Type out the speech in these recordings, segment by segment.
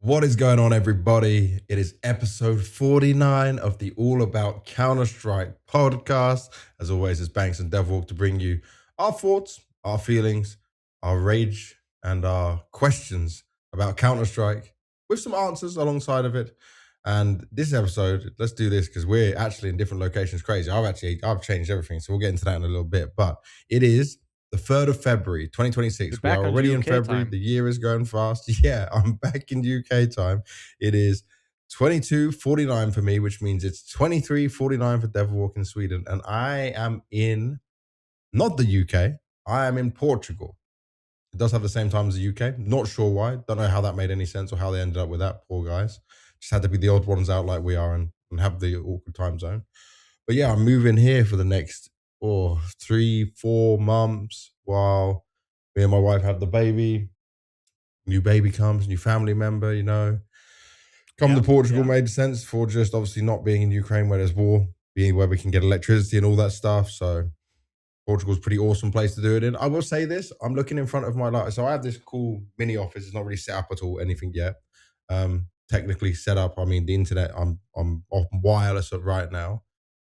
What is going on, everybody? It is episode 49 of the All About Counter-Strike podcast. As always, it's Banks and Devilwalk to bring you our thoughts, our feelings, our rage, and our questions about Counter-Strike with some answers alongside of it. And this episode, let's do this because we're actually in different locations. Crazy. I've changed everything, so we'll get into that in a little bit. But it is the 3rd of February, 2026. We are already in February. The year is going fast. Yeah, I'm back in UK time. It is 22:49 for me, which means it's 23:49 for Devilwalk in Sweden. And I am in, not the UK, I am in Portugal. It does have the same time as the UK. Not sure why. Don't know how that made any sense or how they ended up with that. Poor guys. Just had to be the odd ones out like we are and have the awkward time zone. But yeah, I'm moving here for the next 3-4 months while me and my wife have the baby. New baby comes, new family member, you know. Come to Portugal made sense for just obviously not being in Ukraine where there's war, being where we can get electricity and all that stuff. So Portugal's a pretty awesome place to do it in. I will say this, I'm looking in front of my life. So I have this cool mini office. It's not really set up at all, anything yet. Technically set up, I mean, the internet, I'm off wireless right now.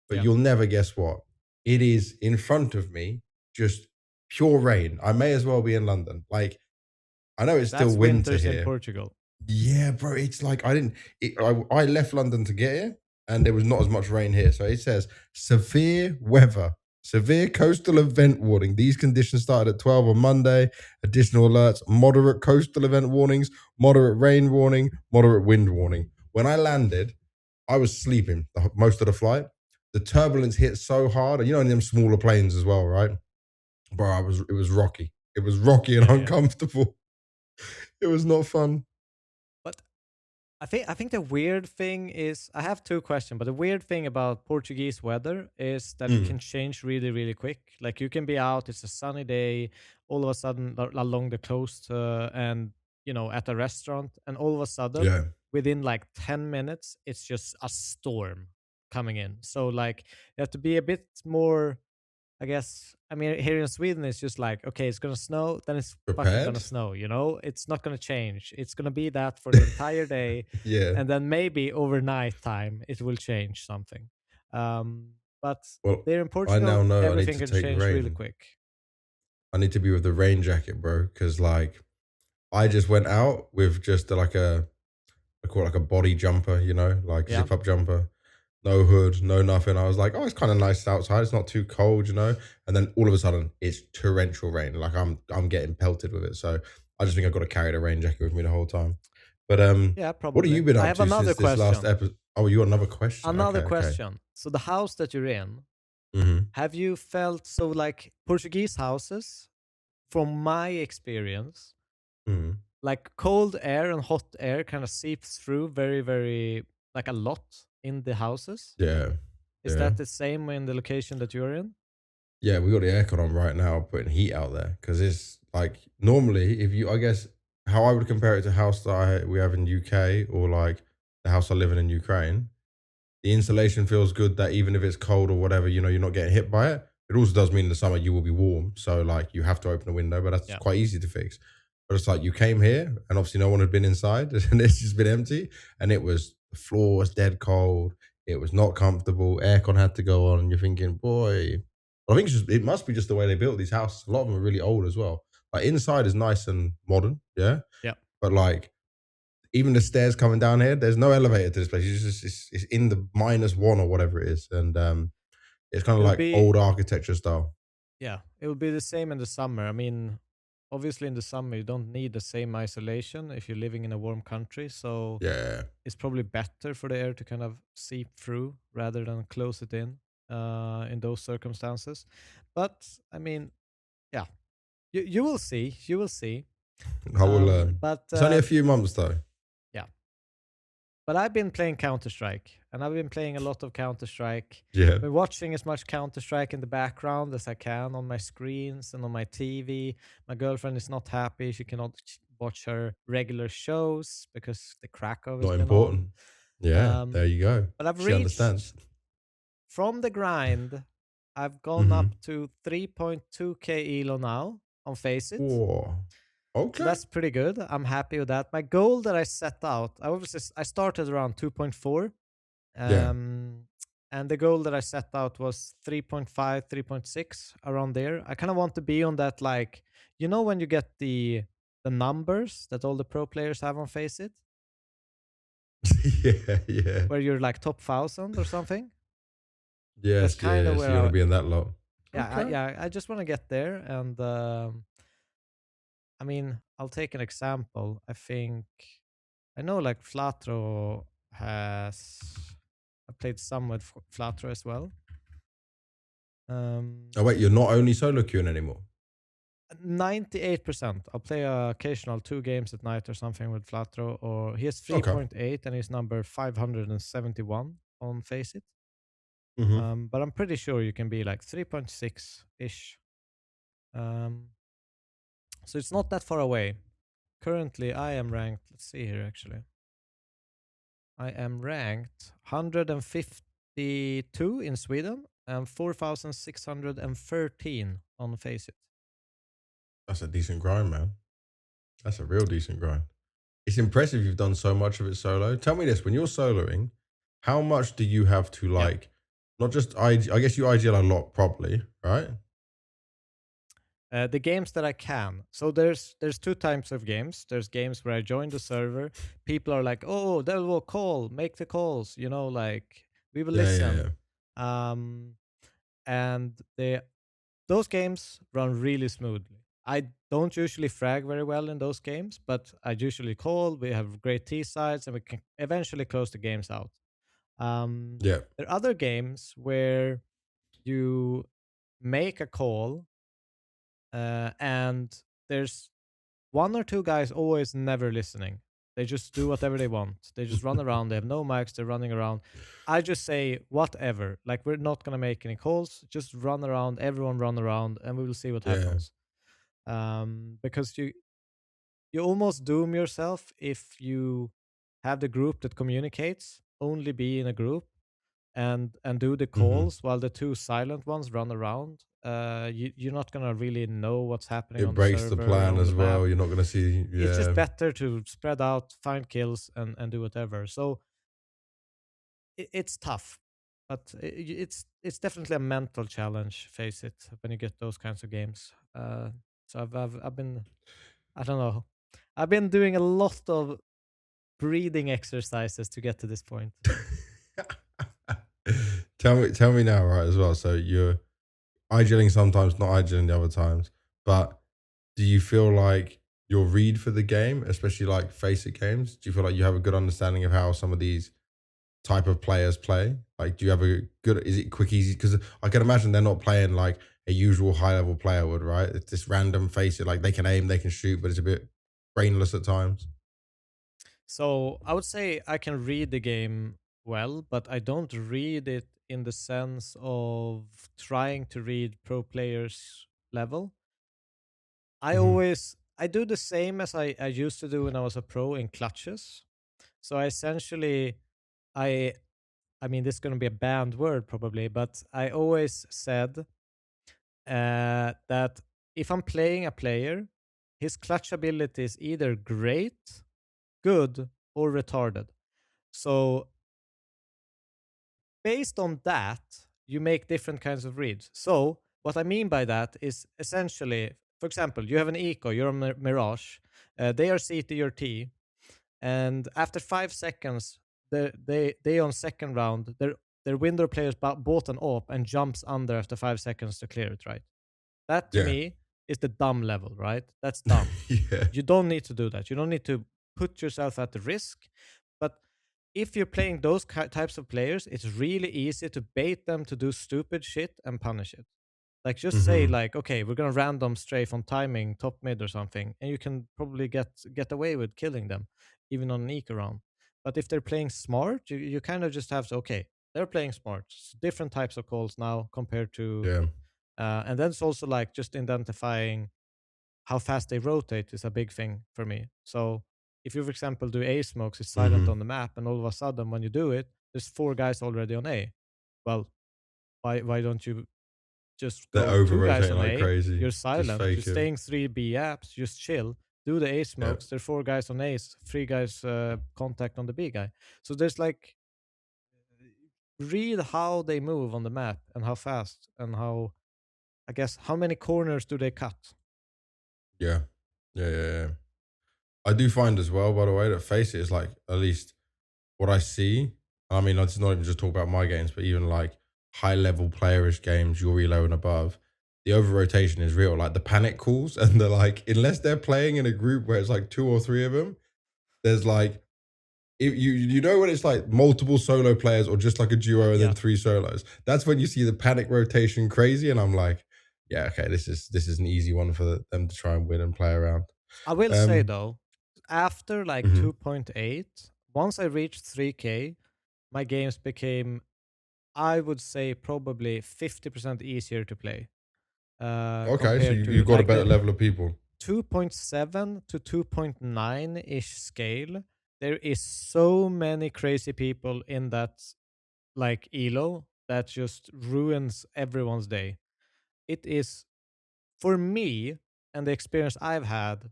But you'll never guess what. It is in front of me, just pure rain. I may as well be in London. Like, I know it's still winter here. In Portugal. Yeah, bro. It's like I left London to get here, and there was not as much rain here. So it says severe weather, severe coastal event warning. These conditions started at 12 on Monday. Additional alerts: moderate coastal event warnings, moderate rain warning, moderate wind warning. When I landed, I was sleeping most of the flight. The turbulence hit so hard, and you know, in them smaller planes as well, right? Bro, it was rocky. It was rocky and uncomfortable. It was not fun. But I think the weird thing is, I have two questions, but the weird thing about Portuguese weather is that it can change really, really quick. Like you can be out, it's a sunny day, all of a sudden along the coast and, you know, at a restaurant, and all of a sudden, within like 10 minutes, it's just a storm coming in. So like you have to be a bit more, I guess. I mean, here in Sweden, it's just like, okay, it's gonna snow, then it's fucking gonna snow. You know, it's not gonna change. It's gonna be that for the entire day, and then maybe overnight time it will change something. But there in Portugal, I now know everything I need to can take change rain. really quick. I need to be with the rain jacket, bro, because like I just went out with just I call it like a body jumper, you know, like zip up jumper. No hood, no nothing. I was like, oh, it's kind of nice outside. It's not too cold, you know. And then all of a sudden, it's torrential rain. Like I'm getting pelted with it. So I just think I've got to carry the rain jacket with me the whole time. But yeah, probably. What have you been up I have to another since question. this last episode? Oh, you got another question? Another question. Okay. So the house that you're in, have you felt so like Portuguese houses? From my experience, like cold air and hot air kind of seeps through very, very like a lot in the houses. Yeah. Is that the same in the location that you're in? Yeah, we got the aircon on right now, putting heat out there because it's like normally I guess how I would compare it to house that we have in UK or like the house I live in Ukraine, the insulation feels good that even if it's cold or whatever, you know, you're not getting hit by it. It also does mean in the summer you will be warm. So like you have to open a window, but that's quite easy to fix. But it's like you came here and obviously no one had been inside and it's just been empty. And the floor was dead cold. It was not comfortable. Aircon had to go on. And you're thinking, boy, I think it must be just the way they built these houses. A lot of them are really old as well. Like inside is nice and modern. Yeah. Yeah. But like, even the stairs coming down here, there's no elevator to this place. It's in the -1 or whatever it is. And it's kind of like old architecture style. Yeah, it will be the same in the summer. I mean, obviously in the summer, you don't need the same isolation if you're living in a warm country. So it's probably better for the air to kind of seep through rather than close it in those circumstances. But I mean, yeah, you will see. You will see. I will learn. But it's only a few months though. But I've been playing Counter-Strike, and I've been playing a lot of Counter-Strike. Yeah. I've been watching as much Counter-Strike in the background as I can on my screens and on my TV. My girlfriend is not happy. She cannot watch her regular shows because the Krakow is not important. On. Yeah, there you go. But I've she understands. From the grind, I've gone up to 3.2k elo now on Faceit. Whoa. So Okay. that's pretty good. I'm happy with that. My goal that I set out, I started around 2.4. Yeah. And the goal that I set out was 3.5, 3.6, around there. I kind of want to be on that, like, when you get the numbers that all the pro players have on Faceit, Yeah, yeah. where you're like top 1,000 or something. That's Yes, yeah, kind yeah. of So where you want to be in that lot. Okay. I just want to get there. And I mean, I'll take an example. I know like Flatro has. I played some with Flatro as well. Oh wait, you're not only solo queuing anymore. 98%. I'll play occasional 2 games at night or something with Flatro, or he has Okay. 3.8 and he's number 571 on Faceit. Mm-hmm. But I'm pretty sure you can be like 3.6 ish. So it's not that far away. Currently, I am ranked. Let's see here actually. I am ranked 152 in Sweden and 4,613 on Faceit. That's a decent grind, man. That's a real decent grind. It's impressive you've done so much of it solo. Tell me this, when you're soloing, how much do you have to Yeah. not just I guess you IGL a lot probably, right? The games that I can. So there's 2 types of games. There's games where I join the server. People are like, "Oh, Devilwalk, call, make the calls." Like we will Yeah, yeah, listen. yeah. And those games run really smoothly. I don't usually frag very well in those games, but I usually call. We have great T sides, and we can eventually close the games out. Yeah. There are other games where you make a call, and there's 1 or 2 guys always never listening. They just do whatever they want. They just run around. They have no mics. They're running around. I just say whatever. Like, we're not gonna make any calls. Just run around. Everyone run around, and we will see what Yeah. happens. Because you almost doom yourself if you have the group that communicates only be in a group and do the Mm-hmm. calls while the 2 silent ones run around. You're not gonna really know what's happening on It the breaks the server or plan on the as map. well. You're not gonna see It's just yeah. better to spread out, find kills, and do whatever. So it's tough, but it's definitely a mental challenge. Face it, when you get those kinds of games. So I've been, I don't know, I've been doing a lot of breathing exercises to get to this point. Tell me now, right, as well. So you're IGLing sometimes, not IGLing the other times. But do you feel like your read for the game, especially like Faceit games, do you feel like you have a good understanding of how some of these type of players play? Like, do you have a good, is it quick, easy? Because I can imagine they're not playing like a usual high level player would, right? It's this random Faceit, like they can aim, they can shoot, but it's a bit brainless at times. So I would say I can read the game well, but I don't read it in the sense of trying to read pro players level. Mm-hmm. I do the same as I used to do when I was a pro in clutches. So I essentially I I mean, this is going to be a banned word probably, but I always said that if I'm playing a player, his clutch ability is either great, good, or retarded. So based on that, you make different kinds of reads. So what I mean by that is essentially, for example, you have an eco, you're a Mirage, they are CT or T, and after 5 seconds, they on second round, their window players bought an AWP and jumps under after 5 seconds to clear it, right? That to Yeah. me is the dumb level, right? That's dumb. Yeah. You don't need to do that. You don't need to put yourself at the risk. But if you're playing those types of players, it's really easy to bait them to do stupid shit and punish it. Like, just say Mm-hmm. like, okay, we're gonna random strafe on timing top mid or something, and you can probably get away with killing them, even on an eco round. But if they're playing smart, you kind of just have to, okay, they're playing smart. It's different types of calls now compared to, Yeah. and then it's also like just identifying how fast they rotate is a big thing for me. So if you, for example, do A smokes, it's silent Mm-hmm. on the map, and all of a sudden when you do it, there's 4 guys already on A. Well, why don't you just They're go over 2 guys rotating on like A? crazy. You're Just silent. You're fake it. staying 3 B apps. Just chill. do the A Yeah. smokes. There are 4 guys on Ace, 3 guys contact on the B guy. So there's like read how they move on the map and how fast and how I guess how many corners do they cut. Yeah. Yeah. Yeah. Yeah. I do find as well, by the way, that Faceit is like, at least what I see. I mean, let's not even just talk about my games, but even like high level playerish games, your elo and above, the over rotation is real. Like the panic calls, and they're like, unless they're playing in a group where it's like 2 or 3 of them, there's like, if you know when it's like multiple solo players or just like a duo and Yeah. then 3 solos. That's when you see the panic rotation crazy, and I'm like, yeah, okay, this is an easy one for them to try and win and play around. I will say though, after like Mhm. 2.8, once I reached 3K, my games became, I would say, probably 50% easier to play. Okay, so Compared to you got a like better the level of people. 2.7 to 2.9 ish scale. There is so many crazy people in that like elo that just ruins everyone's day. It is for me and the experience I've had,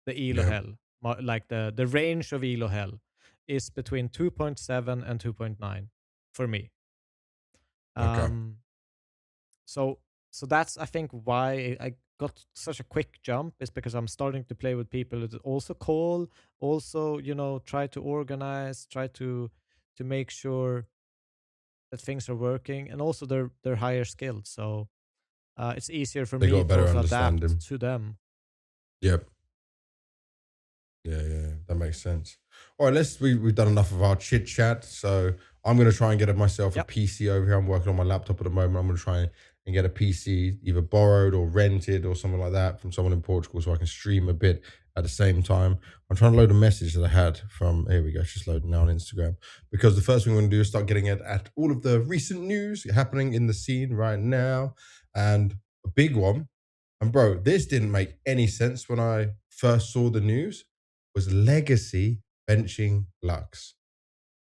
the elo Yeah. hell, like the range of elo hell is between 2.7 and 2.9 for me. Okay. Um, so so that's I think why I got such a quick jump is because I'm starting to play with people that also call, also try to organize, try to make sure that things are working, and also they're higher skilled. So it's easier for They got me a to better also adapt understanding. to them. Yep. Yeah, that makes sense. All right, we've done enough of our chit chat. So I'm gonna try and get myself a Yep. PC over here. I'm working on my laptop at the moment. I'm gonna try and get a PC either borrowed or rented or something like that from someone in Portugal, so I can stream a bit at the same time. I'm trying to load a message that I had from, here we go, it's just loading now on Instagram, because the first thing we're gonna do is start getting at all of the recent news happening in the scene right now, and a big one. And bro, this didn't make any sense when I first saw the news. Was Legacy benching Lux.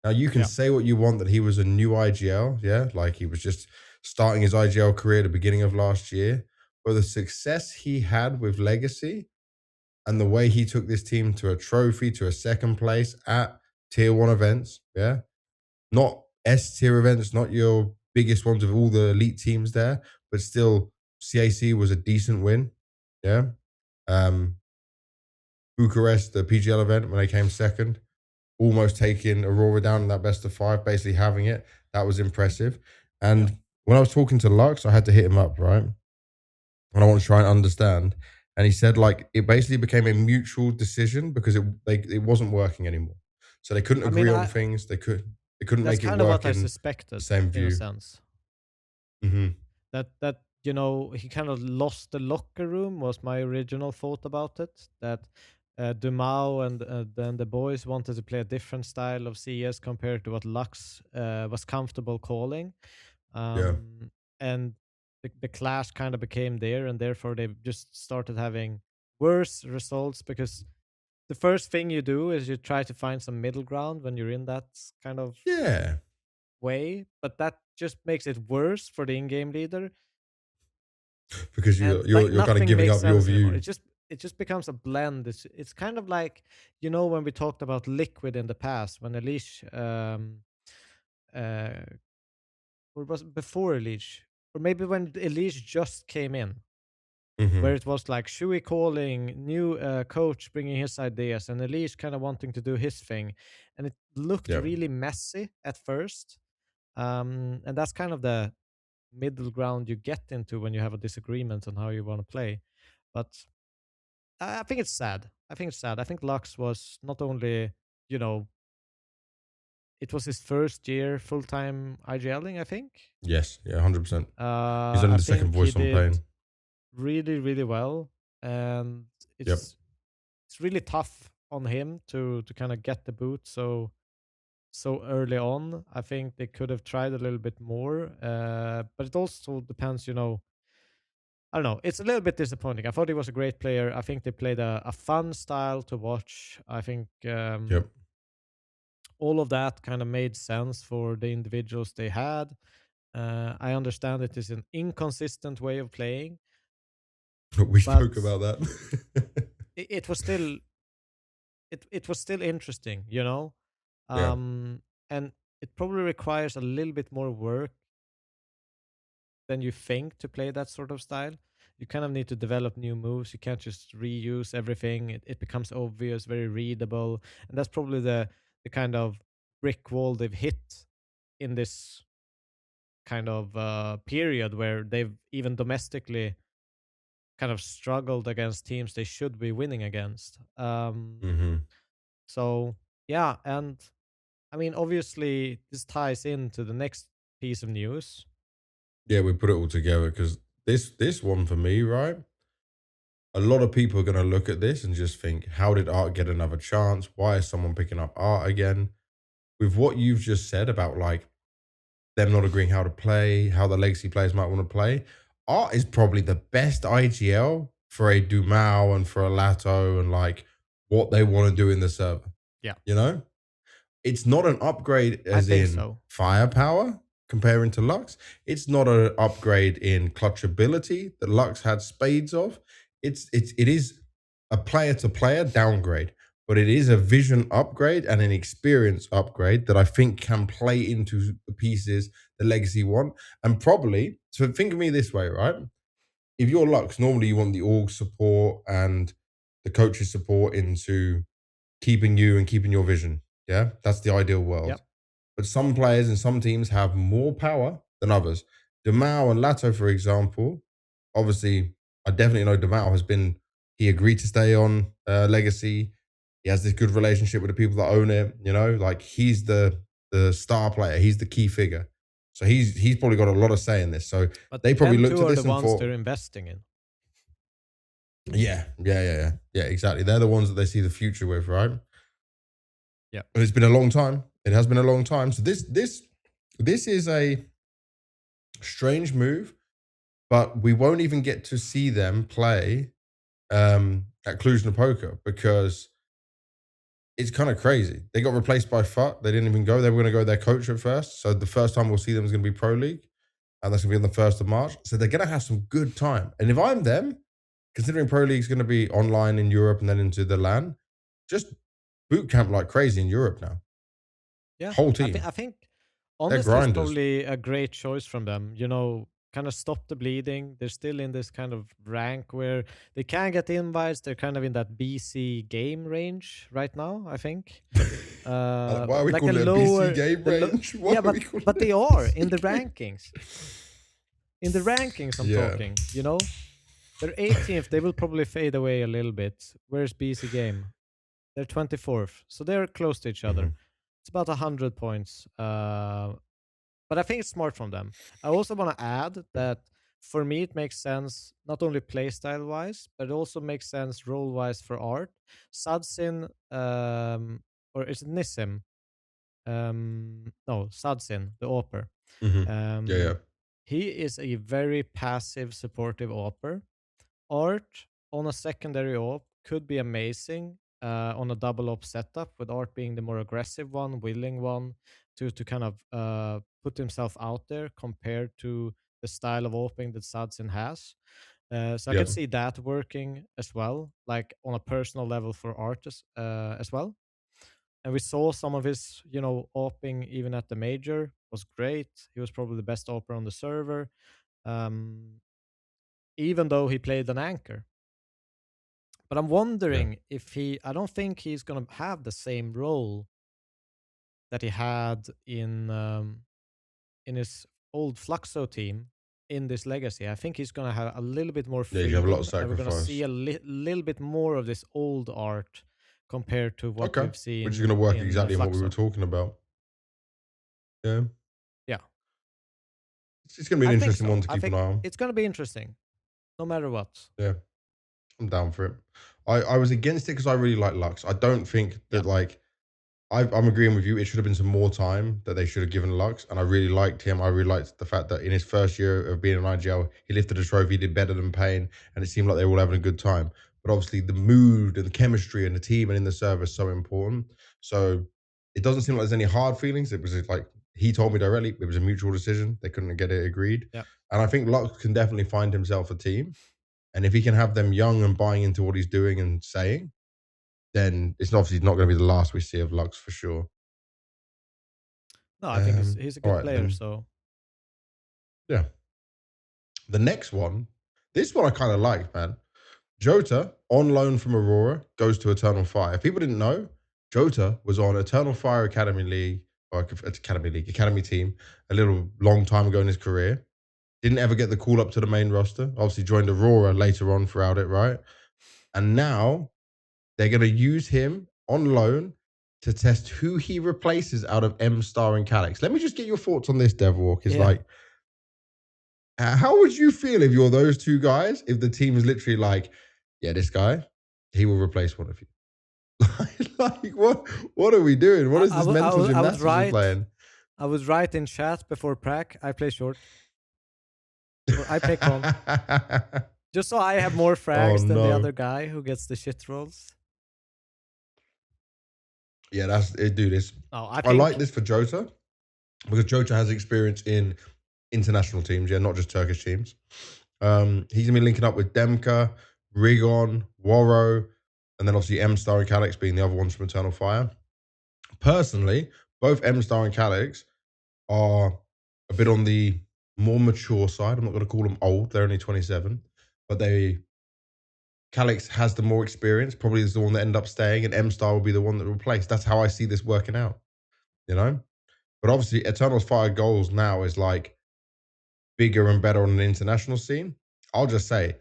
Now you can Yeah. say what you want that he was a new IGL, yeah, like he was just starting his IGL career at the beginning of last year, but the success he had with Legacy and the way he took this team to a trophy, to a second place at tier 1 events, yeah, not S tier events, not your biggest ones of all the elite teams there, but still CAC was a decent win, yeah. Bucharest, the PGL event, when they came second, almost taking Aurora down in that best of 5, basically having it. That was impressive. And Yeah. when I was talking to Lux, I had to hit him up, right? And I want to try and understand. And he said, like, it basically became a mutual decision because it wasn't working anymore. So they couldn't I mean, agree on things. They couldn't that's make it kind of what work I in the suspected same in a view. sense. Mm-hmm. That he kind of lost the locker room was my original thought about it. That Dumao and then the boys wanted to play a different style of CS compared to what Lux was comfortable calling, Yeah. and the clash kind of became there, and therefore they just started having worse results because the first thing you do is you try to find some middle ground when you're in that kind of Yeah. way, but that just makes it worse for the in-game leader, Because and like you're kind of nothing giving makes up your sense anymore. view. It just becomes a blend. It's kind of like when we talked about Liquid in the past when Elish uh or was it before Elish, or maybe when Elish just came in, Mm-hmm. where it was like Shui calling, new coach bringing his ideas, and Elish kind of wanting to do his thing, and it looked Yeah. really messy at first. And that's kind of the middle ground you get into when you have a disagreement on how you want to play. But I think it's sad. I think Lux was not only, you know, it was his first year full time IGLing, I think. Yes. Yeah. 100%. He's only I the second think he voice on did plane. really, really well. And Yep. it's really tough on him to kind of get the boot so early on. I think they could have tried a little bit more. But it also depends, I don't know. It's a little bit disappointing. I thought he was a great player. I think they played a fun style to watch. I think Yep. all of that kind of made sense for the individuals they had. I understand it is an inconsistent way of playing, We but spoke about that. it was still it was still interesting, you know. Yeah. And it probably requires a little bit more work than you think to play that sort of style. You kind of need to develop new moves. You can't just reuse everything. It becomes obvious, very readable, and that's probably the kind of brick wall they've hit in this kind of period where they've even domestically kind of struggled against teams they should be winning against. Hmm. So yeah, and I mean, obviously, this ties into the next piece of news. Yeah, we put it all together because this one for me, right? A lot of people are going to look at this and just think, how did Art get another chance? Why is someone picking up Art again? With what you've just said about like them not agreeing how to play, how the legacy players might want to play, Art is probably the best IGL for a Dumao and for a Lato and like what they want to do in the server. Yeah, You know? It's not an upgrade I as think in so. firepower comparing to Lux. It's not an upgrade in clutchability that Lux had spades of. It is a player to player downgrade, but it is a vision upgrade and an experience upgrade that I think can play into the pieces the legacy want. And probably, so think of me this way, right? If you're Lux, normally you want the org support and the coaches support into keeping you and keeping your vision. Yeah, that's the ideal world. Yep. But some players and some teams have more power than others. Demao and Lato, for example, obviously, I definitely know Demao has been, he agreed to stay on Legacy. He has this good relationship with the people that own it, you know, like he's the star player, he's the key figure. So he's probably got a lot of say in this. So But they probably them looked two at are the this and ones thought, they're investing in. yeah, exactly. They're the ones that they see the future with, right? Yeah. And it's been a long time. It has been a long time. So this is a strange move, but we won't even get to see them play at Cluj-Napoca because it's kind of crazy. They got replaced by FUT. They didn't even go. They were going to go their coach at first. So the first time we'll see them is going to be Pro League, and that's going to be on the 1st of March. So they're going to have some good time. And if I'm them, considering Pro League is going to be online in Europe and then into the LAN, just boot camp like crazy in Europe now. Yeah, Whole I team. think I think They're honestly, it's grinders. probably a great choice from them. You know, kind of stop the bleeding. They're still in this kind of rank where they can get invites. They're kind of in that BC.Game range right now, I think. Why are we Like the calling it a lower, BC.Game range? Why yeah, are we calling but it they a are in BC the game? rankings. In the rankings, I'm Yeah. talking. You know, they're 18th. They will probably fade away a little bit. Where's BC.Game? They're 24th, so they're close to each other. Mm-hmm. It's about 100 points. But I think it's smart from them. I also want to add that for me, it makes sense not only playstyle wise, but it also makes sense role wise for Art. Sadzin, or is it Nissim? No, Sadzin, the Auper. Mm-hmm. Yeah. Um, he is a very passive, supportive Auper. Art on a secondary op could be amazing on a double op setup, with Art being the more aggressive one, willing one to kind of put himself out there compared to the style of oping that Sadzin has. So I Yeah. could see that working as well, like on a personal level for Art as well. And we saw some of his, you know, oping even at the major was great. He was probably the best opper on the server, um, even though he played an anchor. But I'm Yeah. wondering if I don't think he's going to have the same role that he had in his old Fluxo team in this legacy. I think he's going to have a little bit more Yeah. You have a lot of freedom, and we're going to see sacrifice. a little bit more of this old Art compared to what Okay. we've Which is seen going to work in exactly in what we were Fluxo. talking about. Yeah. Yeah, It's going to be I an think interesting one so. to I keep an think eye on. it's going to be interesting, no matter what. Yeah. I'm down for it. I was against it because I really like Lux. I don't think Yeah, that like I'm agreeing with you. It should have been some more time that they should have given Lux, and I really liked him. I really liked the fact that in his first year of being an IGL, he lifted a trophy, did better than Payne, and it seemed like they were all having a good time. But obviously, the mood and the chemistry and the team and in the server is so important. So it doesn't seem like there's any hard feelings. It was like he told me directly it was a mutual decision. They couldn't get it agreed, yeah, and I think Lux can definitely find himself a team. And if he can have them young and buying into what he's doing and saying, then it's obviously not going to be the last we see of Lux for sure. No, I think he's a good player. So yeah. The next one, this one I kind of like, man. Jota, on loan from Aurora, goes to Eternal Fire. If people didn't know, Jota was on Eternal Fire Academy League, or Academy team, a little long time ago in his career. Didn't ever get the call up to the main roster. Obviously joined Aurora later on throughout it, right? And now they're going to use him on loan to test who he replaces out of M-Star and Calyx. Let me just get your thoughts on this, Devilwalk. It's like, how would you feel if you're those two guys, if the team is literally like, yeah, this guy, he will replace one of you? Like, what are we doing? What is this mental gymnastics we're playing? I was right in chat before Prac. I play short. Or I play con. Just so I have more frags than the other guy who gets the shit rolls. Yeah, that's it, dude. I like this for Jota because Jota has experience in international teams, not just Turkish teams. He's going to be linking up with Demka, Rigon, Warro, and then obviously M-Star and Calyx being the other ones from Eternal Fire. Personally, both M-Star and Calyx are a bit on the more mature side. I'm not going to call them old. They're only 27. But Calyx has the more experience, probably is the one that ended up staying, and M-Star will be the one that replaced. That's how I see this working out, But obviously, Eternal Fire goals now is like bigger and better on an international scene. I'll just say,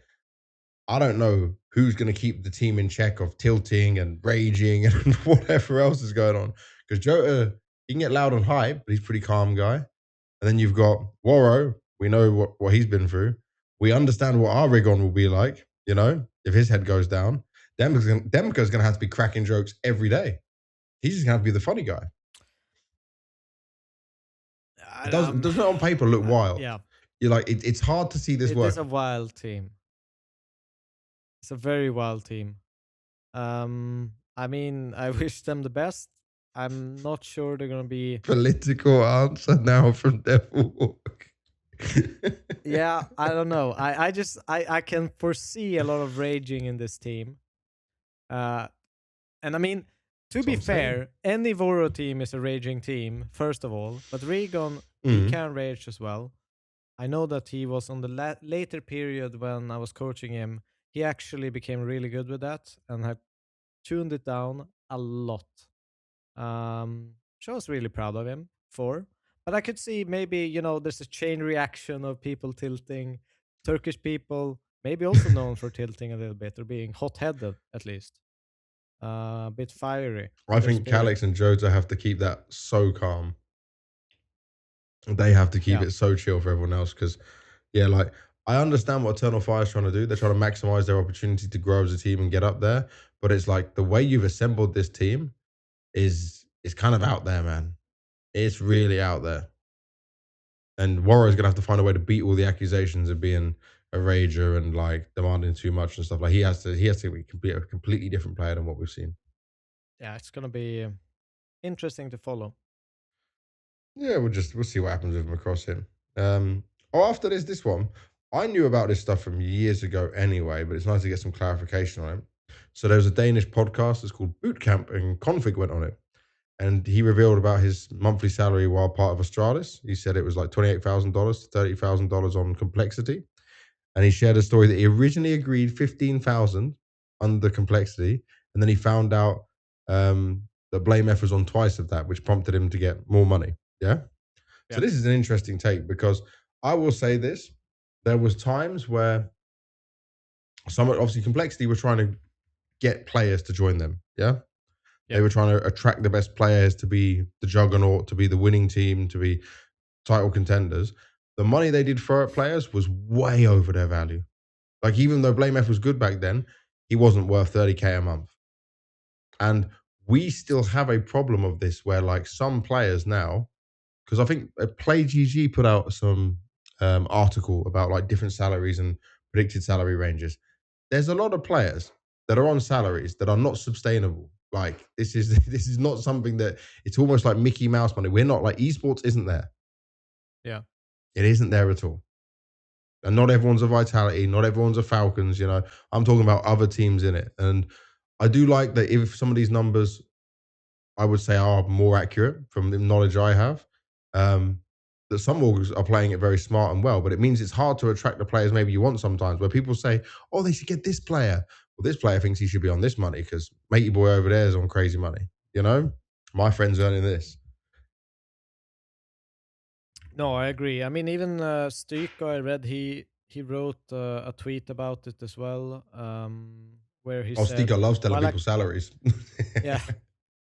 I don't know who's going to keep the team in check of tilting and raging and whatever else is going on. Because Jota, he can get loud and hype, but he's a pretty calm guy. And then you've got Warro. We know what he's been through. We understand what our Rigon will be like, if his head goes down. Demka's going to have to be cracking jokes every day. He's just going to have to be the funny guy. Doesn't it on paper look wild? Yeah. You're like, it's hard to see this work. It is a wild team. It's a very wild team. I mean, I wish them the best. I'm not sure they're going to be... Political answer now from Devilwalk. Yeah, I don't know. I can foresee a lot of raging in this team. And I mean, to be fair, any Voro team is a raging team, first of all. But Rigon, he can rage as well. I know that he was on the later period when I was coaching him. He actually became really good with that and had tuned it down a lot. So I was really proud of him for. But I could see maybe, there's a chain reaction of people tilting. Turkish people, maybe also known for tilting a little bit or being hot-headed at least. A bit fiery. I think Calyx and Jota have to keep that so calm. They have to keep it so chill for everyone else because, I understand what Eternal Fire is trying to do. They're trying to maximize their opportunity to grow as a team and get up there. But it's like the way you've assembled this team is kind of out there, man. It's really out there. And Warrior's going to have to find a way to beat all the accusations of being a rager and like demanding too much and stuff. Like he has to be a completely different player than what we've seen. Yeah, it's going to be interesting to follow. Yeah, we'll see what happens with him across him. After this one, I knew about this stuff from years ago anyway, but it's nice to get some clarification on it. So there was a Danish podcast that's called Bootcamp, and Config went on it. And he revealed about his monthly salary while part of Astralis. He said it was like $28,000 to $30,000 on complexity. And he shared a story that he originally agreed $15,000 under complexity. And then he found out that BlameF was on twice of that, which prompted him to get more money. Yeah? So this is an interesting take because I will say this. There was times where obviously complexity was trying to get players to join them. Yeah? They were trying to attract the best players to be the juggernaut, to be the winning team, to be title contenders. The money they did throw at players was way over their value. Like, even though BlameF was good back then, he wasn't worth 30K a month. And we still have a problem of this where, like, some players now, because I think PlayGG put out some article about, like, different salaries and predicted salary ranges. There's a lot of players that are on salaries that are not sustainable. Like, this is not something that, it's almost like Mickey Mouse money. We're not, like, esports isn't there. Yeah. It isn't there at all. And not everyone's a Vitality, not everyone's a Falcons, you know. I'm talking about other teams in it. And I do like that if some of these numbers, I would say, are more accurate from the knowledge I have, that some orgs are playing it very smart and well, but it means it's hard to attract the players maybe you want sometimes, where people say, oh, they should get this player. Well, this player thinks he should be on this money because matey boy over there is on crazy money, you know? My friend's earning this. No, I agree. I mean, even Stryko, I read he wrote a tweet about it as well, where he Oh, said, Stika loves telling "While I people salaries. yeah,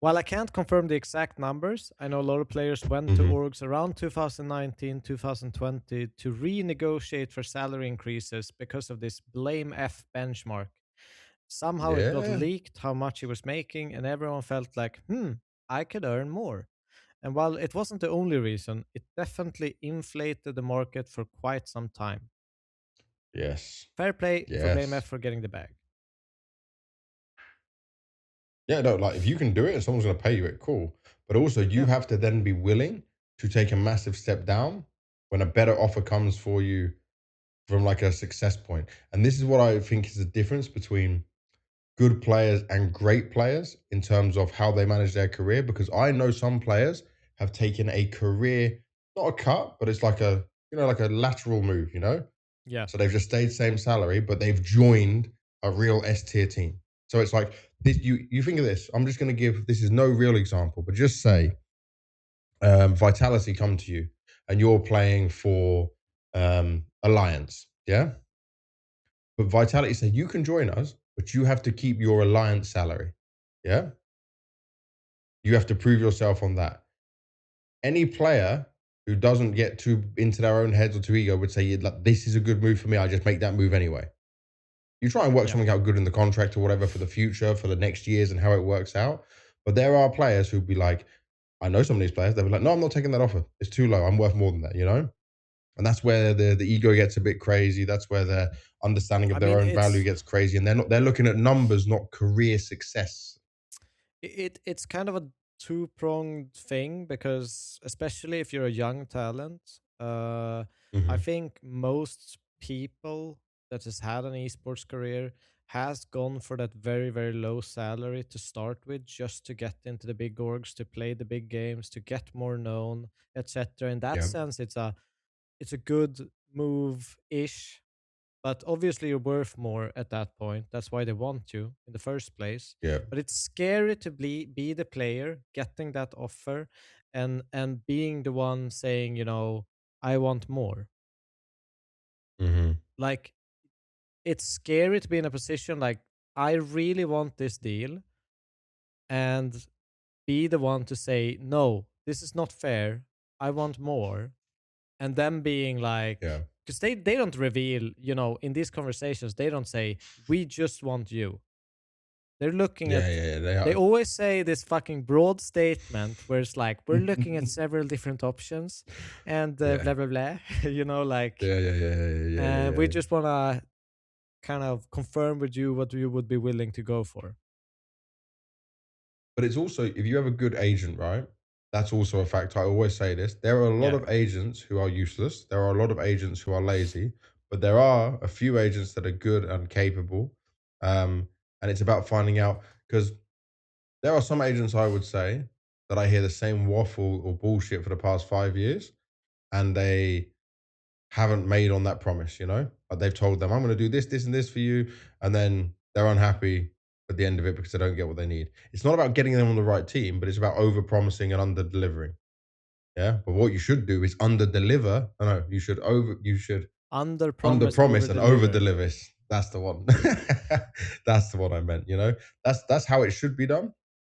while I can't confirm the exact numbers, I know a lot of players went to Mm-hmm. orgs around 2019, 2020 to renegotiate for salary increases because of this BlameF benchmark. Somehow it got Yeah. leaked how much he was making, and everyone felt like, I could earn more." And while it wasn't the only reason, it definitely inflated the market for quite some time. Yes. Fair play for BlameF Yes. for getting the bag. Yeah, no, like if you can do it and someone's going to pay you it, cool. But also, you Yeah, have to then be willing to take a massive step down when a better offer comes for you from like a success point. And this is what I think is the difference between good players and great players in terms of how they manage their career. Because I know some players have taken a career, not a cut, but it's like a, you know, like a lateral move, you know? yeah. So they've just stayed same salary, but they've joined a real S tier team. So it's like this. You think of this. I'm just going to give. This is no real example, but just say Vitality come to you, and you're playing for Alliance. Yeah, but Vitality say you can join us, but you have to keep your Alliance salary. Yeah, you have to prove yourself on that. Any player who doesn't get too into their own heads or too ego would say, like, this is a good move for me. I just make that move anyway. You try and work Yeah. something out good in the contract or whatever for the future, for the next years and how it works out. But there are players who'd be like, I know some of these players, they'll be like, no, I'm not taking that offer. It's too low. I'm worth more than that, you know? And that's where the ego gets a bit crazy. That's where their understanding of I their mean, own value gets crazy. And they're looking at numbers, not career success. it's kind of a two-pronged thing because especially if you're a young talent, I Mm-hmm. think most people that has had an esports career has gone for that very very low salary to start with just to get into the big orgs, to play the big games, to get more known, etc. In that Yeah. sense, it's a good move ish, but obviously you're worth more at that point. That's why they want you in the first place. Yeah. But it's scary to be the player getting that offer and being the one saying, I want more. Mm-hmm. Like, it's scary to be in a position like, I really want this deal, and be the one to say, no, this is not fair. I want more. And them being like, Yeah. because they don't reveal, in these conversations, they don't say, we just want you. They're looking Yeah. at, Yeah. Yeah. They they are. always say this fucking broad statement where it's like, we're looking at several different options and Yeah. blah, blah, blah. Like, Yeah. Yeah. Yeah. Yeah. Yeah. Yeah. we Yeah. just want to kind of confirm with you what you would be willing to go for. But it's also, if you have a good agent, right? That's also a fact. I always say this. There are a lot Yeah. of agents who are useless. There are a lot of agents who are lazy, but there are a few agents that are good and capable. And it's about finding out, because there are some agents, I would say, that I hear the same waffle or bullshit for the past 5 years, and they haven't made on that promise, you know? Like they've told them, I'm going to do this, this, and this for you. And then they're unhappy at the end of it because they don't get what they need. It's not about getting them on the right team, but it's about over promising and under delivering. Yeah. But what you should do is under deliver. No, you should Under under promise, over promise and over deliver. deliver. That's the one. That's the one I meant, you know? That's how it should be done.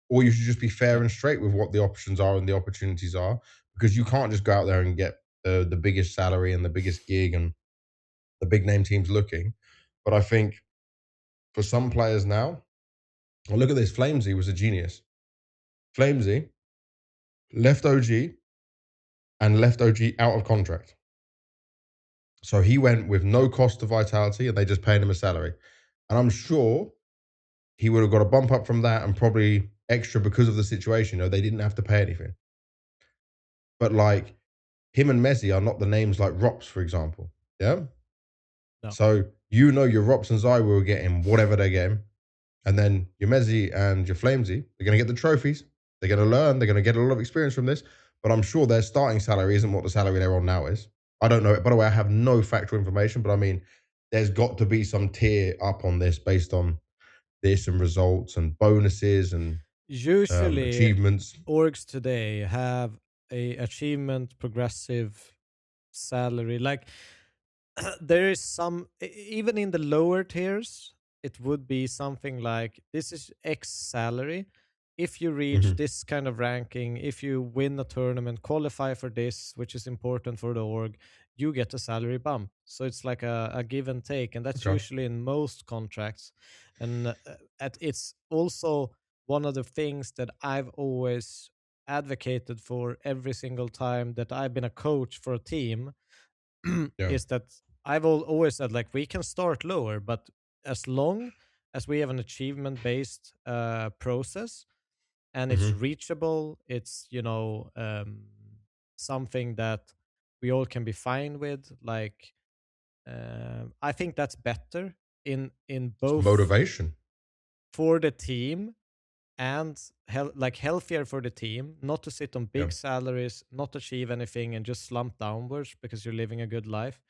Or you should just be fair Yeah. and straight with what the options are and the opportunities are, because you can't just go out there and get the biggest salary and the biggest gig and the big name teams looking. But I think for some players now, well, look at this. Flamesy was a genius. Flamesy left OG and left OG out of contract. So he went with no cost to Vitality and they just paid him a salary. And I'm sure he would have got a bump up from that and probably extra because of the situation. You know, they didn't have to pay anything. But like him and Messi are not the names like Rops, for example. Yeah. No. So you know your Rops and ZywOo are getting whatever they're getting. And then your Mezzi and your Flamesy, they're going to get the trophies. They're going to learn. They're going to get a lot of experience from this. But I'm sure their starting salary isn't what the salary they're on now is. I don't know it. By the way, I have no factual information, but I mean, there's got to be some tier up on this based on this and results and bonuses and Usually, achievements. orgs today have a achievement progressive salary. Like there is some, even in the lower tiers, it would be something like this is X salary. If you reach this kind of ranking, if you win a tournament, qualify for this, which is important for the org, you get a salary bump. So it's like a give and take, and that's Okay. usually in most contracts. And it's also one of the things that I've always advocated for every single time that I've been a coach for a team Yeah. is that I've always said, like, we can start lower, but as long as we have an achievement based process and it's reachable, it's, something that we all can be fine with. Like, I think that's better in It's both motivation. for the team and like healthier for the team, not to sit on Yeah. big salaries, not achieve anything, and just slump downwards because you're living a good life,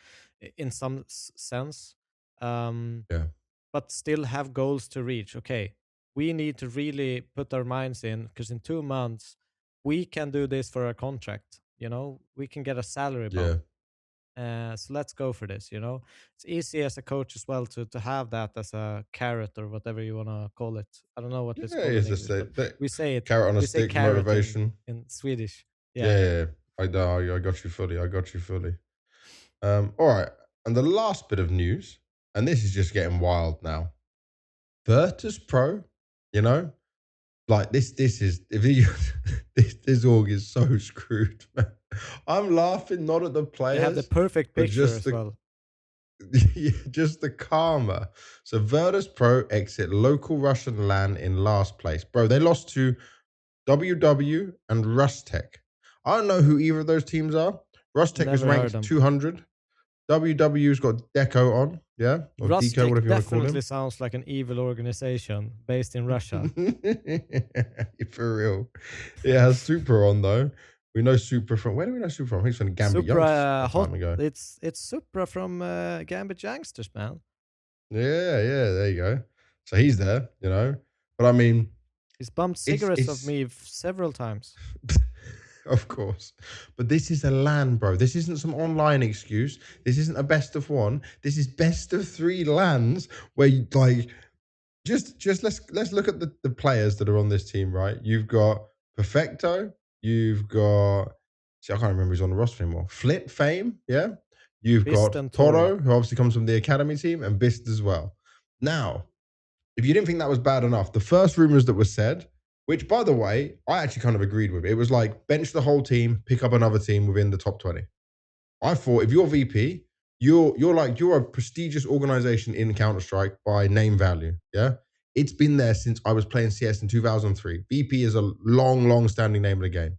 in some sense. Yeah. But still have goals to reach. Okay, we need to really put our minds in, because in 2 months we can do this for our contract. We can get a salary Yeah. bump. So let's go for this. It's easy as a coach as well to have that as a carrot or whatever you want to call it. I don't know what it's Yeah, called in it's just English, but we say it. carrot on a We say stick, carrot in motivation. Swedish. Yeah, Yeah, yeah. yeah, yeah. I got you fully. I got you fully. All right. And the last bit of news, and this is just getting wild now. Virtus.pro, like this is if you this org is so screwed, man. I'm laughing not at the They have the players, perfect but picture just as well. just the karma. So Virtus.pro exit local Russian LAN in last place. Bro, they lost to WW and Rustech. I don't know who either of those teams are. Rustech is Never heard ranked them. 200. WW's got Deco on, yeah? Or Deco, whatever you want to call definitely him. sounds like an evil organization based in Russia. For real. It has Super on, though. We know Super from... Where do we know Super from? I think it's from Gambit Youngsters a Hot. time ago. It's Supra from Gambit Youngsters, man. Yeah, there you go. So he's there, But I mean... He's bumped cigarettes of me several times. Of course. But this is a LAN, bro. This isn't some online excuse. This isn't a best of one. This is best of 3 LANs where you like just let's look at the players that are on this team, right? You've got Perfecto, you've got I can't remember who's on the roster anymore. Flip Fame, yeah. You've Bist got and Toro, who obviously comes from the academy team, and Bist as well. Now, if you didn't think that was bad enough, the first rumors that were said, which by the way, I actually kind of agreed with. It was like bench the whole team, pick up another team within the top 20. I thought if you're VP, you're a prestigious organization in Counter-Strike by name value. Yeah. It's been there since I was playing CS in 2003. VP is a long standing name of the game.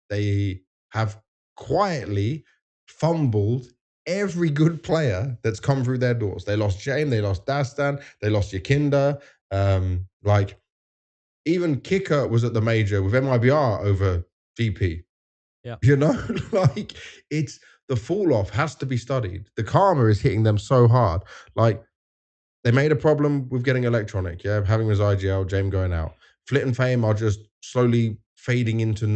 They have quietly fumbled every good player that's come through their doors. They lost James, they lost Dastan, they lost Yakinda. Like even Kicker was at the major with MIBR over VP. Yeah. Like it's the fall off has to be studied. The karma is hitting them so hard. Like they made a problem with getting electronic, yeah, having his IGL, James going out. Flit and Fame are just slowly fading into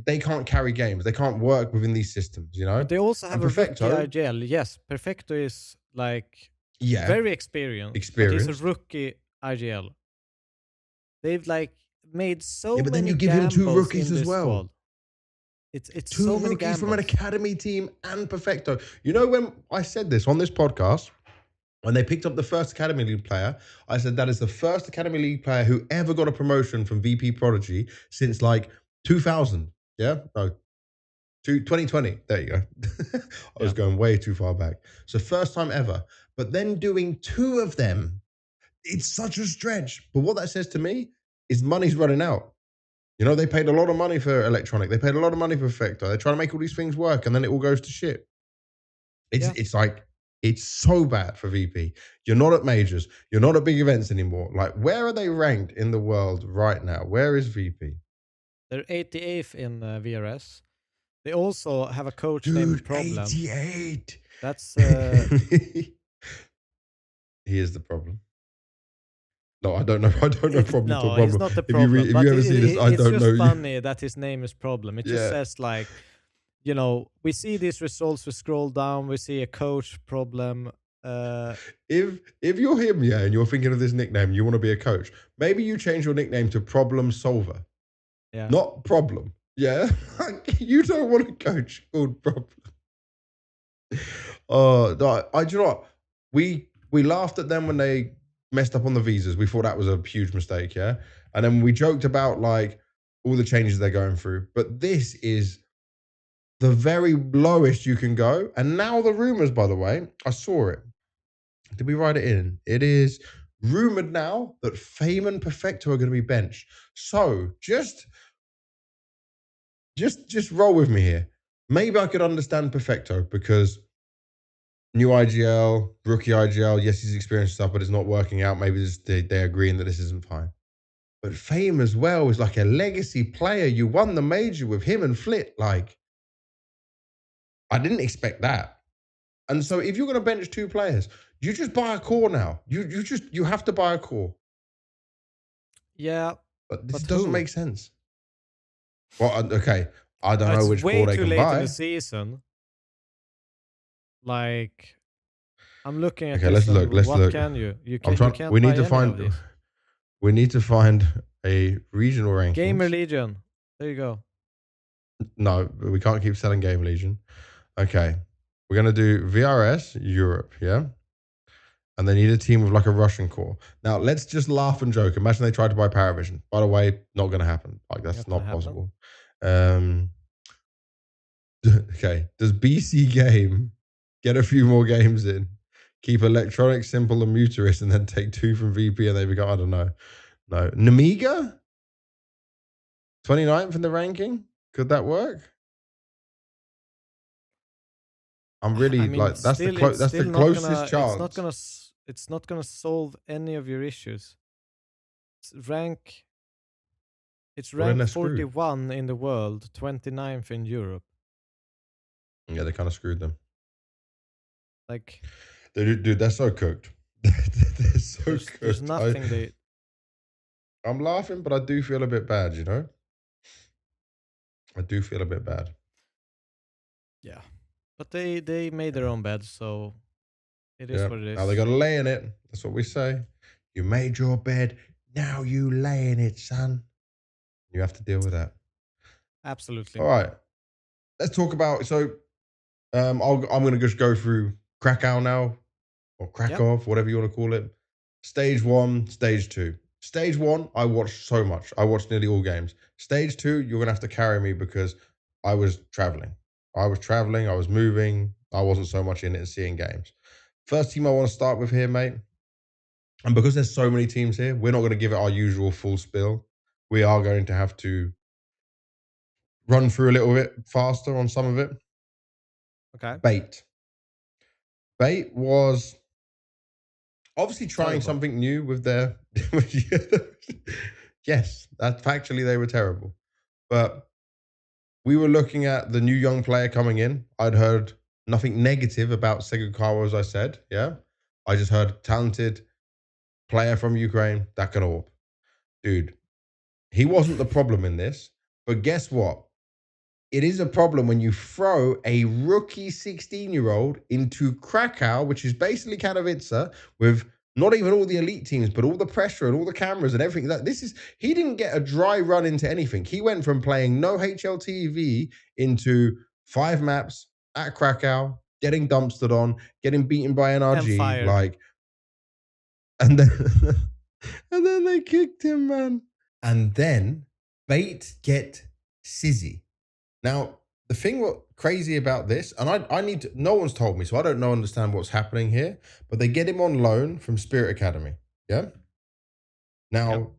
they can't carry games. They can't work within these systems, But they also have and a rookie Perfecto, IGL. Yes, Perfecto is like yeah, very experienced, but he's a rookie IGL. They've like made so yeah, but then many you give him 2 gambles rookies in as this well. squad. It's 2 so many rookies gambles from an academy team and Perfecto. You know, when I said this on this podcast, when they picked up the first Academy League player, I said that is the first Academy League player who ever got a promotion from VP Prodigy since like 2000. Yeah? No, 2020. There you go. I was going way too far back. So first time ever. But then doing 2 of them, it's such a stretch. But what that says to me is money's running out. They paid a lot of money for electronic. They paid a lot of money for Perfecto. They're trying to make all these things work, and then it all goes to shit. It's like, it's so bad for VP. You're not at majors. You're not at big events anymore. Like, where are they ranked in the world right now? Where is VP? They're 88th in VRS. They also have a coach named Dude, Problem. 88. That's He is the problem. No, I don't know. I don't know problem. No, problem. he's not the problem. If you ever see this, I don't know. It's just funny that his name is Problem. It just Yeah. says like, you know, we see these results. We scroll down. We see a coach Problem. If you're him, yeah, and you're thinking of this nickname, you want to be a coach. Maybe you change your nickname to Problem Solver. Yeah. Not Problem. Yeah, you don't want a coach called Problem. I do you know what? We laughed at them when they messed up on the visas. We thought that was a huge mistake, yeah. And then we joked about like all the changes they're going through. But this is the very lowest you can go. And now the rumors, by the way, I saw it. Did we write it in? It is rumored now that Fame and Perfecto are going to be benched. So just roll with me here. Maybe I could understand Perfecto because new IGL, rookie IGL, yes, he's experienced stuff, but it's not working out. Maybe they're agreeing that this isn't fine. But Fame as well is like a legacy player. You won the major with him and Flit. Like, I didn't expect that. And so if you're going to bench two players, you just buy a core now. You have to buy a core. Yeah. But this doesn't make sense. Well, okay. I don't know which core they can buy. It's way too late in the season. Like, I'm looking at this. Let's look. Can you? You can't. We need to find. We need to find a regional ranking. GamerLegion. There you go. No, we can't keep selling GamerLegion. Okay, we're gonna do VRS Europe, yeah. And they need a team with like a Russian core. Now let's just laugh and joke. Imagine they tried to buy PARIVISION. By the way, not gonna happen. Like that's not possible. Okay, does BC.Game get a few more games in? Keep Electronic simple and Muterist and then take 2 from VP and they become, I don't know. No. Namiga? 29th in the ranking? Could that work? I'm really like, that's the closest chance. It's not gonna solve any of your issues. It's ranked 41 in the world, 29th in Europe. Yeah, they kind of screwed them. Like, dude, they're so cooked. They're so cooked. There's nothing I'm laughing, but I do feel a bit bad, you know? I do feel a bit bad. Yeah. But they made their own bed, so it is what it is. Now they got to lay in it. That's what we say. You made your bed, now you lay in it, son. You have to deal with that. Absolutely. All right. Let's talk about, so I'm going to just go through Krakow now, or Krakow, whatever you want to call it. Stage 1, Stage 2. Stage 1, I watched so much. I watched nearly all games. Stage 2, you're going to have to carry me because I was traveling. I was moving. I wasn't so much in it and seeing games. First team I want to start with here, mate. And because there's so many teams here, we're not going to give it our usual full spill. We are going to have to run through a little bit faster on some of it. Okay. Bait was obviously trying something new with their... Yes, that factually they were terrible. But we were looking at the new young player coming in. I'd heard nothing negative about Segukawa, as I said, yeah? I just heard talented player from Ukraine that can AWP. Dude, he wasn't the problem in this, but guess what? It is a problem when you throw a rookie 16-year-old into Krakow, which is basically Katowice, with not even all the elite teams, but all the pressure and all the cameras and everything. He didn't get a dry run into anything. He went from playing no HLTV into 5 maps at Krakow, getting dumpstered on, getting beaten by NRG, and then they kicked him, man. And then Bait get Sizzy. Now, the thing what's crazy about this, and I need to, no one's told me, so I don't understand what's happening here, but they get him on loan from Spirit Academy, yeah? Now,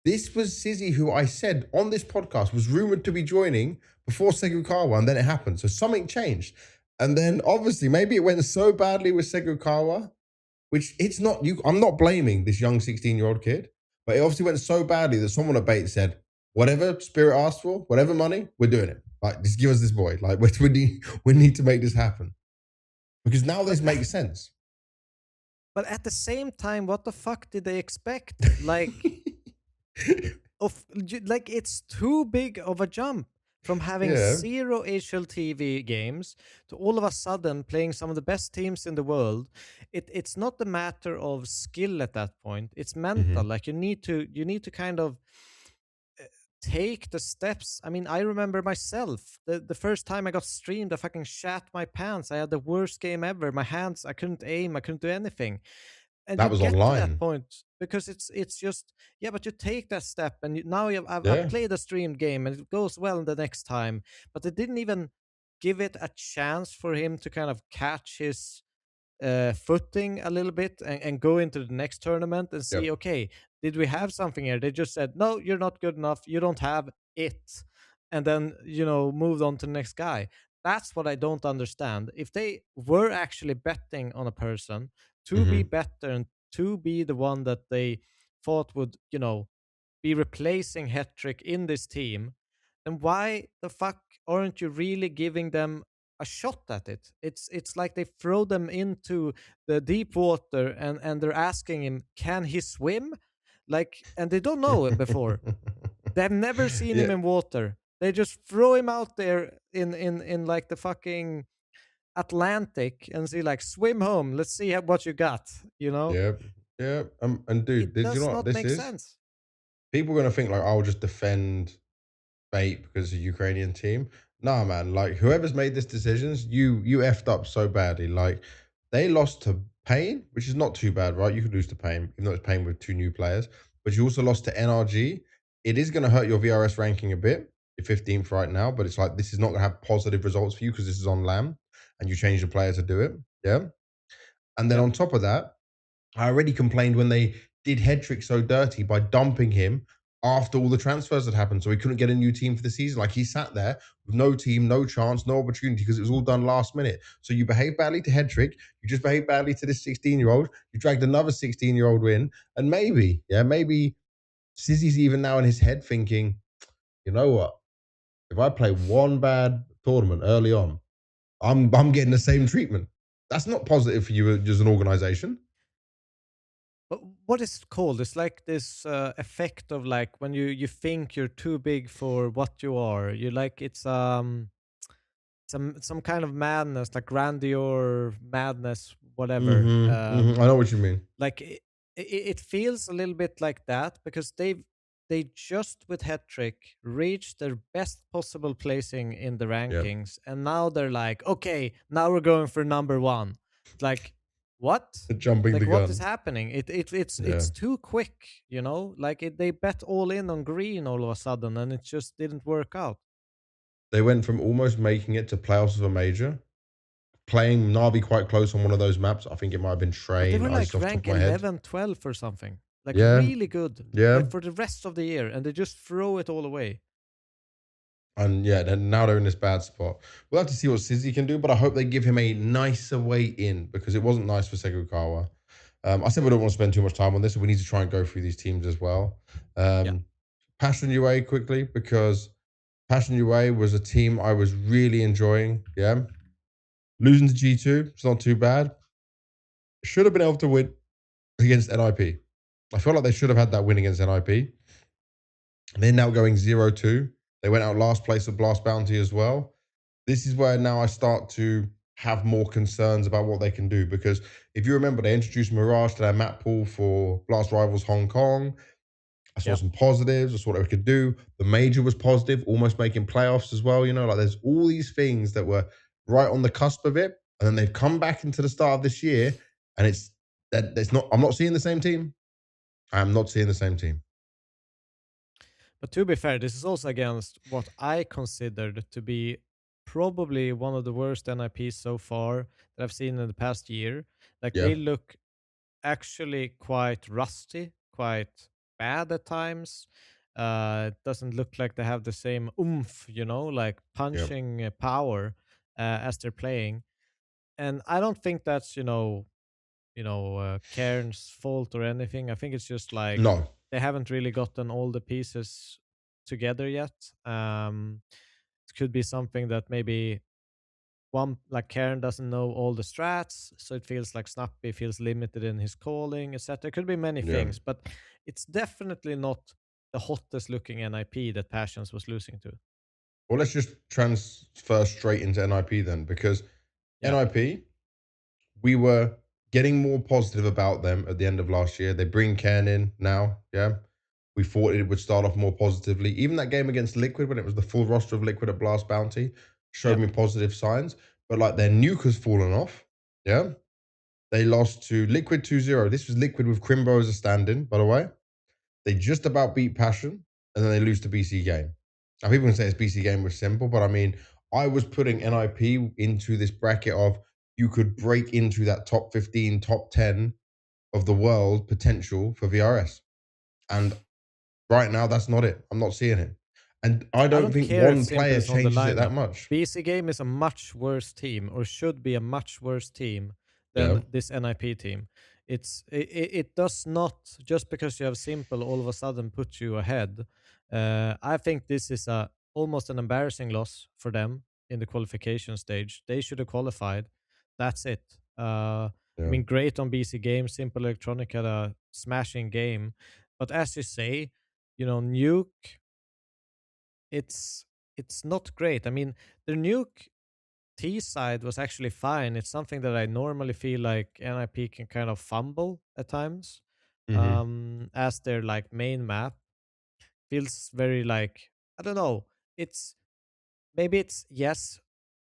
this was Sizzy, who I said on this podcast was rumored to be joining before Segukawa, and then it happened. So something changed. And then obviously, maybe it went so badly with Segukawa, which it's not you. I'm not blaming this young 16-year-old kid, but it obviously went so badly that someone at Bait said, whatever Spirit asked for, whatever money, we're doing it. Like, just give us this boy. Like, we need to make this happen. Because now this makes sense. But at the same time, what the fuck did they expect? Like, it's too big of a jump from having zero HLTV games to all of a sudden playing some of the best teams in the world. It's not the matter of skill at that point. It's mental. Like you need to kind of take the steps. I mean, I remember myself the first time I got streamed, I fucking shat my pants. I had the worst game ever. My hands, I couldn't aim, I couldn't do anything. And that you was get online. to that point because it's just but you take that step and I've played a streamed game and it goes well the next time, but they didn't even give it a chance for him to kind of catch his footing a little bit and go into the next tournament and see, okay, did we have something here? They just said, no, you're not good enough. You don't have it. And then, moved on to the next guy. That's what I don't understand. If they were actually betting on a person to be better and to be the one that they thought would, be replacing Hetrick in this team, then why the fuck aren't you really giving them a shot at it? It's like they throw them into the deep water and they're asking him, can he swim? Like, and they don't know him before. They've never seen him in water. They just throw him out there in like the fucking Atlantic and say like, swim home. Let's see what you got. Yeah. And dude, It does you know what not this make is? sense. People are gonna think like, I'll just defend Bait because of the Ukrainian team. Nah, man. Like, whoever's made this decisions, you effed up so badly. Like, they lost to Pain, which is not too bad, right? You could lose to Pain, even though it's Pain with 2 new players. But you also lost to NRG. It is going to hurt your VRS ranking a bit. You're 15th right now, but it's like, this is not going to have positive results for you because this is on LAN and you change the player to do it. Yeah. And then on top of that, I already complained when they did Hedrick so dirty by dumping him after all the transfers had happened, so he couldn't get a new team for the season. Like, he sat there with no team, no chance, no opportunity because it was all done last minute. So you behave badly to Hedrick, you just behave badly to this 16-year-old, you dragged another 16-year-old in, and maybe Sizzy's even now in his head thinking, you know what? If I play one bad tournament early on, I'm getting the same treatment. That's not positive for you as an organization. What is it called? It's like this effect of like when you think you're too big for what you are. You like it's some kind of madness, like grandeur madness, whatever. I know what you mean. Like it feels a little bit like that because they just with Hetrick reached their best possible placing in the rankings, and now they're like, okay, now we're going for number one. Like, what? Jumping Like, the what gun. is happening? It's too quick, Like they bet all in on green all of a sudden, and it just didn't work out. They went from almost making it to playoffs of a major, playing NaVi quite close on one of those maps. I think it might have been But they Train. were I like just off the top rank of my head. 11, 12 or something. Like really good. Yeah. Like for the rest of the year, and they just throw it all away. And then now they're in this bad spot. We'll have to see what Sizzy can do, but I hope they give him a nicer way in because it wasn't nice for Segukawa. I said we don't want to spend too much time on this, so we need to try and go through these teams as well. Passion UA quickly, because Passion UA was a team I was really enjoying. Yeah. Losing to G2, it's not too bad. Should have been able to win against NIP. I feel like they should have had that win against NIP. They're now going 0-2. They went out last place at Blast Bounty as well. This is where now I start to have more concerns about what they can do, because if you remember, they introduced Mirage to their map pool for Blast Rivals Hong Kong. I saw some positives. I saw what they could do. The major was positive, almost making playoffs as well. Like there's all these things that were right on the cusp of it. And then they've come back into the start of this year, and I'm not seeing the same team. I am not seeing the same team. But to be fair, this is also against what I considered to be probably one of the worst NIPs so far that I've seen in the past year. Like they look actually quite rusty, quite bad at times. It doesn't look like they have the same oomph, like punching power as they're playing. and I don't think that's Karen's fault or anything. I think it's just like No. they haven't really gotten all the pieces together yet. It could be something that maybe one like Karen doesn't know all the strats, so it feels like Snappy feels limited in his calling, etc. It could be many Yeah. things, but it's definitely not the hottest looking NIP that Passions was losing to. Well, let's just transfer straight into NIP then, because Yeah, NIP, we were getting more positive about them at the end of last year. They bring Ken in now, yeah. We thought it would start off more positively. Even that game against Liquid, when it was the full roster of Liquid at Blast Bounty, showed yeah. me positive signs. But like their nuke has fallen off, yeah. They lost to Liquid 2-0. This was Liquid with Krimbo as a stand-in, by the way. They just about beat Passion, and then they lose to BC.Game. Now, people can say it's BC.Game was simple, but I mean, I was putting NIP into this bracket of you could break into that top 15, top 10 of the world potential for VRS. And right now, that's not it. I'm not seeing it. And I I don't don't think care if one Simple player is on the changes it that lineup. much. BC.Game is a much worse team, or should be a much worse team Yeah. than this NIP team. It does not, just because you have Simple all of a sudden put you ahead. I think this is almost an embarrassing loss for them in the qualification stage. They should have qualified. That's it. I Yeah. mean, great on BC.Game. Simple Electronic had a smashing game, but as you say, Nuke, it's it's not great. I mean, the nuke T side was actually fine. It's something that I normally feel like NIP can kind of fumble at times. Mm-hmm. As their like main map feels very like, I don't know. It's maybe it's yes,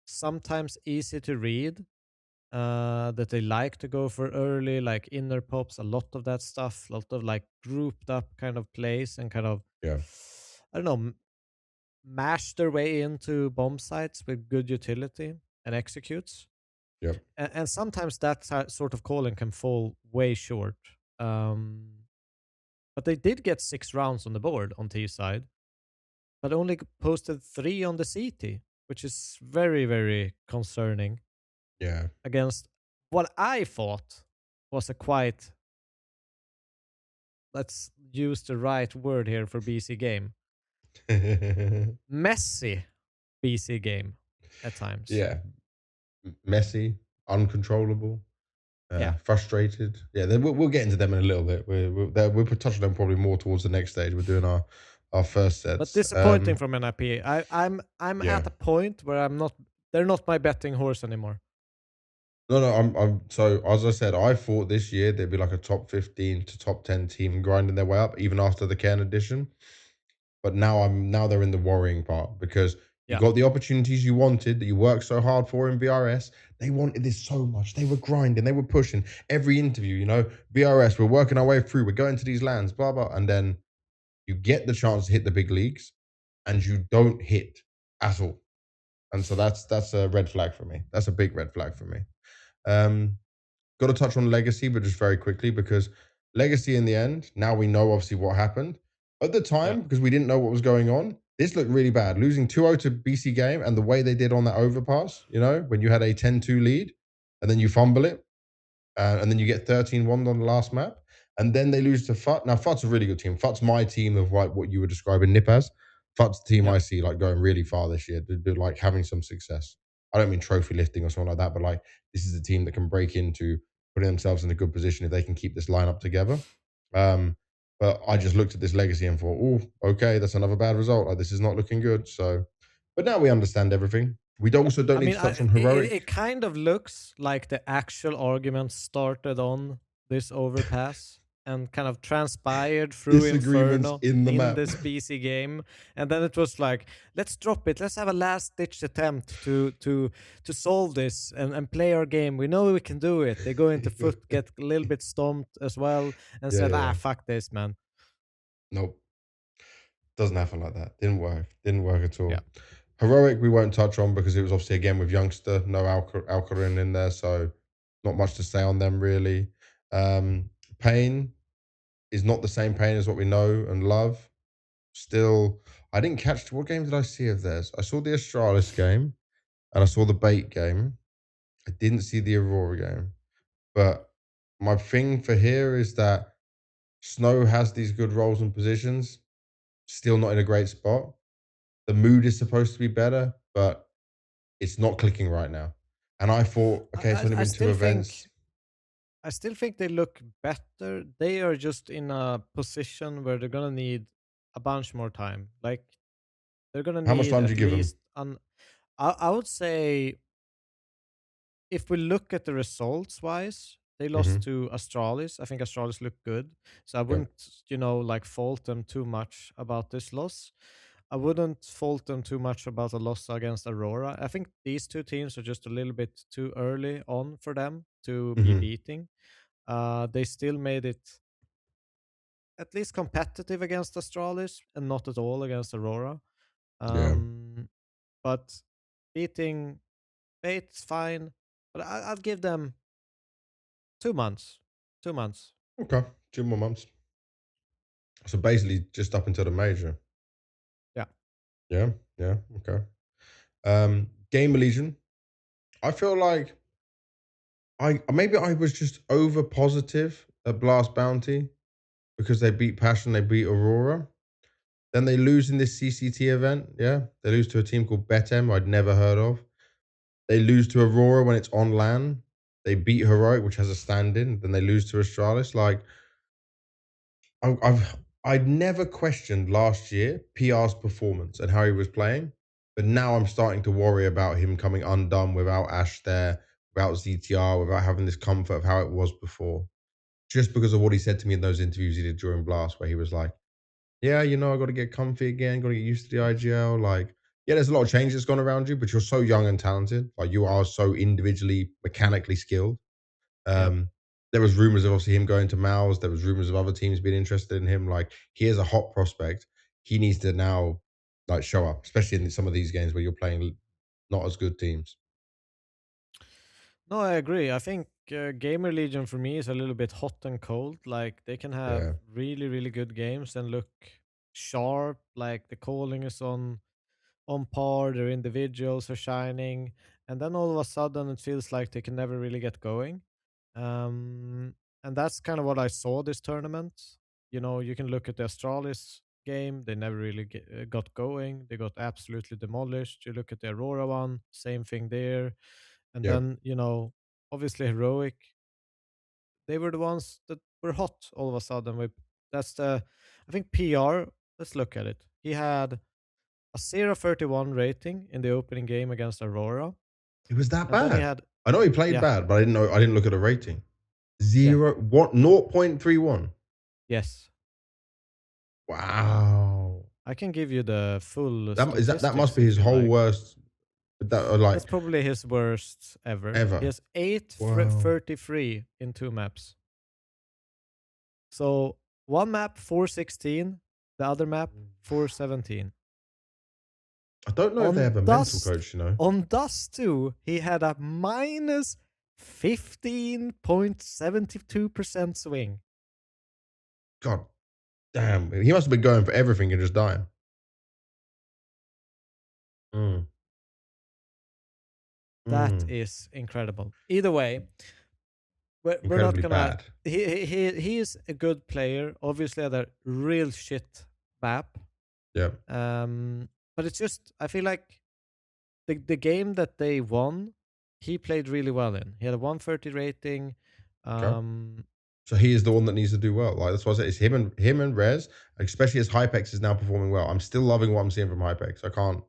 sometimes easy to read. That they like to go for early, like inner pops, a lot of that stuff, a lot of like grouped up kind of plays and kind of, Yeah. I don't know, mash their way into bomb sites with good utility and executes. Yep. And sometimes that sort of calling can fall way short. But they did get 6 rounds on the board on T side, but only posted 3 on the CT, which is very, very concerning Yeah. against what I thought was a quite, let's use the right word here for BC.Game, messy BC.Game at times. Yeah. Messy, uncontrollable. Yeah. Frustrated. Yeah, we'll get into them in a little bit. We'll touch on them probably more towards the next stage. We're doing our first But sets. disappointing from NIP. I'm Yeah. at a point where I'm not. They're not my betting horse anymore. No. I'm. So as I said, I thought this year they'd be like a top 15 to top 10 team grinding their way up, even after the Cairn edition. But now they're in the worrying part because you Yeah. got the opportunities you wanted that you worked so hard for in VRS. They wanted this so much. They were grinding. They were pushing every interview. VRS. We're working our way through. We're going to these lands. Blah blah. And then you get the chance to hit the big leagues, and you don't hit at all. And so that's a red flag for me. That's a big red flag for me. Got to touch on Legacy, but just very quickly because Legacy in the end, now we know obviously what happened. At the Yeah. time, because we didn't know what was going on, this looked really bad. Losing 2-0 to BC.Game and the way they did on that overpass, when you had a 10-2 lead and then you fumble it and then you get 13-1 on the last map. And then they lose to FUT. Now, FUT's a really good team. FUT's my team of like what you were describing Nip as. FUT's the team Yeah. I see like going really far this year. They're like having some success. I don't mean trophy lifting or something like that, but like this is a team that can break into putting themselves in a good position if they can keep this lineup together. But I just looked at this Legacy and thought, oh, okay, that's another bad result. Like this is not looking good. So, but now we understand everything. We also don't I need mean, to touch on it Heroic. kind of looks like the actual argument started on this overpass and kind of transpired through Disagreements Inferno in the in map. this BC.Game, and then it was like, let's drop it. Let's have a last ditch attempt to solve this and play our game. We know we can do it. They go into foot, get a little bit stomped as well, and Yeah, said, yeah. fuck this, man. Nope. Doesn't happen like that. Didn't work. Didn't work at Yeah. all. Heroic, we won't touch on because it was obviously again with Youngster, no Alcarin in there, so not much to say on them really. Pain is not the same Pain as what we know and love. Still, I didn't catch what game did I see of theirs? I saw the Astralis game and I saw the Bait game. I didn't see the Aurora game, but my thing for here is that Snow has these good roles and positions, still not in a great spot. The mood is supposed to be better, but it's not clicking right now. And I thought, I, okay, it's I, only I been two still think events. I still think they look better. They are just in a position where they're gonna need a bunch more time. Like they're gonna How much need time do you at give them? least I would say if we look at the results wise, they lost Mm-hmm. to Astralis. I think Astralis looked good. So I Yep. wouldn't, like fault them too much about this loss. I wouldn't fault them too much about a loss against Aurora. I think these two teams are just a little bit too early on for them to be Mm-hmm. beating. They still made it at least competitive against Astralis and not at all against Aurora. Yeah. Um, but beating Fate's fine. But I'll give them 2 months. 2 months. Okay. 2 more months. So basically just up until the major. Yeah. Yeah. Yeah. Okay. GamerLegion. I feel like I was just over positive at Blast Bounty because they beat Passion, they beat Aurora. Then they lose in this CCT event. Yeah. They lose to a team called BetM, I'd never heard of. They lose to Aurora when it's on LAN. They beat Heroic, which has a stand-in. Then they lose to Astralis. Like I'd never questioned last year PR's performance and how he was playing, but now I'm starting to worry about him coming undone without Ash there, without ZTR, without having this comfort of how it was before. Just because of what he said to me in those interviews he did during Blast, where he was like, "Yeah, I got to get comfy again, got to get used to the IGL." Like, yeah, there's a lot of changes gone around you, but you're so young and talented. Like, you are so individually, mechanically skilled. Yeah. There was rumors of obviously him going to Mouse. There was rumors of other teams being interested in him. Like, he is a hot prospect. He needs to now like show up, especially in some of these games where you're playing not as good teams. No, I agree. I think Gamer Legion for me is a little bit hot and cold. Like they can have Yeah. really, really good games and look sharp. Like the calling is on par. Their individuals are shining, and then all of a sudden it feels like they can never really get going. Um, and that's kind of what I saw this tournament. You can look at the Astralis game; they never really got going. They got absolutely demolished. You look at the Aurora one, same thing there. And Yeah. then obviously Heroic, they were the ones that were hot all of a sudden. With that's the I think PR. Let's look at it. He had a 0.31 rating in the opening game against Aurora. It was that And then he bad. had, I know he played yeah, bad, but I didn't look at the rating. yeah, Zero what 0.31. yes. Wow. I can give you the full That must statistics be if his you'd whole like. worst that are like That's probably his worst ever. He ever. has 8 Wow. 33 in 2 maps. So one map 416, the other map 417. I don't know if they On have a mental Dust, coach. on Dust 2, he had a minus 15.72% swing. God damn. He must have been going for everything and just dying. Mm, That mm. is incredible. Either way, we're not Incredibly gonna. bad. He is a good player. Obviously, at a real shit map. Yeah. But it's just I feel like the game that they won, he played really well in. He had a 130 rating. Okay. Um, So he is the one that needs to do well. Like that's why I say it's him and Rez, especially as Hypex is now performing well. I'm still loving what I'm seeing from Hypex. yeah, I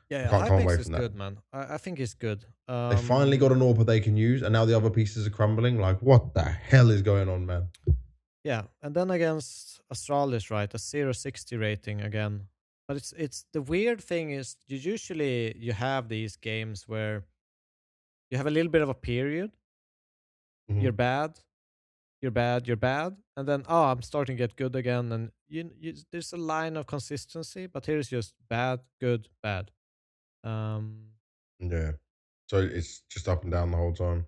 yeah, can't come away Hypex is from that. good, man. I think he's good. They finally got an AWP they can use, and now the other pieces are crumbling. Like, what the hell is going on, man? Yeah, and then against Astralis, right, a 060 rating again. But it's the weird thing is you have these games where you have a little bit of a period. You're Mm-hmm. bad, you're bad, you're bad, and then I'm starting to get good again. And there's a line of consistency, but here it's just bad, good, bad. Um, Yeah. So it's just up and down the whole time.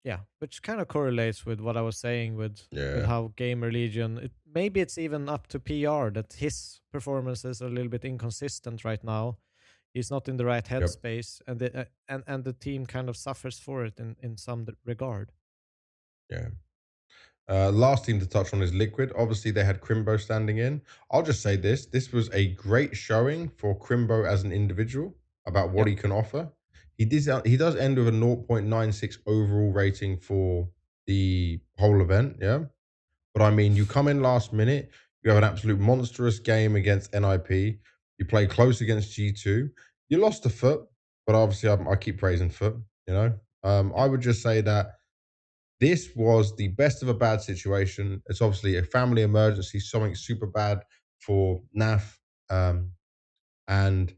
yeah, which kind of correlates with what I was saying with Yeah. how Gamer Legion. Maybe it's even up to PR that his performances are a little bit inconsistent right now. He's not in the right Yep. headspace, and the team kind of suffers for it in some regard. Yeah. Last team to touch on is Liquid. Obviously, they had Krimbo standing in. I'll just say this. This was a great showing for Krimbo as an individual about what Yep. he can offer. He does end with a 0.96 overall rating for the whole event, yeah? But I mean, you come in last minute, you have an absolute monstrous game against NIP, you play close against G2, you lost to Foot, but obviously I keep praising Foot, you know? I would just say that this was the best of a bad situation. It's obviously a family emergency, something super bad for NAF. And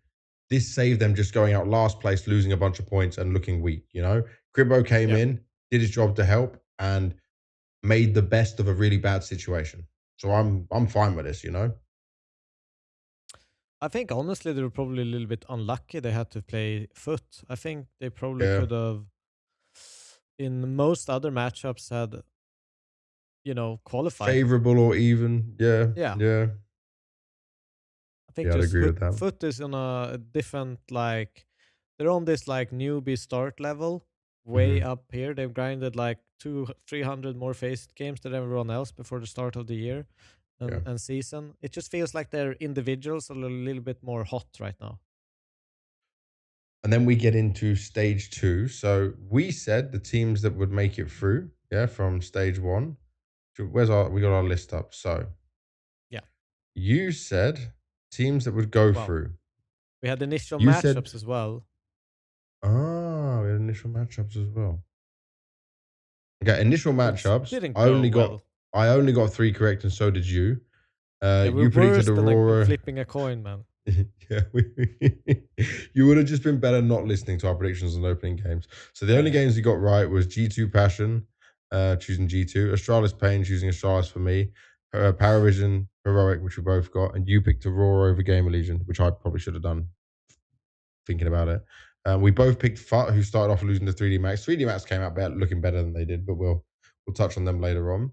this saved them just going out last place, losing a bunch of points and looking weak, you know? Krimbo came in, did his job to help, and made the best of a really bad situation. So I'm fine with this, you know? I think honestly they were probably a little bit unlucky they had to play Foot. I think they probably Yeah. could have, in most other matchups, had, qualified. Favorable or even. Yeah. Yeah. Yeah. I think Yeah, I'd just agree with that. Foot is on a different, they're on this newbie start level, way up here. They've grinded 300 more Faceit games than everyone else before the start of the year and season. It just feels like their individuals are a little bit more hot right now. And then we get into stage 2. So we said the teams that would make it through, from stage 1. We got our list up. So you said teams that would go through. We had initial matchups as well. We had initial matchups as well. Okay, initial matchups. Didn't I only go I only got 3 correct, and so did you. We're you predicted worse Aurora. than flipping a coin, man. Yeah, you would have just been better not listening to our predictions on opening games. So the only games you got right was G2 Passion, choosing G2, Astralis Pain, choosing Astralis for me, PARIVISION Heroic, which we both got, and you picked Aurora over GamerLegion, which I probably should have done, thinking about it. We both picked FUT, who started off losing to 3D Max. 3D Max came out looking better than they did, but we'll touch on them later on.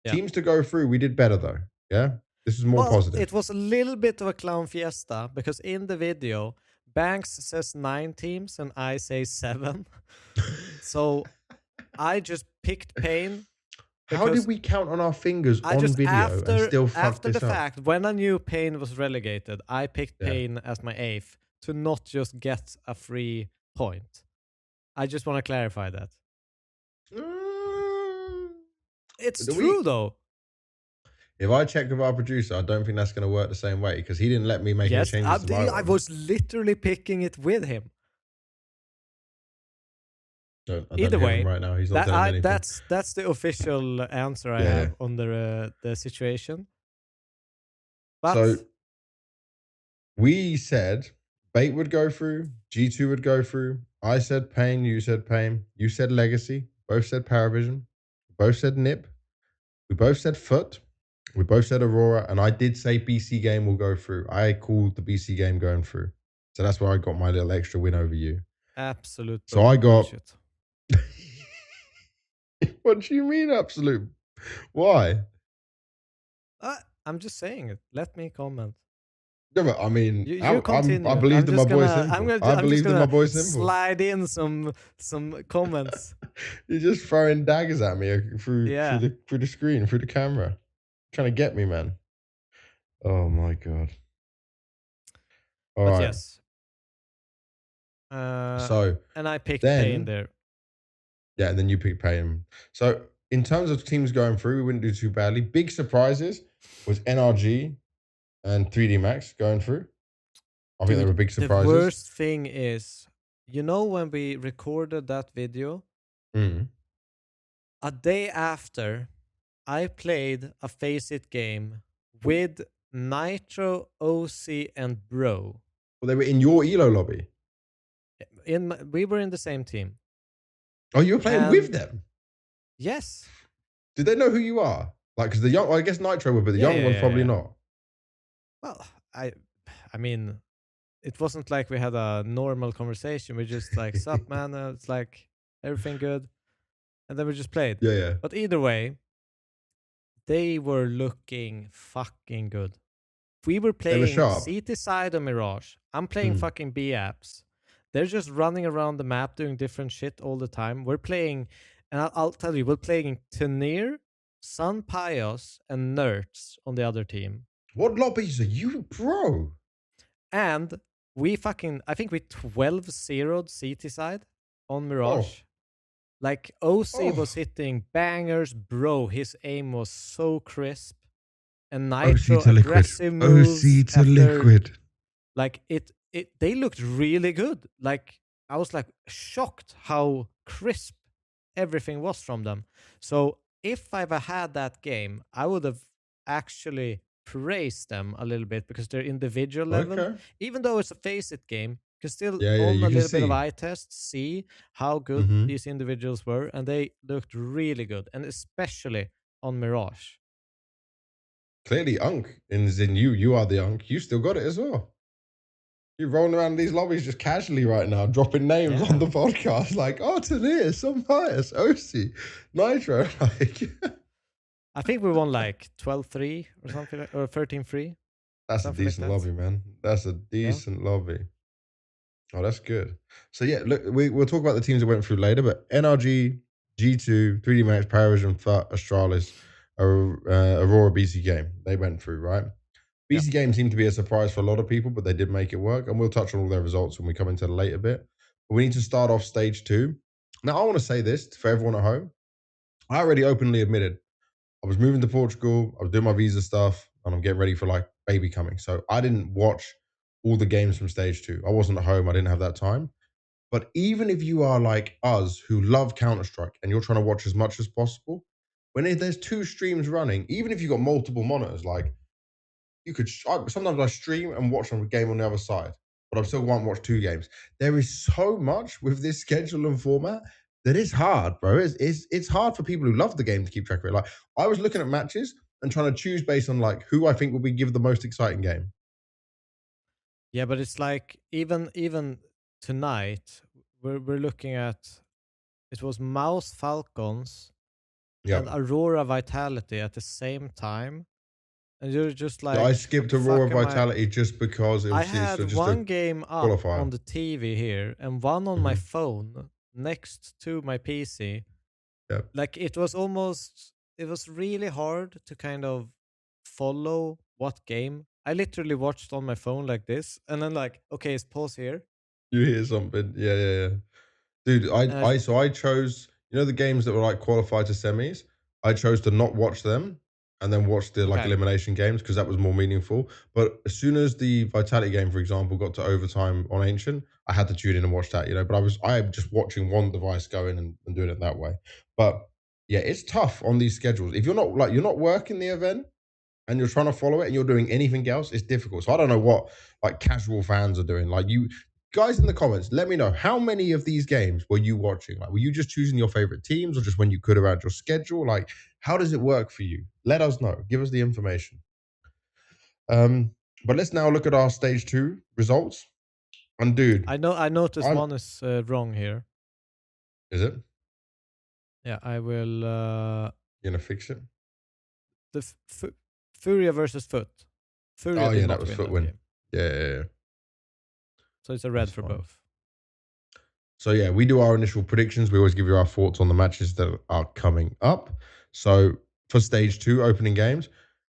Yeah. Teams to go through, we did better though. Yeah, this is more positive. It was a little bit of a clown fiesta because in the video, Banks says 9 teams and I say 7. So I just picked Pain. How did we count on our fingers on video and still fuck this up? After the fact, when I knew Pain was relegated, I picked Pain as my 8th to not just get a free point. I just want to clarify that. It's true though. If I check with our producer, I don't think that's going to work the same way because he didn't let me make any changes to my I was literally picking it with him. Either way, right now he's not telling me anything. That's the official answer I have on the situation. But so we said Bait would go through, G2 would go through. I said Pain, you said Pain, you said Legacy, both said PARIVISION, both said NiP, we both said Foot, we both said Aurora, and I did say BC.Game will go through. I called the BC.Game going through. So that's where I got my little extra win over you. Absolute. So I got... What do you mean absolute? Why? I'm just saying it. Let me comment. Yeah, but I mean, I believed in my boy Simple. I believed in my boy Simple. Slide in some comments. You're just throwing daggers at me through the screen, through the camera. Trying to get me, man. Oh my god. All right. Yes. And I picked Pain there. Yeah, and then you picked Pain. So in terms of teams going through, we wouldn't do too badly. Big surprises was NRG and 3D Max going through. I think they were big surprises. The worst thing is, when we recorded that video, a day after, I played a Faceit game with Nitro, OC, and Bro. Well, they were in your ELO lobby? We were in the same team. Oh, you were playing with them? Yes. Did they know who you are? Because the young, I guess Nitro would, but the young ones probably not. Well, I mean, it wasn't like we had a normal conversation. We just sup, man? It's everything good. And then we just played. Yeah. But either way, they were looking fucking good. We were playing CT side of Mirage. I'm playing fucking B apps. They're just running around the map doing different shit all the time. We're playing, and I'll tell you, we're playing Tenir, Sun Pios, and Nerds on the other team. What lobbies are you, bro? And we fucking, I think we 12-0'd CT side on Mirage. Like, OC was hitting bangers, bro. His aim was so crisp. And Nitro aggressive moves. OC to liquid. Like, they looked really good. Like, I was like shocked how crisp everything was from them. So if I've had that game, I would have actually praised them a little bit because they're individual level. Even though it's a Faceit game, you can still on a little bit of eye test see how good these individuals were, and they looked really good, and especially on Mirage. Clearly, Unk in you are the Unk. You still got it as well. You're rolling around these lobbies just casually right now, dropping names on the podcast like, Tenir, Sun Pios, OC, Nitro. Like, I think we won like 12-3 or something, or 13-3. That's a decent lobby, man. That's a decent lobby. Oh, that's good. So yeah, look, we'll talk about the teams that went through later, but NRG, G2, 3D Max, PARIVISION, Astralis, Aurora, BC.Game, they went through, right? BC.Game seemed to be a surprise for a lot of people, but they did make it work, and we'll touch on all their results when we come into the later bit. But we need to start off stage 2. Now, I want to say this for everyone at home. I already openly admitted I was moving to Portugal, I was doing my visa stuff, and I'm getting ready for like baby coming. So I didn't watch all the games from stage 2. I wasn't at home, I didn't have that time. But even if you are like us who love Counter-Strike and you're trying to watch as much as possible, when there's 2 streams running, even if you've got multiple monitors, like you could, sometimes I stream and watch a game on the other side, but I still won't watch 2 games. There is so much with this schedule and format that is hard, bro. It's hard for people who love the game to keep track of it. Like, I was looking at matches and trying to choose based on like who I think will give the most exciting game. Yeah, but it's like even tonight we're looking at, it was Mouse Falcons and Aurora Vitality at the same time. And you're just like, I skipped Aurora Vitality just because it was I had just one game up on the TV here and one on my phone next to my PC. Yeah. Like, it was really hard to kind of follow what game. I literally watched on my phone like this, and then like, okay, it's pause here. You hear something. Yeah. Dude, I chose, the games that were like qualified to semis, I chose to not watch them and then watch the like elimination games because that was more meaningful. But as soon as the Vitality game, for example, got to overtime on Ancient, I had to tune in and watch that, But I'm just watching one device going and doing it that way. But yeah, it's tough on these schedules. If you're not working the event and you're trying to follow it and you're doing anything else, it's difficult. So I don't know what like casual fans are doing. Like, you guys in the comments, let me know, how many of these games were you watching? Like, were you just choosing your favorite teams or just when you could around your schedule? Like, how does it work for you? Let us know. Give us the information. But let's now look at our stage 2 results. And dude, I noticed one is wrong here. Is it? Yeah, I will. You gonna fix it? The Furia versus Foot. Furia that was Foot win. Yeah. So it's a red for both. So yeah, we do our initial predictions. We always give you our thoughts on the matches that are coming up. So for stage 2 opening games,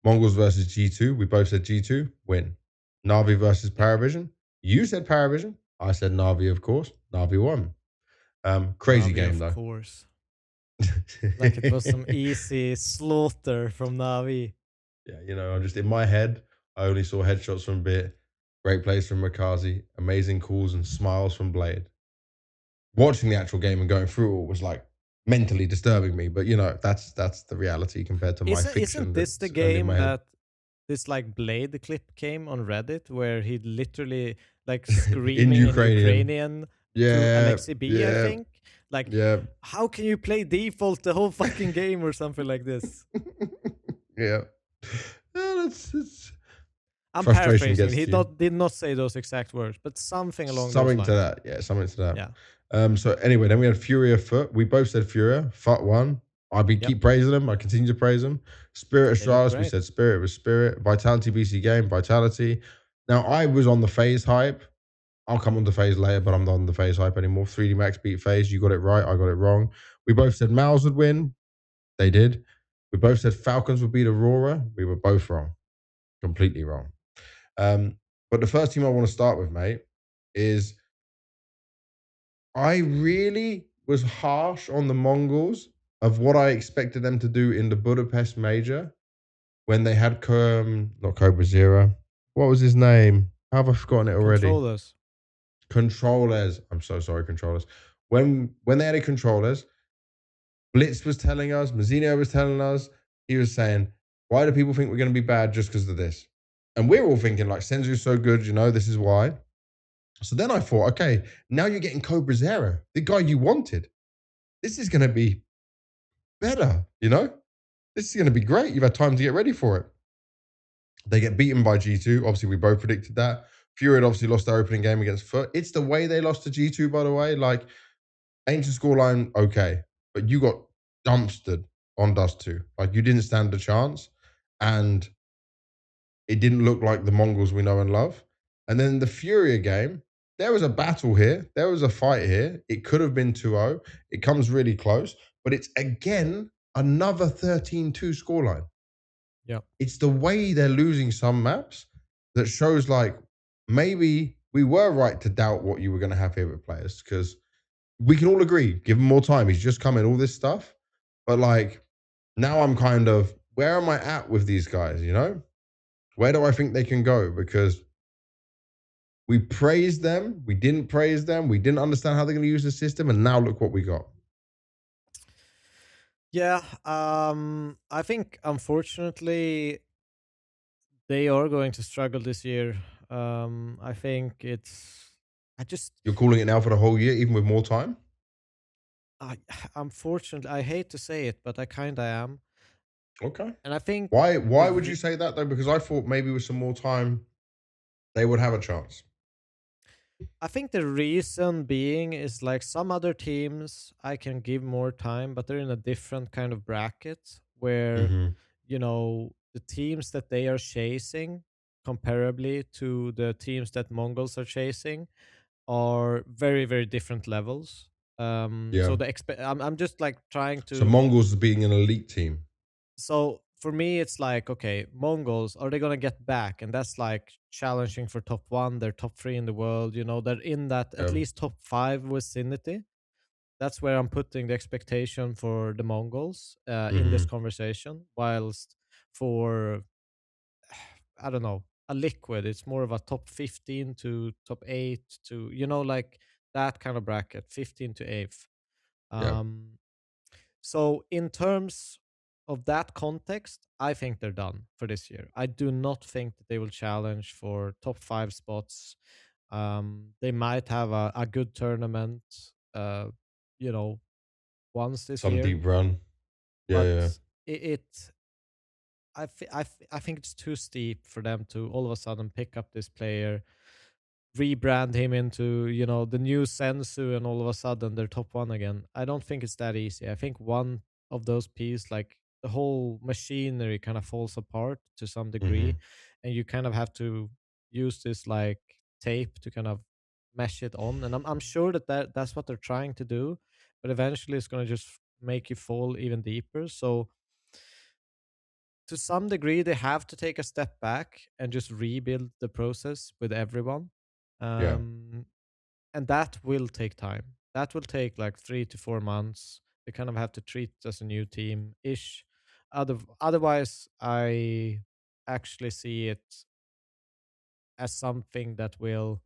MongolZ versus G2. We both said G2 win. NaVi versus PARIVISION. You said PARIVISION. I said NaVi, of course. NaVi won. Crazy NaVi, game though. Of course. Like it was some easy slaughter from NaVi. Yeah, just in my head, I only saw headshots from Bit. Great plays from Makazi, amazing calls and smiles from Blade. Watching the actual game and going through it was like mentally disturbing me, but that's the reality compared to my fiction. Isn't this the game that this like Blade clip came on Reddit where he literally like screaming in Ukrainian to Alexi B, I think? Like, how can you play default the whole fucking game or something like this? It's I'm paraphrasing. He did not say those exact words, but something along those lines. Something to that. Yeah. So anyway, then we had Furia Foot. We both said Furia. Foot won. Keep praising them. I continue to praise them. Spirit Astralis. We said Spirit was Spirit. Vitality BC.Game. Vitality. Now, I was on the FaZe hype. I'll come on to FaZe later, but I'm not on the FaZe hype anymore. 3D Max beat FaZe. You got it right. I got it wrong. We both said Mouse would win. They did. We both said Falcons would beat Aurora. We were both wrong. Completely wrong. But the first team I want to start with, mate, is I really was harsh on the Mongols of what I expected them to do in the Budapest Major when they had not Cobra Zero. What was his name? How have I forgotten it already? Controllers. I'm so sorry, controllers. When they had a controllers, Blitz was telling us, Mazzino was telling us, he was saying, why do people think we're going to be bad just because of this? And we're all thinking, like, Senzu's so good, this is why. So then I thought, okay, now you're getting Cobra Zero, the guy you wanted. This is going to be better, This is going to be great. You've had time to get ready for it. They get beaten by G2. Obviously, we both predicted that. Fury had obviously lost their opening game against Foot. It's the way they lost to G2, by the way. Like, ancient scoreline, okay. But you got dumpstered on Dust 2. Like, you didn't stand a chance. And it didn't look like the Mongols we know and love. And then the Furia game, there was a battle here. There was a fight here. It could have been 2-0. It comes really close. But it's, again, another 13-2 scoreline. Yeah. It's the way they're losing some maps that shows, like, maybe we were right to doubt what you were going to have here with players, because we can all agree, give him more time. He's just come in, all this stuff. But, like, now I'm kind of, where am I at with these guys, Where do I think they can go? Because we praised them, we didn't praise them, we didn't understand how they're going to use the system, and now look what we got. Yeah, I think, unfortunately, they are going to struggle this year. I think You're calling it now for the whole year, even with more time? Unfortunately, I hate to say it, but I kind of am. Okay. And I think... Why would you say that, though? Because I thought maybe with some more time, they would have a chance. I think the reason being is, like, some other teams I can give more time, but they're in a different kind of bracket where, the teams that they are chasing comparably to the teams that Mongols are chasing are very, very different levels. So I'm just, like, trying to... So Mongols being an elite team. So for me, it's like, okay, Mongols, are they going to get back? And that's, like, challenging for top 1. They're top 3 in the world. They're in that at least top 5 vicinity. That's where I'm putting the expectation for the Mongols in this conversation. Whilst for, I don't know, a Liquid, it's more of a top 15 to top 8 to, like that kind of bracket, 15 to 8th. So in terms of that context, I think they're done for this year. I do not think that they will challenge for top 5 spots. They might have a good tournament, once this Some year. deep run. But I think it's too steep for them to all of a sudden pick up this player, rebrand him into, the new Sensu, and all of a sudden they're top 1 again. I don't think it's that easy. I think one of those pieces, like, the whole machinery kind of falls apart to some degree, and you kind of have to use this, like, tape to kind of mesh it on. And I'm sure that's what they're trying to do, but eventually it's going to just make you fall even deeper. So to some degree, they have to take a step back and just rebuild the process with everyone. And that will take time. That will take like 3 to 4 months. They kind of have to treat it as a new team ish. Otherwise, I actually see it as something that will,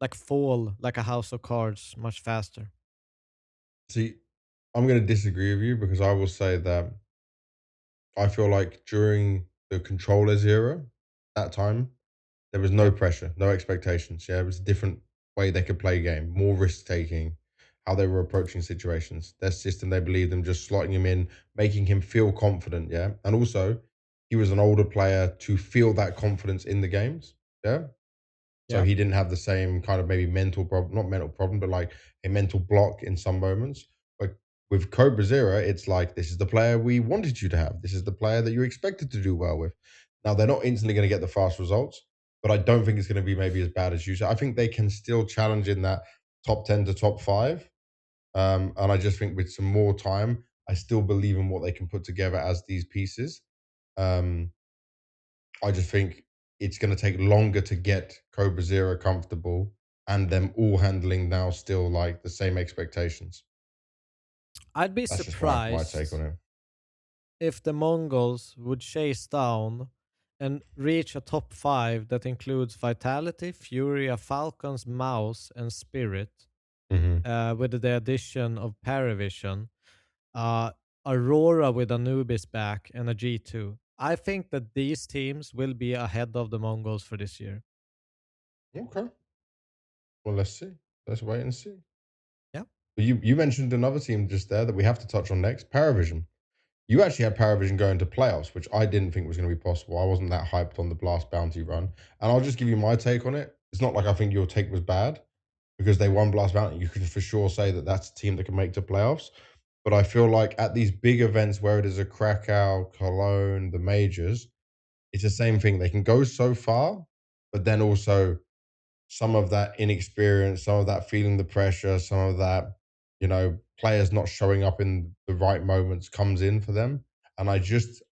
like, fall like a house of cards much faster. See, I'm going to disagree with you, because I will say that I feel like during the controllers era, that time, there was no pressure, no expectations. Yeah, it was a different way they could play game, more risk taking, how they were approaching situations. Their system, they believed in just slotting him in, making him feel confident. Yeah, and also he was an older player to feel that confidence in the games. Yeah. So he didn't have the same kind of maybe mental problem, not mental problem, but like a mental block in some moments. But with Cobra Zero, it's like, this is the player we wanted you to have. This is the player that you expected to do well with. Now, they're not instantly going to get the fast results, but I don't think it's going to be maybe as bad as usual. I think they can still challenge in that top 10 to top 5. And I just think with some more time, I still believe in what they can put together as these pieces. Um, I just think it's going to take longer to get Cobra Zero comfortable and them all handling now still like the same expectations. I'd be That's just my take surprised on it. if the Mongols would chase down and reach a top 5 that includes Vitality, Furia, Falcons, Mouse, and Spirit, Mm-hmm. with the addition of PARIVISION, uh, Aurora with Anubis back, and a G2. I think that these teams will be ahead of the Mongols for this year. Okay. Well, let's see. Let's wait and see. Yeah. But you mentioned another team just there that we have to touch on next, Paravision. You actually had Paravision going to playoffs, which I didn't think was going to be possible. I wasn't that hyped on the Blast Bounty run. And I'll just give you my take on it. It's not like I think your take was bad because they won Blast Bounty. You can for sure say that that's a team that can make to playoffs. But I feel like at these big events where it is a Krakow, Cologne, the majors, it's the same thing. They can go so far, but then also some of that inexperience, some of that feeling the pressure, some of that, players not showing up in the right moments comes in for them. And I just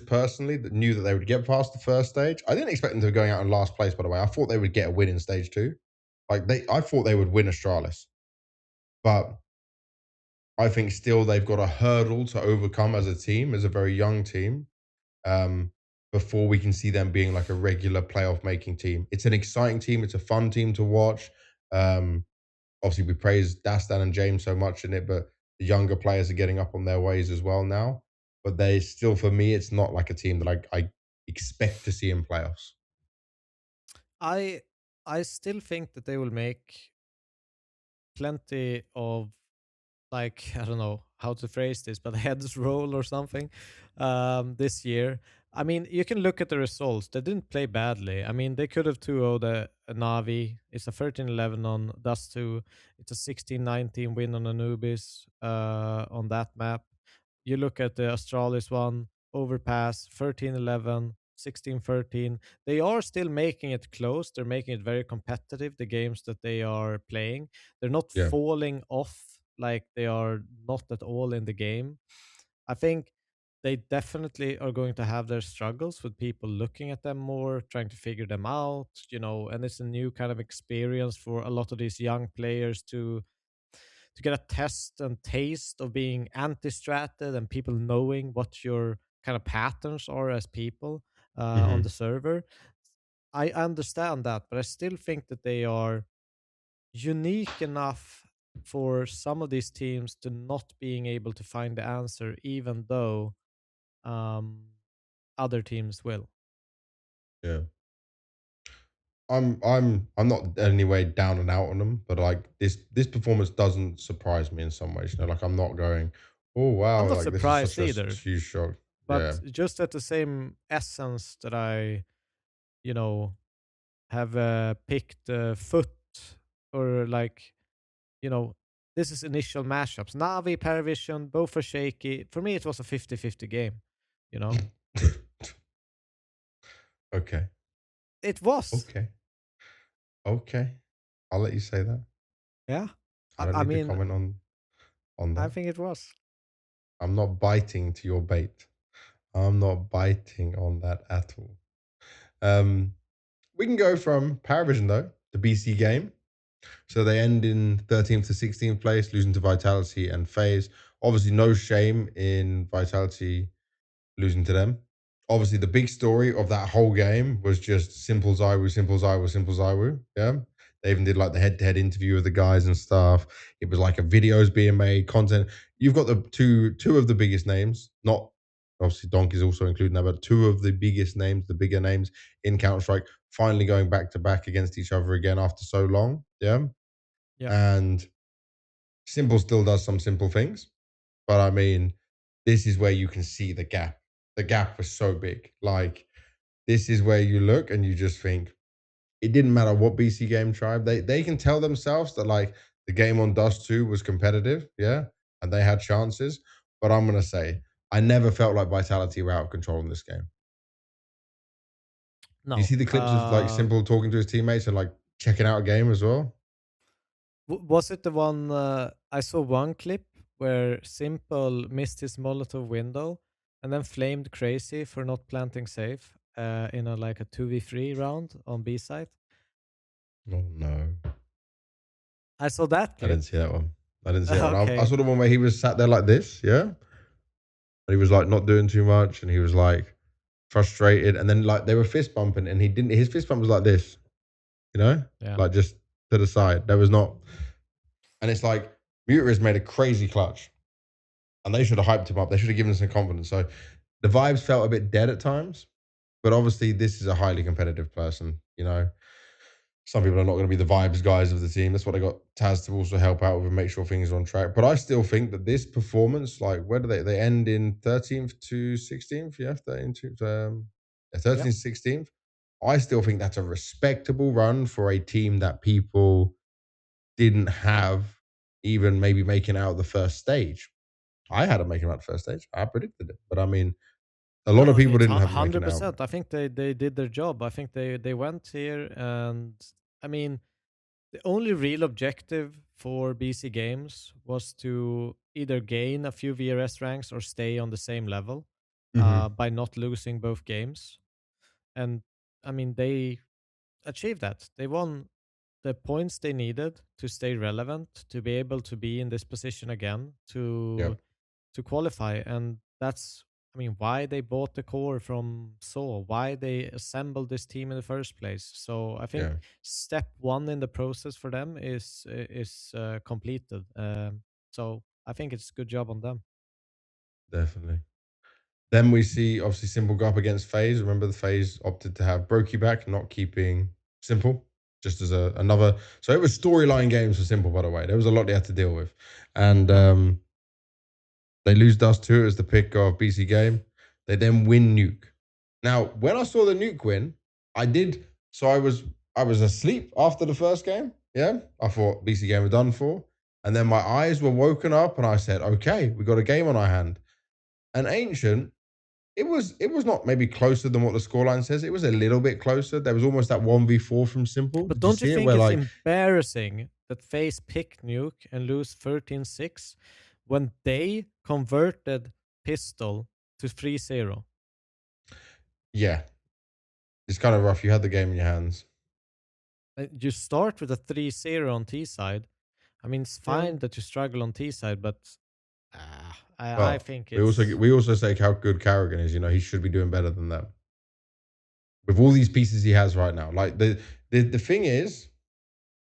personally knew that they would get past the first stage. I didn't expect them to be going out in last place, by the way. I thought they would get a win in stage 2. I thought they would win Astralis. But I think still they've got a hurdle to overcome as a team, as a very young team, um, before we can see them being like a regular playoff making team. It's an exciting team. It's a fun team to watch. Um, Obviously, we praise Dastan and James so much in it, but the younger players are getting up on their ways as well now. But they still, for me, it's not like a team that I expect to see in playoffs. I I still think that they will make plenty of, like, I don't know how to phrase this, but heads roll or something this year. I mean, you can look at the results. They didn't play badly. I mean, they could have 2-0'd a NaVi. It's a 13-11 on Dust 2. It's a 16-19 win on Anubis on that map. You look at the Astralis one, Overpass, 13-11, 16-13. They are still making it close. They're making it very competitive, the games that they are playing. They're not Yeah. falling off, like they are not at all in the game. I think they definitely are going to have their struggles with people looking at them more, trying to figure them out, and it's a new kind of experience for a lot of these young players to get a test and taste of being anti-stratted and people knowing what your kind of patterns are as people on the Hmm. server. I understand that, but I still think that they are unique enough for some of these teams to not being able to find the answer, even though um, other teams will. Yeah. I'm not anyway down and out on them, but like this performance doesn't surprise me in some ways. Like I'm not going, oh I'm wow, not like this is surprised such a either, huge shock. but Yeah. just at the same essence that I, you know, have picked Foot, or like, you know, this is initial mashups. Navi, Paravision, both are shaky. For me, it was a 50-50 game, you know? Okay. It was. Okay. Okay. I'll let you say that. Yeah. I don't I need to mean, comment on I that. think it was. I'm not biting to your bait. I'm not biting on that at all. Um, we can go from Paravision though to BC.Game. So they end in 13th to 16th place, losing to Vitality and FaZe. Obviously, no shame in Vitality losing to them. Obviously, the big story of that whole game was just simple ZywOo, simple ZywOo, simple ZywOo. Yeah. They even did like the head-to-head interview with the guys and stuff. It was like a videos being made, content. You've got the two of the biggest names, not obviously Donkey's also included now, but two of the biggest names, the bigger names in Counter-Strike, finally going back to back against each other again after so long. Yeah. Yeah. And Simple still does some simple things, but I mean, this is where you can see the gap. The gap was so big. Like, this is where you look and you just think it didn't matter what BC.Game tried. They can tell themselves that like the game on Dust 2 was competitive, yeah, and they had chances. But I'm gonna say I never felt like Vitality were out of control in this game. Do you No. see the clips of like Simple talking to his teammates and like checking out a game as well? Was it the one I saw one clip where Simple missed his Molotov window and then flamed crazy for not planting safe in a like a 2v3 round on B side? Oh no, I saw that I clip. didn't see that one. I didn't see that one. I Okay. saw the one where he was sat there like this, yeah, and he was like not doing too much, and he was like frustrated, and then like they were fist bumping, and he didn't. His fist bump was like this, you know, Yeah. like just to the side. There was not, and it's like Muter's made a crazy clutch, and they should have hyped him up. They should have given him some confidence. So the vibes felt a bit dead at times, but obviously this is a highly competitive person, you know. Some people are not going to be the vibes guys of the team. That's what they got Taz to also help out with and make sure things are on track. But I still think that this performance, like, where do they end in 13th to 16th? Yeah, 13th to 13th, Yep. 16th. I still think that's a respectable run for a team that people didn't have even maybe making out the first stage. I had them making out the first stage. I predicted it. But I mean, a lot of No, people it's didn't have them making out. 100%. I think they did their job. I think they went here, and I mean, the only real objective for BC Games was to either gain a few VRS ranks or stay on the same level Mm-hmm. by not losing both games. And I mean, they achieved that. They won the points they needed to stay relevant, to be able to be in this position again, Yep. to qualify. And that's, I mean, why they bought the core from Saw, why they assembled this team in the first place. So I think Yeah. step one in the process for them is completed. So I think it's a good job on them. Definitely. Then we see obviously Simple go up against FaZe. Remember the FaZe opted to have Brokey back, not keeping Simple, just as another. So it was storyline games for Simple, by the way. There was a lot they had to deal with, and Yep. they lose Dust 2 as the pick of BC.Game. They then win Nuke. Now, when I saw the Nuke win, I did. So I was asleep after the first game. Yeah, I thought BC.Game were done for, and then my eyes were woken up, and I said, "Okay, we got a game on our hand." And Ancient, it was not maybe closer than what the scoreline says. It was a little bit closer. There was almost that 1v4 from Simple. But Did you don't you see it? think Where it's like, embarrassing that FaZe pick Nuke and lose 13-6 when they converted Pistol to 3-0? yeah, it's kind of rough. You had the game in your hands. You start with a 3-0 on T side. I mean, it's Yeah. fine that you struggle on T side, but I Well, think we also it's we also say how good Carrigan is. You know, he should be doing better than that with all these pieces he has right now. Like the thing is,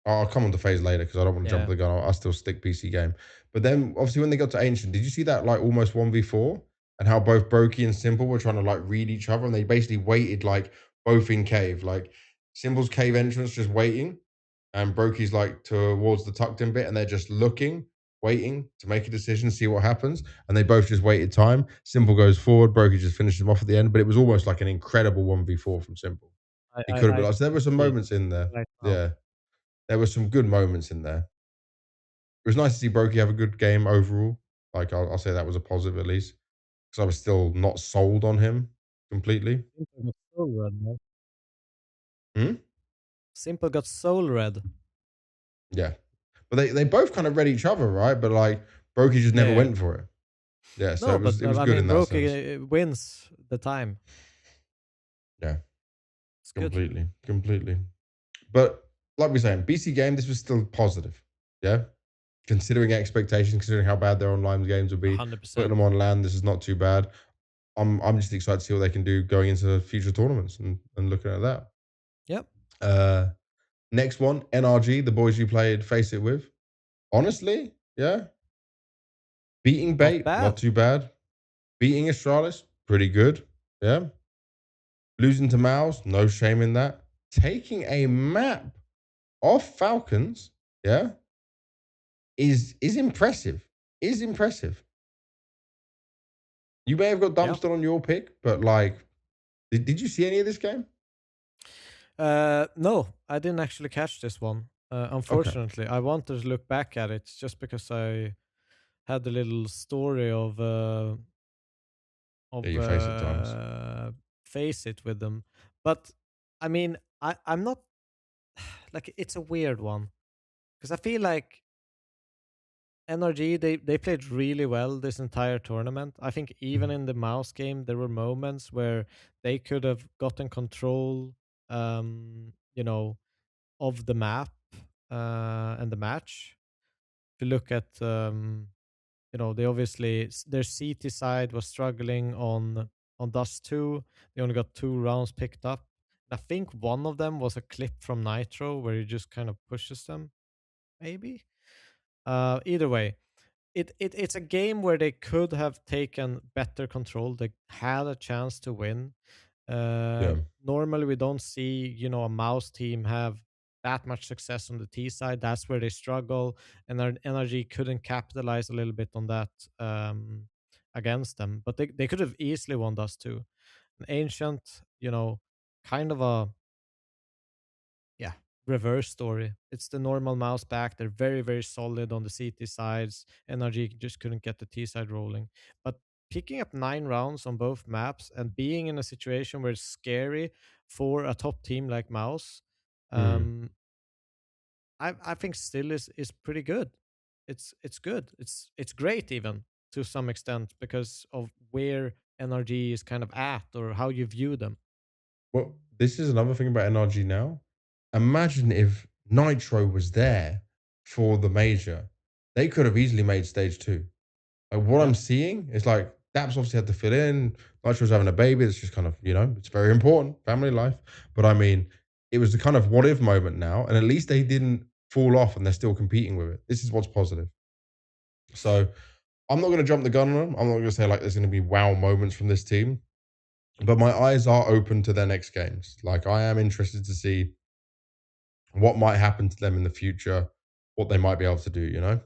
I'll come on to FaZe later because I don't want to jump yeah. the gun. I'll still stick BC.Game. But then obviously when they got to Ancient, did you see that like almost 1v4 and how both Brokey and Simple were trying to like read each other and they basically waited like both in cave. Like Simple's cave entrance just waiting and Brokey's like towards the tucked in bit and they're just looking, waiting to make a decision, see what happens. And they both just waited time. Simple goes forward, Brokey just finishes him off at the end, but it was almost like an incredible 1v4 from Simple. He could have been I like, so there were some see moments in there. right now. Yeah. There were some good moments in there. It was nice to see Brokey have a good game overall. Like I'll say that was a positive at least because I was still not sold on him completely. Simple got soul red, man. Hmm? Simple got soul red. Yeah, but they both kind of read each other, right? But like Brokey just Yeah, never yeah. went for it. Yeah, so No, it was but it was I good mean, in that Broke sense. wins the time. Yeah, It's good. completely. But like we're saying, BC.Game, this was still positive. Yeah, considering expectations, considering how bad their online games would be, putting 100%. them on land, this is not too bad. I'm just excited to see what they can do going into future tournaments and looking at that. Yep. Next one, NRG, the boys you played Faceit with. Honestly, yeah. Beating Not Bait, not bad. too bad. Beating Astralis, pretty good. Yeah. Losing to Mouse, no shame in that. Taking a map off Falcons, yeah, is impressive. Is impressive. You may have got Yeah. dumpster on your pick, but like, did you see any of this game? No, I didn't actually catch this one. Okay. Unfortunately, I wanted to look back at it just because I had a little story Yeah, of you face it times. Face It with them. But I mean, I'm not like it's a weird one because I feel like NRG they played really well this entire tournament. I think even Mhm. in the mouse game there were moments where they could have gotten control, you know, of the map and the match. If you look at you know, they obviously their CT side was struggling on Dust 2. They only got 2 rounds picked up. I think one of them was a clip from Nitro where he just kind of pushes them, maybe. Either way, it's a game where they could have taken better control. They had a chance to win. Yeah. Normally, we don't see, you know, a mouse team have that much success on the T side. That's where they struggle, and their energy couldn't capitalize a little bit on that against them. But they could have easily won us too. An ancient, you know, kind of a yeah, reverse story. It's the normal mouse back. They're very, very solid on the CT sides. NRG just couldn't get the T side rolling. But picking up 9 rounds on both maps and being in a situation where it's scary for a top team like Mouse, Mm. um, I think still is pretty good. It's good. It's great even to some extent because of where NRG is kind of at or how you view them. Well, this is another thing about NRG now. Imagine if Nitro was there for the major. They could have easily made stage two. Like what Yeah. I'm seeing is like Daps obviously had to fill in. Nitro's having a baby. It's just kind of, it's very important, family life. But I mean, it was the kind of what if moment now. And at least they didn't fall off and they're still competing with it. This is what's positive. So I'm not going to jump the gun on them. I'm not going to say like there's going to be wow moments from this team. But my eyes are open to their next games. Like I am interested to see what might happen to them in the future, what they might be able to do,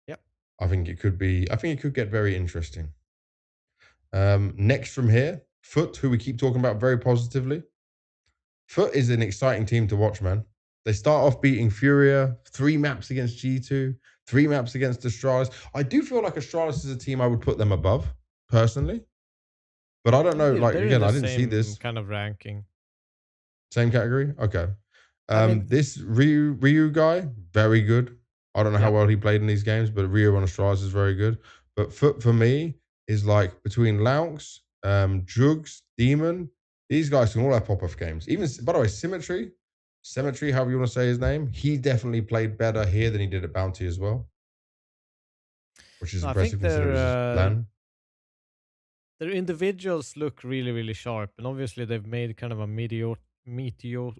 Yep. I think it could get very interesting. Next from here, Foot, who we keep talking about very positively. Foot is an exciting team to watch, man. They start off beating Furia, 3 maps against G2, 3 maps against Astralis. I do feel like Astralis is a team I would put them above, personally. But I don't know. Like, They're in again, the I didn't see same this. kind of ranking. Same category? Okay. I mean, This Ryu guy, very good. I don't know how yeah. well he played in these games, but Ryu on Astralis is very good. But Foot for me is like between Laux, Jugs, Demon. These guys can all have pop-off games. Even by the way, Symmetry, however you want to say his name, he definitely played better here than he did at Bounty as well, which is I impressive think considering it was his LAN. their individuals look really, really sharp, and obviously they've made kind of a meteor, meteoric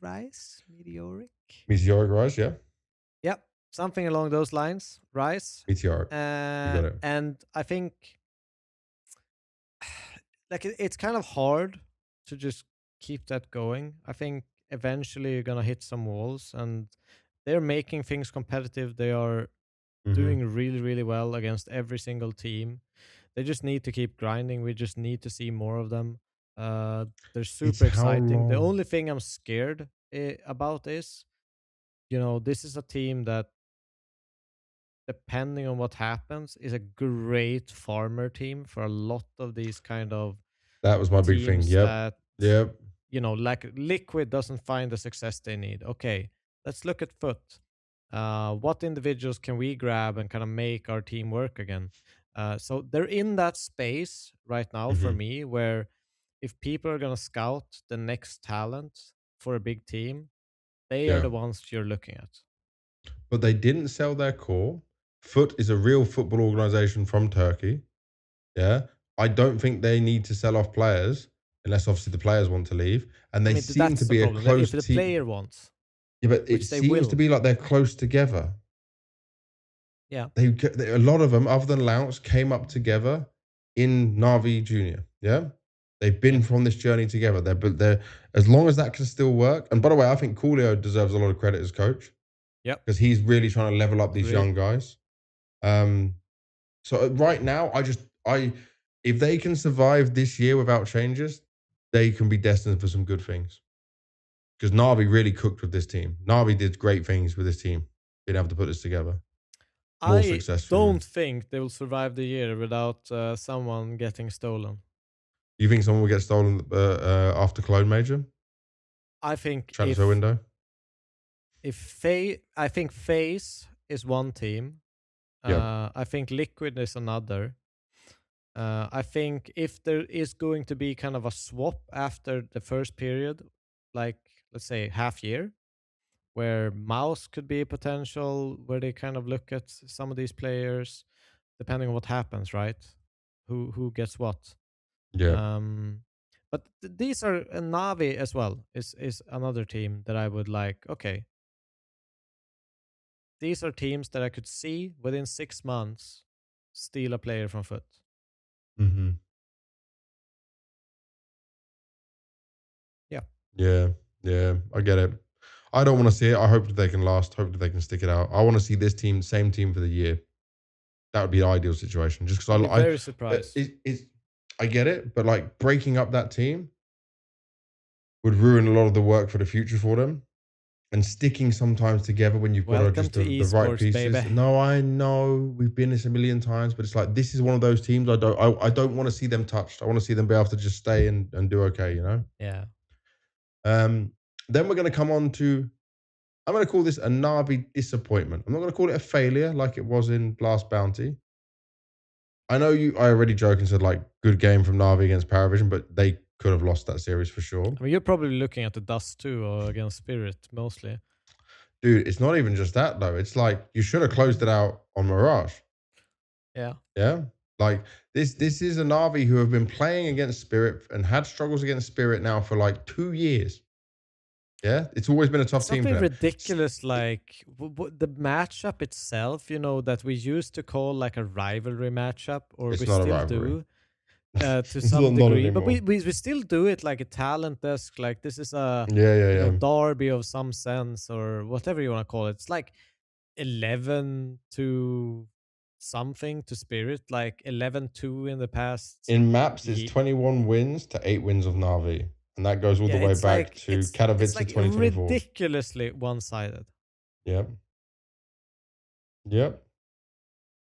rise, meteoric. Meteoric Rise, yeah. Yep, something along those lines, rise. Meteoric, you got it. And I think like it's kind of hard to just keep that going. I think eventually you're gonna hit some walls, and they're making things competitive. They are Mm-hmm. doing really, really well against every single team. They just need to keep grinding. We just need to see more of them. They're It's super how exciting. The long? only thing I'm scared about is, you know, this is a team that, depending on what happens, is a great farmer team for a lot of these kind of That was my big thing. teams Yep. that, Yep. you know, like Liquid doesn't find the success they need. Okay, let's look at Foot. What individuals can we grab and kind of make our team work again? So they're in that space right now for Mm-hmm. me where if people are going to scout the next talent for a big team, they are Yeah. the ones you're looking at. But they didn't sell their core. Foot is a real football organization from Turkey. Yeah. I don't think they need to sell off players unless obviously the players want to leave. And I they mean, seem to that's the be a problem. If close the team. player wants, Yeah, but it which they seems to will, be like they're close together. yeah, A lot of them, other than Louts, came up together in Navi Junior. Yeah. They've yeah, been from this journey together. They're as long as that can still work. And by the way, I think Coolio deserves a lot of credit as coach yep, because he's really trying to level up these agreed. young guys. Um, So right now, I if they can survive this year without changes, they can be destined for some good things. Because Navi really cooked with this team. Navi did great things with this team, being able to put this together more I successfully. don't think they will survive the year without someone getting stolen. You think someone will get stolen after Clone Major? I think Transfer window? I think FaZe is one team. Yep. I think Liquid is another. I think if there is going to be kind of a swap after the first period, like let's say half year, where Mouse could be a potential, where they kind of look at some of these players, depending on what happens, right? Who gets what? Yeah. But these are NaVi as well. Is another team that I would like. Okay, these are teams that I could see within 6 months steal a player from Foot. Mm-hmm. Yeah. Yeah. Yeah. I get it. I don't want to see it. I hope that they can last. Hope that they can stick it out. I want to see this team, same team for the year. That would be the ideal situation. Just because I'd be very surprised. I get it, but like breaking up that team would ruin a lot of the work for the future for them. And sticking sometimes together when you've got Welcome just to the right esports, pieces. baby. No, I know we've been this a million times, but it's like this is one of those teams I don't want to see them touched. I want to see them be able to just stay and do okay, you know? Yeah. Then we're going to come on to, I'm going to call this a NaVi disappointment. I'm not going to call it a failure like it was in Last Bounty. I know I already joked and said like good game from NaVi against PARIVISION, but they could have lost that series for sure. I mean, you're probably looking at the Dust too, or against Spirit mostly. Dude, it's not even just that though. It's like you should have closed it out on Mirage. Yeah. Yeah. Like this is a NaVi who have been playing against Spirit and had struggles against Spirit now for like 2 years. Yeah, it's always been a tough team for them. Ridiculous, like the matchup itself, you know, that we used to call like a rivalry matchup, or It's we not a still rivalry. do to It's some not degree. But anymore. we still do it like a talent desk, like this is a Yeah. derby of some sense, or whatever you want to call it. It's like 11 to something to Spirit, like 11-2 in the past. In maps, it's 21 wins to 8 wins of NaVi. And that goes all the way back to Katowice it's like 2024. ridiculously one-sided. Yep.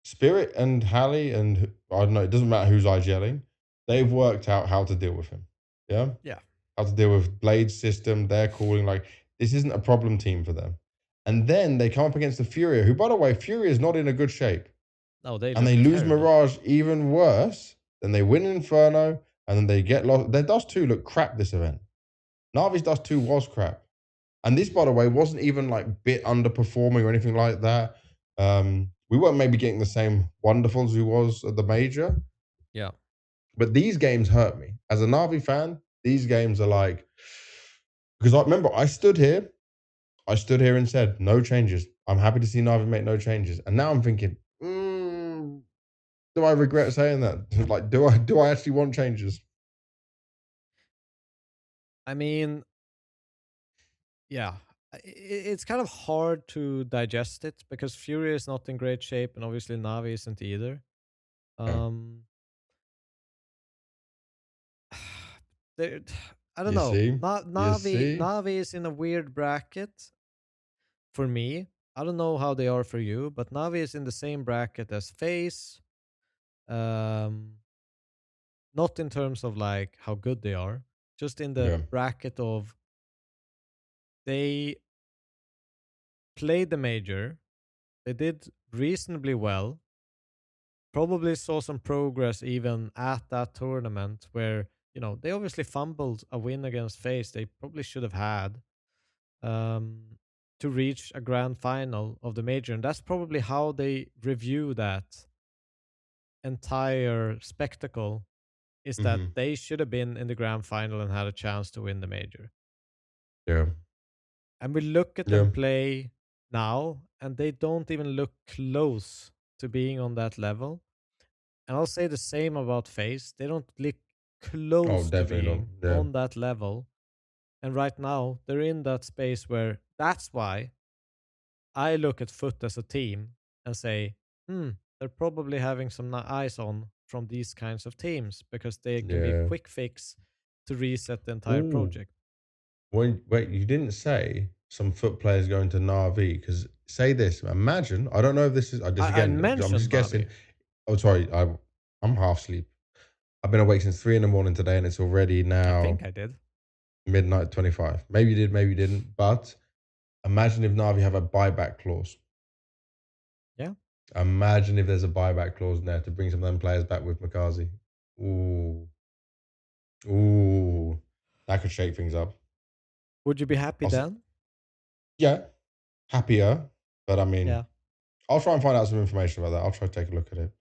Spirit and Hallie and I don't know, it doesn't matter who's IGLing. They've worked out how to deal with him. Yeah? Yeah. How to deal with Blade's system. They're calling like, this isn't a problem team for them. And then they come up against the Furia, who, by the way, Furia is not in a good shape. No, they and they lose terrible. Mirage even worse. Then they win Inferno, and then they get lost. Their Dust 2 looked crap this event. NaVi's Dust 2 was crap. And this, by the way, wasn't even like bit underperforming or anything like that. We weren't maybe getting the same wonderful as we was at the major. Yeah. But these games hurt me. As a NaVi fan, these games are like, because I remember I stood here and said, no changes. I'm happy to see NaVi make no changes. And now I'm thinking, do I regret saying that? Like, do I actually want changes? I mean, yeah, it's kind of hard to digest it because Fury is not in great shape, and obviously NaVi isn't either. I don't know. NaVi is in a weird bracket for me. I don't know how they are for you, but NaVi is in the same bracket as FaZe. Not in terms of like how good they are, just in the bracket of they played the major, they did reasonably well, probably saw some progress even at that tournament where, you know, they obviously fumbled a win against FaZe they probably should have had to reach a grand final of the major. And that's probably how they review that entire spectacle, is that they should have been in the grand final and had a chance to win the major. Yeah. And we look at them play now, and they don't even look close to being on that level. And I'll say the same about FaZe. They don't look close to being on that level. And right now, they're in that space where that's why I look at Foot as a team and say, they're probably having some eyes on from these kinds of teams, because they can be a quick fix to reset the entire project. Wait, you didn't say some Foot players going to NaVi, because say this, imagine, I don't know if this is, I'm just guessing. NaVi. Oh, sorry, I'm half asleep. I've been awake since 3 a.m. today, and it's already now. I think I did. Midnight 25. Maybe you did, maybe you didn't. But imagine if NaVi have a buyback clause. Yeah. Imagine if there's a buyback clause in there to bring some of them players back with McCarthy. Ooh. That could shake things up. Would you be happy then? Yeah. Happier. But I mean, yeah. I'll try and find out some information about that. I'll try to take a look at it.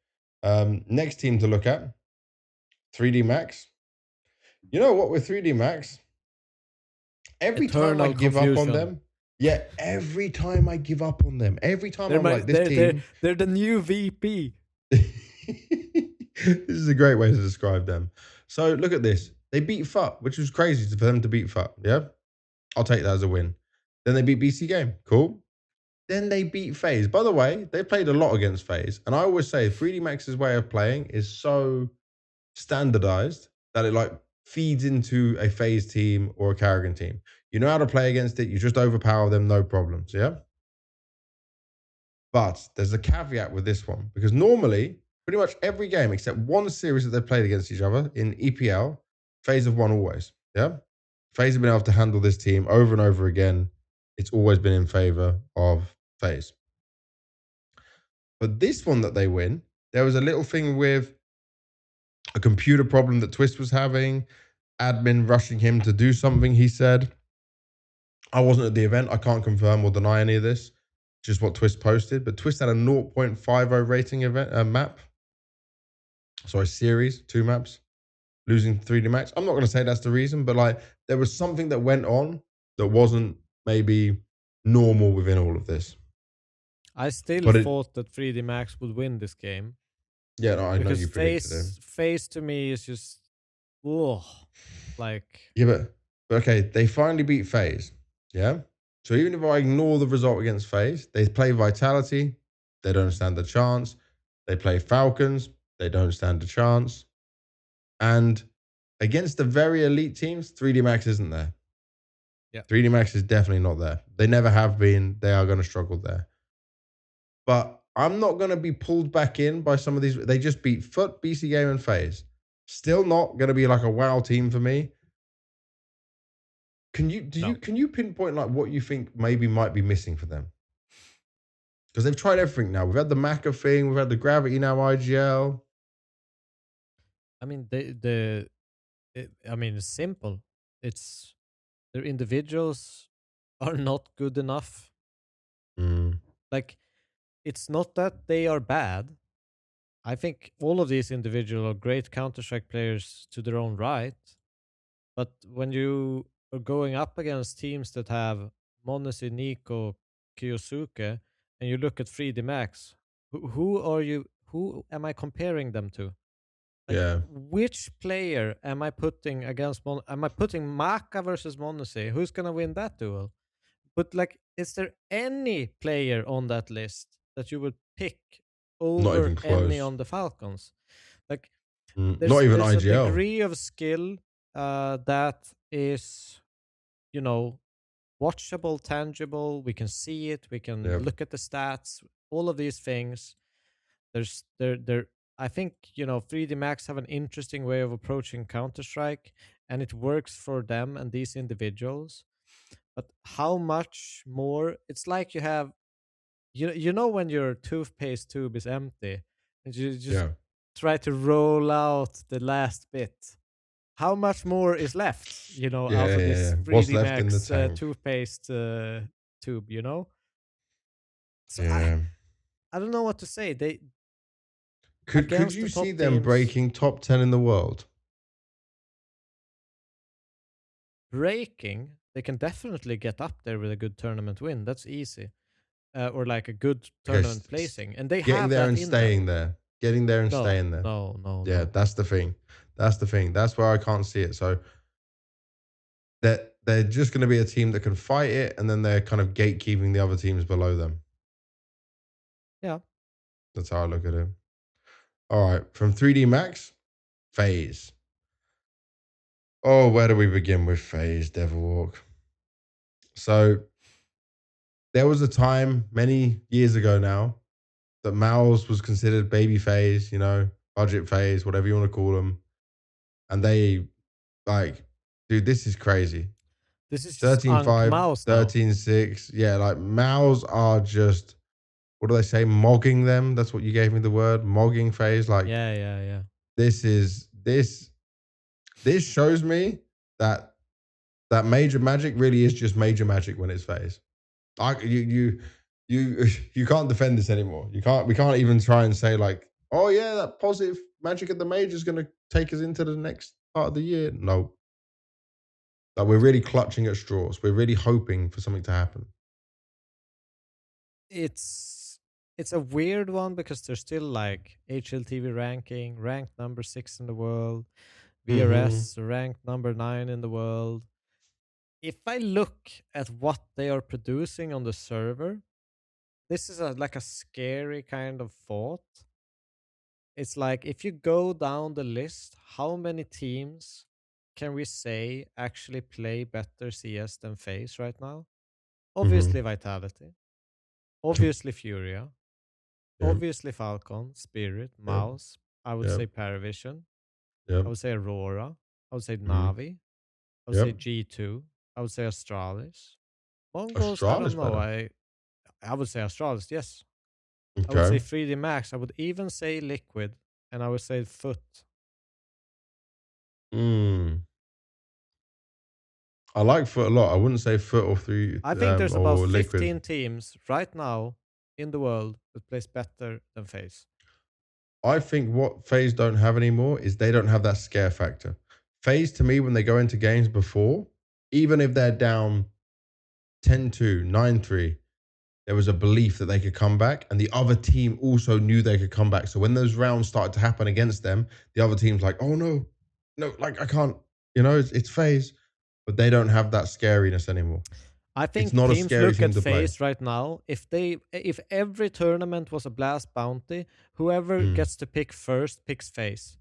Next team to look at, 3D Max. You know what, with 3D Max, every time I give up on them, every time I give up on them, every time I'm like, this team. They're the new VP. This is a great way to describe them. So look at this. They beat FUT, which was crazy for them to beat FUT. Yeah, I'll take that as a win. Then they beat BC.Game. Cool. Then they beat FaZe. By the way, they played a lot against FaZe. And I always say 3D Max's way of playing is so standardized that it like feeds into a FaZe team or a Carrigan team. You know how to play against it. You just overpower them, no problems. Yeah. But there's a caveat with this one, because normally, pretty much every game except one series that they've played against each other in EPL, FaZe have won always. Yeah. FaZe have been able to handle this team over and over again. It's always been in favor of FaZe. But this one that they win, there was a little thing with a computer problem that Twist was having, admin rushing him to do something, he said. I wasn't at the event. I can't confirm or deny any of this. Just what Twist posted. But Twist had a 0.50 rating event map. Sorry, series, 2 maps. Losing 3D Max. I'm not going to say that's the reason, but like there was something that went on that wasn't maybe normal within all of this. I still thought that 3D Max would win this game. Yeah, no, I know you predicted it. FaZe to me is just, like. Yeah, but okay, they finally beat FaZe. Yeah. So even if I ignore the result against FaZe, they play Vitality, they don't stand a chance. They play Falcons, they don't stand a chance. And against the very elite teams, 3D Max isn't there. Yeah. 3D Max is definitely not there. They never have been. They are going to struggle there. But I'm not going to be pulled back in by some of these. They just beat FUT, BC.Game, and FaZe. Still not going to be like a wow team for me. Can you pinpoint like what you think maybe might be missing for them? Because they've tried everything now. We've had the Maca thing. We've had the Gravity now, IGL. I mean, it's simple. It's their individuals are not good enough. Like, it's not that they are bad. I think all of these individuals are great Counter-Strike players to their own right. But when you are going up against teams that have monezi, Nico, Kiyosuke, and you look at 3D Max, who am I comparing them to? Like, which player am I putting against am I putting Maka versus monezi? Who's gonna win that duel? But like, is there any player on that list that you would pick over any on the Falcons? Like, not even there's IGL. A degree of skill that is, watchable, tangible. We can see it. We can look at the stats. All of these things. I think 3D Max have an interesting way of approaching Counter-Strike, and it works for them and these individuals. But how much more? It's like you have, when your toothpaste tube is empty, and you just try to roll out the last bit. How much more is left, out of this 3D Max toothpaste tube, So I don't know what to say. Could you see them breaking top 10 in the world? Breaking? They can definitely get up there with a good tournament win. That's easy. Or like a good tournament placing. And they getting have there that and in staying them. there. Getting there and staying there. No. Yeah, that's the thing. That's where I can't see it. So they're just going to be a team that can fight it, and then they're kind of gatekeeping the other teams below them. Yeah. That's how I look at it. All right. From 3D Max, FaZe. Oh, where do we begin with FaZe, Devilwalk? So there was a time many years ago now that Mouse was considered baby FaZe, budget FaZe, whatever you want to call them. and they like, dude, this is crazy. This is just 13-5, Mouse now. 13-6. Yeah, like Mouse are just, what do they say? Mogging them. That's what you gave me the word. Mogging FaZe. Like, Yeah. this shows me that Major Magic really is just Major Magic when it's FaZe. You can't defend this anymore. We can't even try and say like, oh yeah, that positive magic at the major is gonna take us into the next part of the year. No. Like we're really clutching at straws. We're really hoping for something to happen. It's a weird one because there's still like HLTV ranking, ranked number 6 in the world, VRS ranked number 9 in the world. If I look at what they are producing on the server, this is like a scary kind of thought. It's like if you go down the list, how many teams can we say actually play better CS than FaZe right now? Obviously Vitality, obviously Furia, Yep. obviously Falcon, Spirit, Yep. Mouse. I would Yep. say PARIVISION. Yep. I would say Aurora. I would say Mhm. NaVi. I would say Yep. G2. I would say Astralis. MongolZ, I don't Astralis know. better. I would say Astralis, yes. I would say Okay. 3D Max. I would even say Liquid. And I would say Foot. I like Foot a lot. I wouldn't say Foot or three I think there's about or 15 Liquid. teams right now in the world that plays better than FaZe. I think what FaZe don't have anymore is they don't have that scare factor. FaZe, to me, when they go into games before, even if they're down 10-2, 9-3, there was a belief that they could come back, and the other team also knew they could come back. So when those rounds started to happen against them, the other team's like, oh no, like I can't, it's FaZe, but they don't have that scariness anymore. I It's think not a teams scary look team at to play. FaZe right now. If every tournament was a blast bounty, whoever gets to pick first picks FaZe.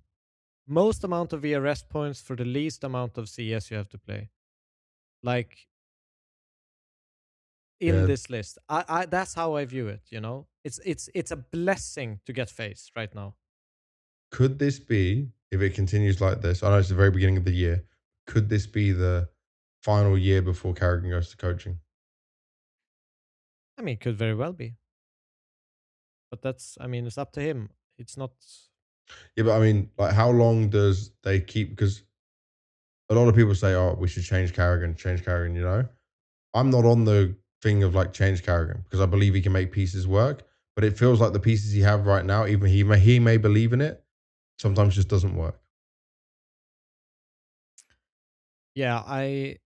Most amount of VRS points for the least amount of CS you have to play. Like in Yeah. this list. I that's how I view it, It's a blessing to get FaZe right now. Could this be, if it continues like this, I know it's the very beginning of the year, could this be the final year before Carrigan goes to coaching? I mean, it could very well be. But it's up to him. It's not. Yeah, but I mean, like, how long does they keep? Because a lot of people say, "Oh, we should change Carrigan." I'm not on the thing of like change Carrigan because I believe he can make pieces work. But it feels like the pieces he have right now, even he may believe in it, sometimes just doesn't work. Yeah, I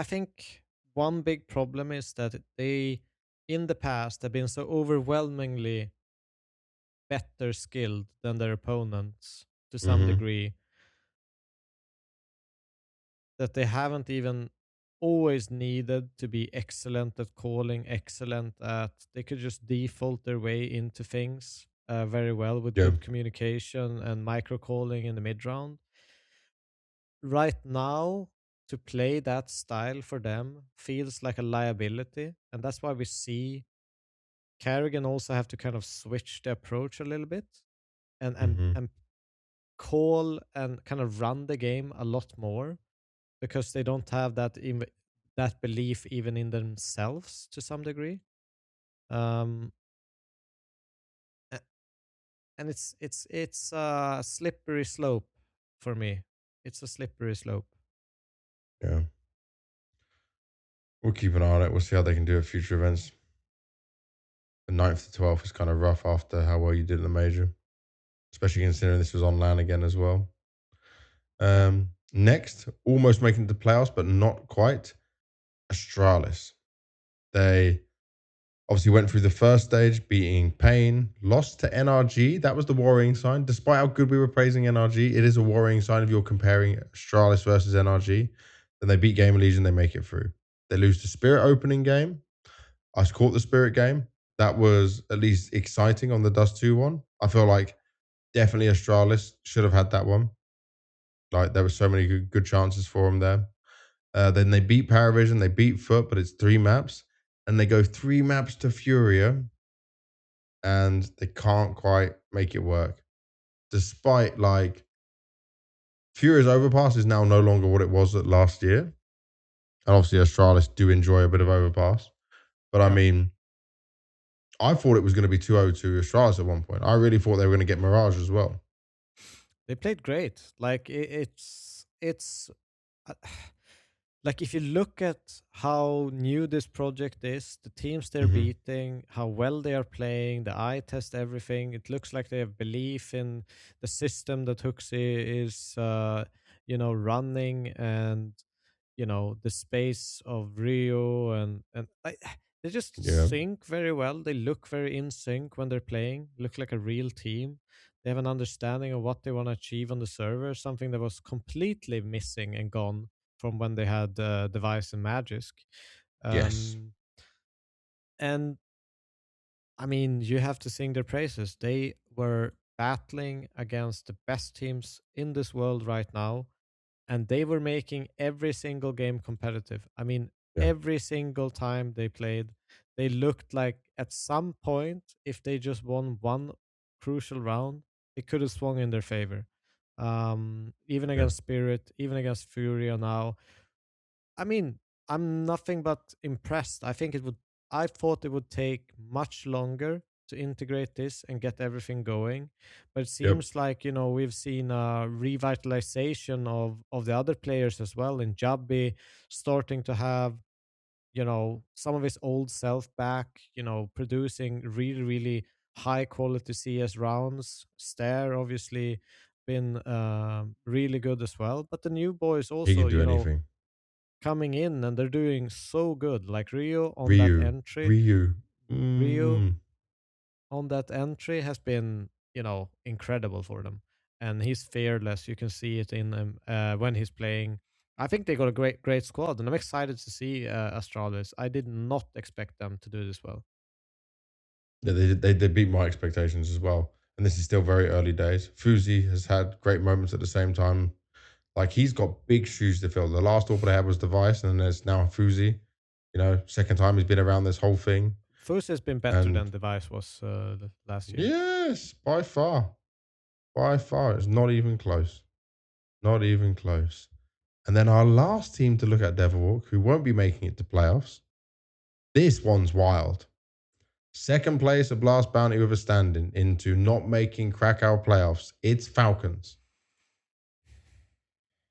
think one big problem is that they, in the past, have been so overwhelmingly better skilled than their opponents to some Mm-hmm. degree that they haven't even always needed to be excellent at calling, excellent at. They could just default their way into things very well with Yeah. good communication and micro calling in the mid round. Right now, to play that style for them feels like a liability, and that's why we see Carrigan also have to kind of switch the approach a little bit and and Mm-hmm. and call and kind of run the game a lot more because they don't have that belief even in themselves to some degree. Um, a- and it's a slippery slope for me. It's a slippery slope. Yeah. We'll keep an eye on it. We'll see how they can do at future events. The 9th to 12th is kind of rough after how well you did in the major, especially considering this was on LAN again as well. Yeah. Next, almost making the playoffs, but not quite. Astralis. They obviously went through the first stage, beating Pain, lost to NRG. That was the worrying sign. Despite how good we were praising NRG, it is a worrying sign if you're comparing Astralis versus NRG. Then they beat GamerLegion, they make it through. They lose to Spirit opening game. I caught the Spirit game. That was at least exciting on the Dust 2 one. I feel like definitely Astralis should have had that one. Like there were so many good chances for them there. Then they beat Paravision, they beat Foot, but it's 3 maps. And they go 3 maps to Furia, and they can't quite make it work. Despite like Furious Overpass is now no longer what it was last year. And obviously, Astralis do enjoy a bit of Overpass. But I Yeah. mean, I thought it was going to be 2-0 to Astralis at one point. I really thought they were going to get Mirage as well. They played great. Like it's uh, like if you look at how new this project is, the teams they're Mm-hmm. beating, how well they are playing, the eye test, everything. It looks like they have belief in the system that Huxi is, running, and the space of Rio, and they just Yeah. sync very well. They look very in sync when they're playing. Look like a real team. They have an understanding of what they want to achieve on the server, something that was completely missing and gone from when they had Device and Magisk. Yes. Um, and I mean, you have to sing their praises. They were battling against the best teams in this world right now, and they were making every single game competitive. I mean, Yeah. every single time they played, they looked like at some point, if they just won one crucial round, it could have swung in their favor. Even Yeah. against Spirit, even against Furia now. I mean, I'm nothing but impressed. I thought it would take much longer to integrate this and get everything going. But it Yep. seems like, we've seen a revitalization of the other players as well. In Jubby starting to have, some of his old self back, producing really, really high quality CS rounds. Stare obviously been really good as well. But the new boys He also, can do anything. coming in, and they're doing so good. Like Rio on that Ryu. entry, Ryu. Rio Mm. on that entry has been, incredible for them. And he's fearless. You can see it in him when he's playing. I think they got a great, great squad, and I'm excited to see Astralis. I did not expect them to do this well. Yeah, they beat my expectations as well. And this is still very early days. Fuzi has had great moments at the same time. Like he's got big shoes to fill. The last AWP they had was Device, and then there's now Fuzi. Second time he's been around this whole thing. Fuse has been better And than Device was last year. yes, by far. By far. It's not even close. Not even close. And then our last team to look at, Devilwalk, who won't be making it to playoffs. This one's wild. Second place, a blast bounty with a standing into not making Krakow playoffs. It's Falcons.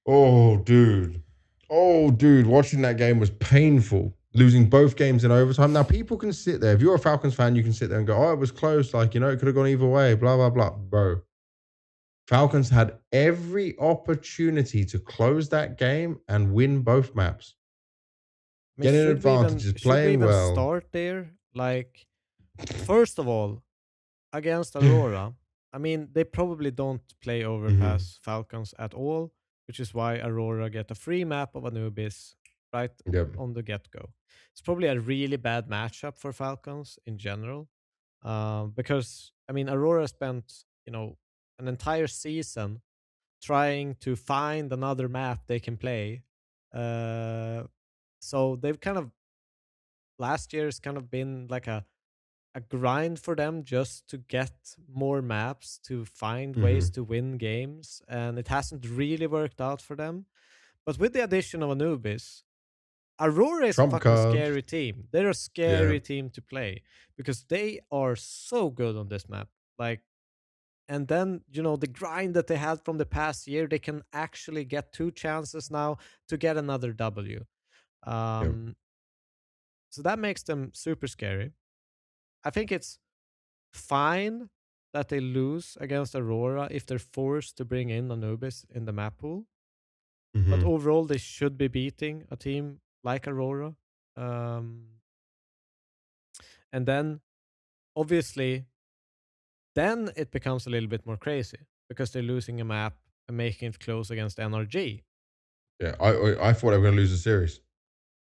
Oh, dude. Oh, dude. Watching that game was painful. Losing both games in overtime. Now, people can sit there. If you're a Falcons fan, you can sit there and go, oh, it was close. Like, it could have gone either way. Blah, blah, blah. Bro, Falcons had every opportunity to close that game and win both maps. I mean, Getting advantages, should we playing even well. start there? Like, first of all, against Aurora, I mean, they probably don't play Mm-hmm. overpass Falcons at all, which is why Aurora get a free map of Anubis right Yep. on the get go. It's probably a really bad matchup for Falcons in general, because I mean, Aurora spent an entire season trying to find another map they can play. Uh, so they've kind of last year's kind of been like a grind for them just to get more maps to find Mm-hmm. ways to win games, and it hasn't really worked out for them. But with the addition of Anubis, Aurora is a Trump fucking card. scary team. They're a Yeah. scary team to play because they are so good on this map. Like, and then the grind that they had from the past year, they can actually get two chances now to get another W. Yep. Um, so that makes them super scary. I think it's fine that they lose against Aurora if they're forced to bring in Anubis in the map pool. But Mm-hmm. overall, they should be beating a team like Aurora. Um, and then, obviously, then it becomes a little bit more crazy because they're losing a map and making it close against NRG. Yeah. I thought they were going to lose the series.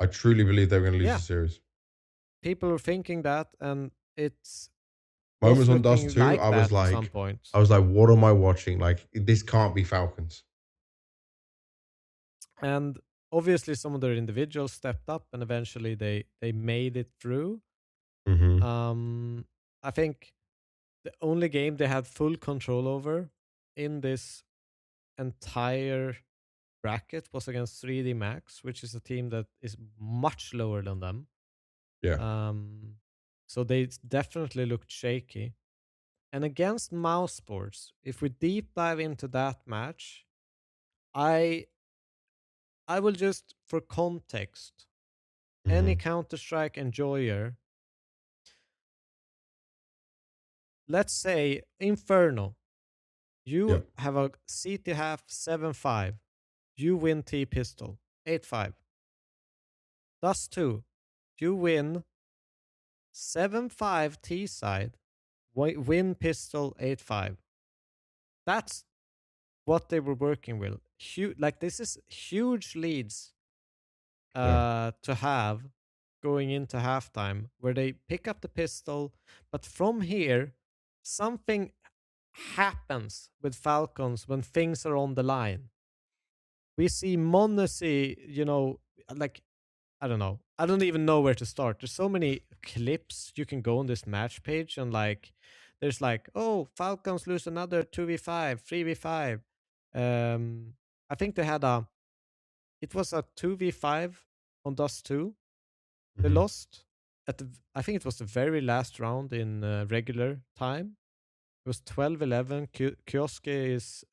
I truly believe they were going to lose the Yeah, series. people are thinking that, and it was Moments on Dust looking 2, like that at some point. what am I watching? Like, this can't be Falcons. And obviously, some of their individuals stepped up, and eventually they made it through. Mm-hmm. I think the only game they had full control over in this entire bracket was against 3D Max, which is a team that is much lower than them. Yeah. So they definitely looked shaky. And against Mousesports, if we deep dive into that match, I will just, for context, any Mm-hmm. Counter-Strike enjoyer, let's say Inferno, you Yep. have a CT half 7-5, you win T pistol 8-5. Dust 2, you win 7-5 T side, win pistol 8-5. That's what they were working with. Like this is huge leads Yeah. to have going into halftime, where they pick up the pistol, but from here something happens with Falcons when things are on the line. We see MongolZ, like, I don't know. I don't even know where to start. There's so many clips you can go on this match page, and like, there's like, oh, Falcons lose another 2v5, 3v5. I think it was a 2v5 on Dust 2. They Mm-hmm. lost I think it was the very last round in regular time. It was 12-11. Kioske is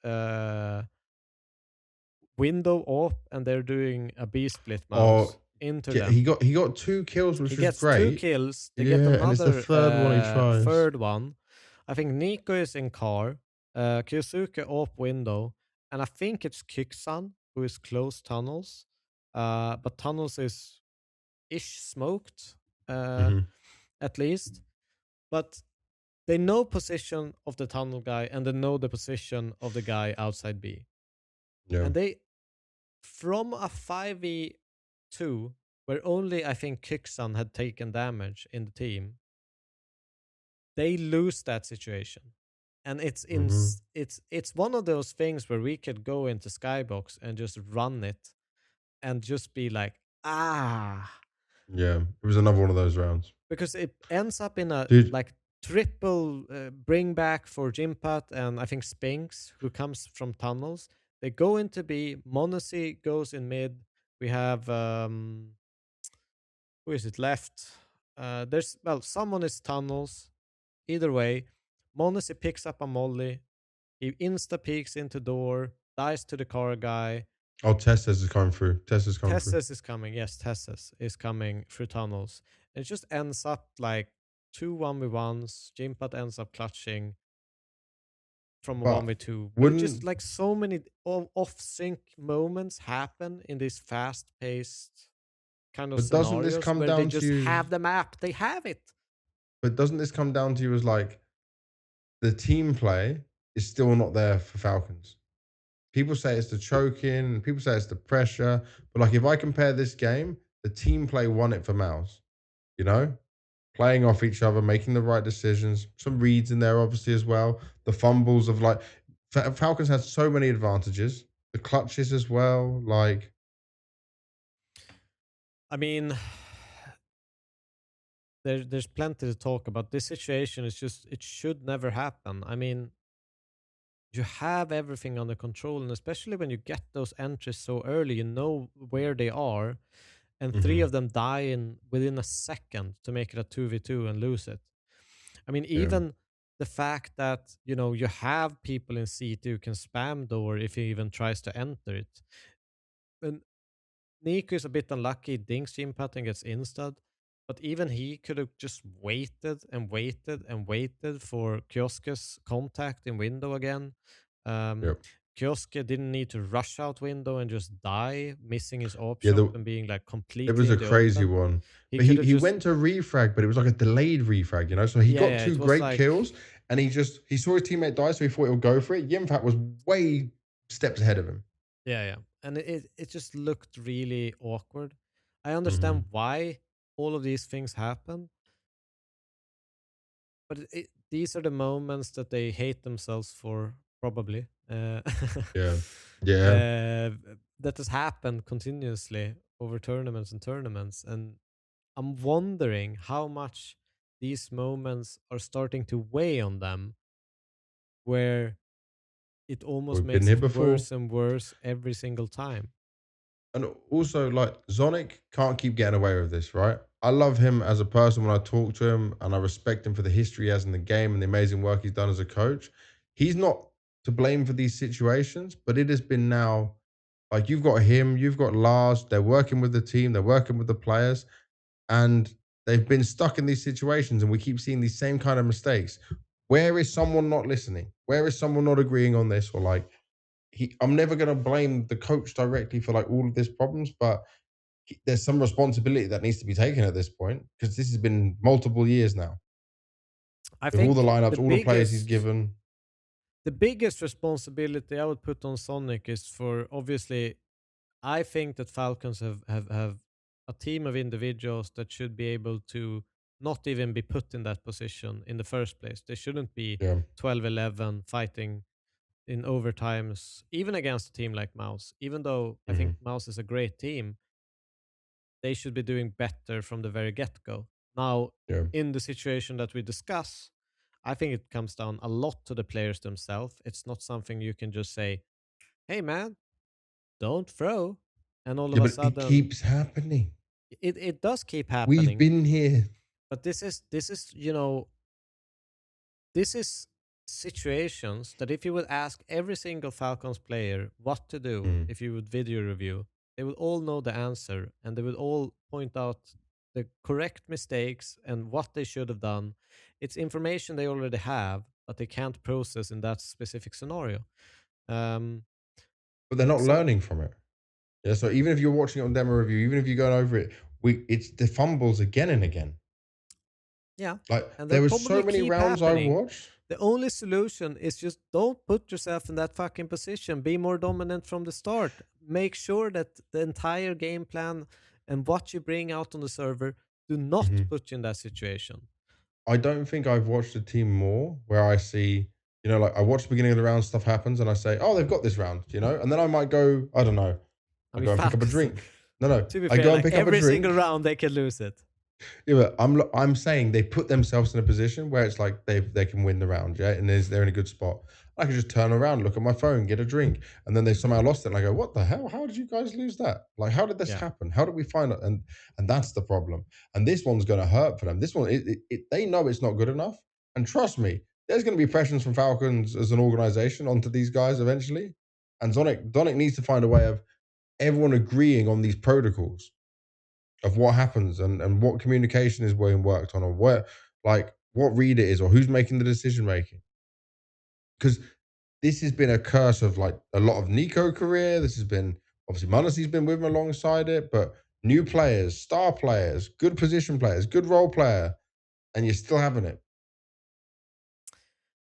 window up, and they're doing a B split mouse Oh, into yeah, them. he got 2 kills, which He was gets 2 great. kills. They get Yeah, and it's the another third one he tries. third one. I think Nico is in car, Kyosuke up window, and I think it's Kiksan who is close tunnels. But tunnels is ish smoked, Mm-hmm. at least. But they know position of the tunnel guy, and they know the position of the guy outside B. Yeah. And they, from a 5v2, where only I think Kiksan had taken damage in the team, they lose that situation. And Mm-hmm. it's one of those things where we could go into Skybox and just run it and just be like, Yeah. It was another one of those rounds. because it ends up in a Dude, like triple bring back for Jimpat and I think Spinks, who comes from tunnels. They go into B. MongolZ goes in mid. We have who is it left? There's, well, someone is tunnels. Either way, MongolZ picks up a molly. He insta peeks into door, dies to the car guy. oh, Testes is coming through. Testes is coming through. Tesses is coming. Yes, Tesses is coming through tunnels. It just ends up like 2 1v1s. Jimpat ends up clutching from a But 1v2. But it's just wouldn't like so many off sync moments happen in these fast paced kind of but doesn't this scenarios come where they down to just you? have the map. They have it. But doesn't this come down to you as like the team play is still not there for Falcons? People say it's the choking, people say it's the pressure, but like if I compare this game, the team play won it for Mouse. You know, playing off each other, making the right decisions. Some reads in there, obviously, as well. The fumbles of like Falcons had so many advantages. The clutches as well. Like, I mean, there's plenty to talk about. This situation is just, it should never happen. I mean, you have everything under control, and especially when you get those entries so early, you know where they are, and three mm-hmm, of them die in within a second to make it a 2v2 and lose it. I mean, yeah, even the fact that, you have people in C2 who can spam door if he even tries to enter it. And Nico is a bit unlucky, dinks impact and gets instad. But even he could have just waited and waited and waited for Kioske's contact in window again. yeah, Kioske didn't need to rush out window and just die, missing his op yeah. shot and being like It completely was a in the crazy open. one. He But could have he just, went to refrag, but it was like a delayed refrag, you know? So he got yeah, two it was great like, kills and he saw his teammate die, so he thought he would go for it. Yimfat was way steps ahead of him. yeah. And it just looked really awkward. I Mm-hmm. understand why all of these things happen, but these are the moments that they hate themselves for, probably. Yeah. Yeah. That has happened continuously over tournaments and tournaments. And I'm wondering how much these moments are starting to weigh on them, where it almost We've been makes here it before. worse and worse every single time. And also, like, Zonic can't keep getting away with this, right? I love him as a person when I talk to him, and I respect him for the history he has in the game and the amazing work he's done as a coach. He's not to blame for these situations, but it has been now like you've got him, you've got Lars, they're working with the team, they're working with the players, and they've been stuck in these situations, and we keep seeing these same kind of mistakes. Where is someone not listening? Where is someone not agreeing on this? Or like, I'm never going to blame the coach directly for like all of these problems, but there's some responsibility that needs to be taken at this point because this has been multiple years now I with all the think lineups, all the players he's given. the biggest responsibility I would put on Sonic is for, obviously, I think that Falcons have a team of individuals that should be able to not even be put in that position in the first place. They shouldn't be Yeah. 12-11 fighting in overtimes, even against a team like Mouse. Even though I think Hmm. Mouse is a great team, they should be doing better from the very get go. Now, Yeah. in the situation that we discuss, I think it comes down a lot to the players themselves. It's not something you can just say, hey man, don't throw. And all of Yeah, a but it sudden, keeps happening. it does keep We've happening. been here. But this is situations that if you would ask every single Falcons player what to do Mm. if you would video review, they would all know the answer and they would all point out the correct mistakes and what they should have done. It's information they already have, but they can't process in that specific scenario. Um, But they're not so learning from it. Yeah. So even if you're watching it on demo review, even if you're going over it, it's the fumbles again and again. yeah, Like and they'll there were so probably many keep rounds I happening. watched. The only solution is just don't put yourself in that fucking position. Be more dominant from the start. Make sure that the entire game plan and what you bring out on the server do not Mhm. put you in that situation. I don't think I've watched a team more where I see, like I watch the beginning of the round, stuff happens, and I say, oh, they've got this round, and then I might go, I don't know, I I mean, go and pick up a Falcons, drink. No, to be I fair, go and like pick up a every single drink. round they can lose it. Yeah, but I'm saying they put themselves in a position where it's like they can win the round, yeah, and they're in a good spot. I can just turn around, look at my phone, get a drink, and then they somehow lost it. And I go, what the hell? How did you guys lose that? Like, how did this Yeah. happen? How did we find it? And that's the problem. And this one's going to hurt for them. This one, they know it's not good enough. And trust me, there's going to be pressures from Falcons as an organization onto these guys eventually. And Donic needs to find a way of everyone agreeing on these protocols of what happens and what communication is being worked on or what read it is or who's making the decision making. Because this has been a curse of like a lot of Nico career. This has been obviously Munasy's been with him alongside it, but new players, star players, good position players, good role player, and you're still having it.